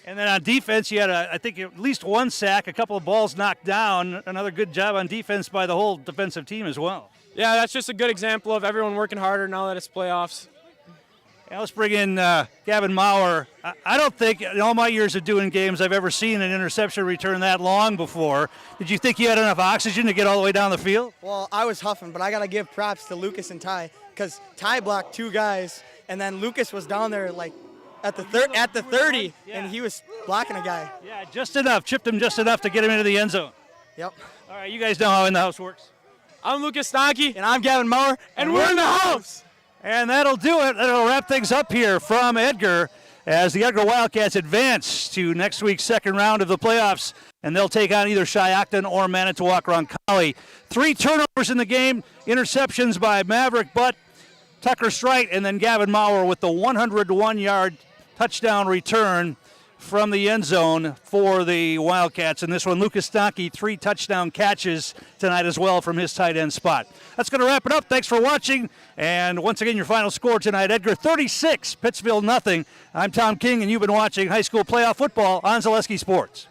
And then on defense, you had, I think, at least 1 sack, a couple of balls knocked down. Another good job on defense by the whole defensive team as well. Yeah, that's just a good example of everyone working harder now that it's playoffs. Yeah, let's bring in Gavin Maurer. I don't think in all my years of doing games I've ever seen an interception return that long before. Did you think you had enough oxygen to get all the way down the field? Well, I was huffing, but I got to give props to Lucas and Ty, because Ty blocked 2 guys, and then Lucas was down there like at the 30, and he was blocking a guy. Yeah, just enough. Chipped him just enough to get him into the end zone. Yep. All right, you guys know how in the house works. I'm Lucas Stanke. And I'm Gavin Maurer. And we're in the house. And that'll do it. That'll wrap things up here from Edgar as the Edgar Wildcats advance to next week's second round of the playoffs. And they'll take on either Shiocton or Manitowoc Roncalli. 3 turnovers in the game, interceptions by Maverick Butt, Tucker Strite, and then Gavin Maurer with the 101-yard touchdown return from the end zone for the Wildcats. And this one, Lucas Stanke, 3 touchdown catches tonight as well from his tight end spot. That's going to wrap it up. Thanks for watching. And once again, your final score tonight, Edgar 36, Pittsville nothing. I'm Tom King, and you've been watching high school playoff football on Zaleski Sports.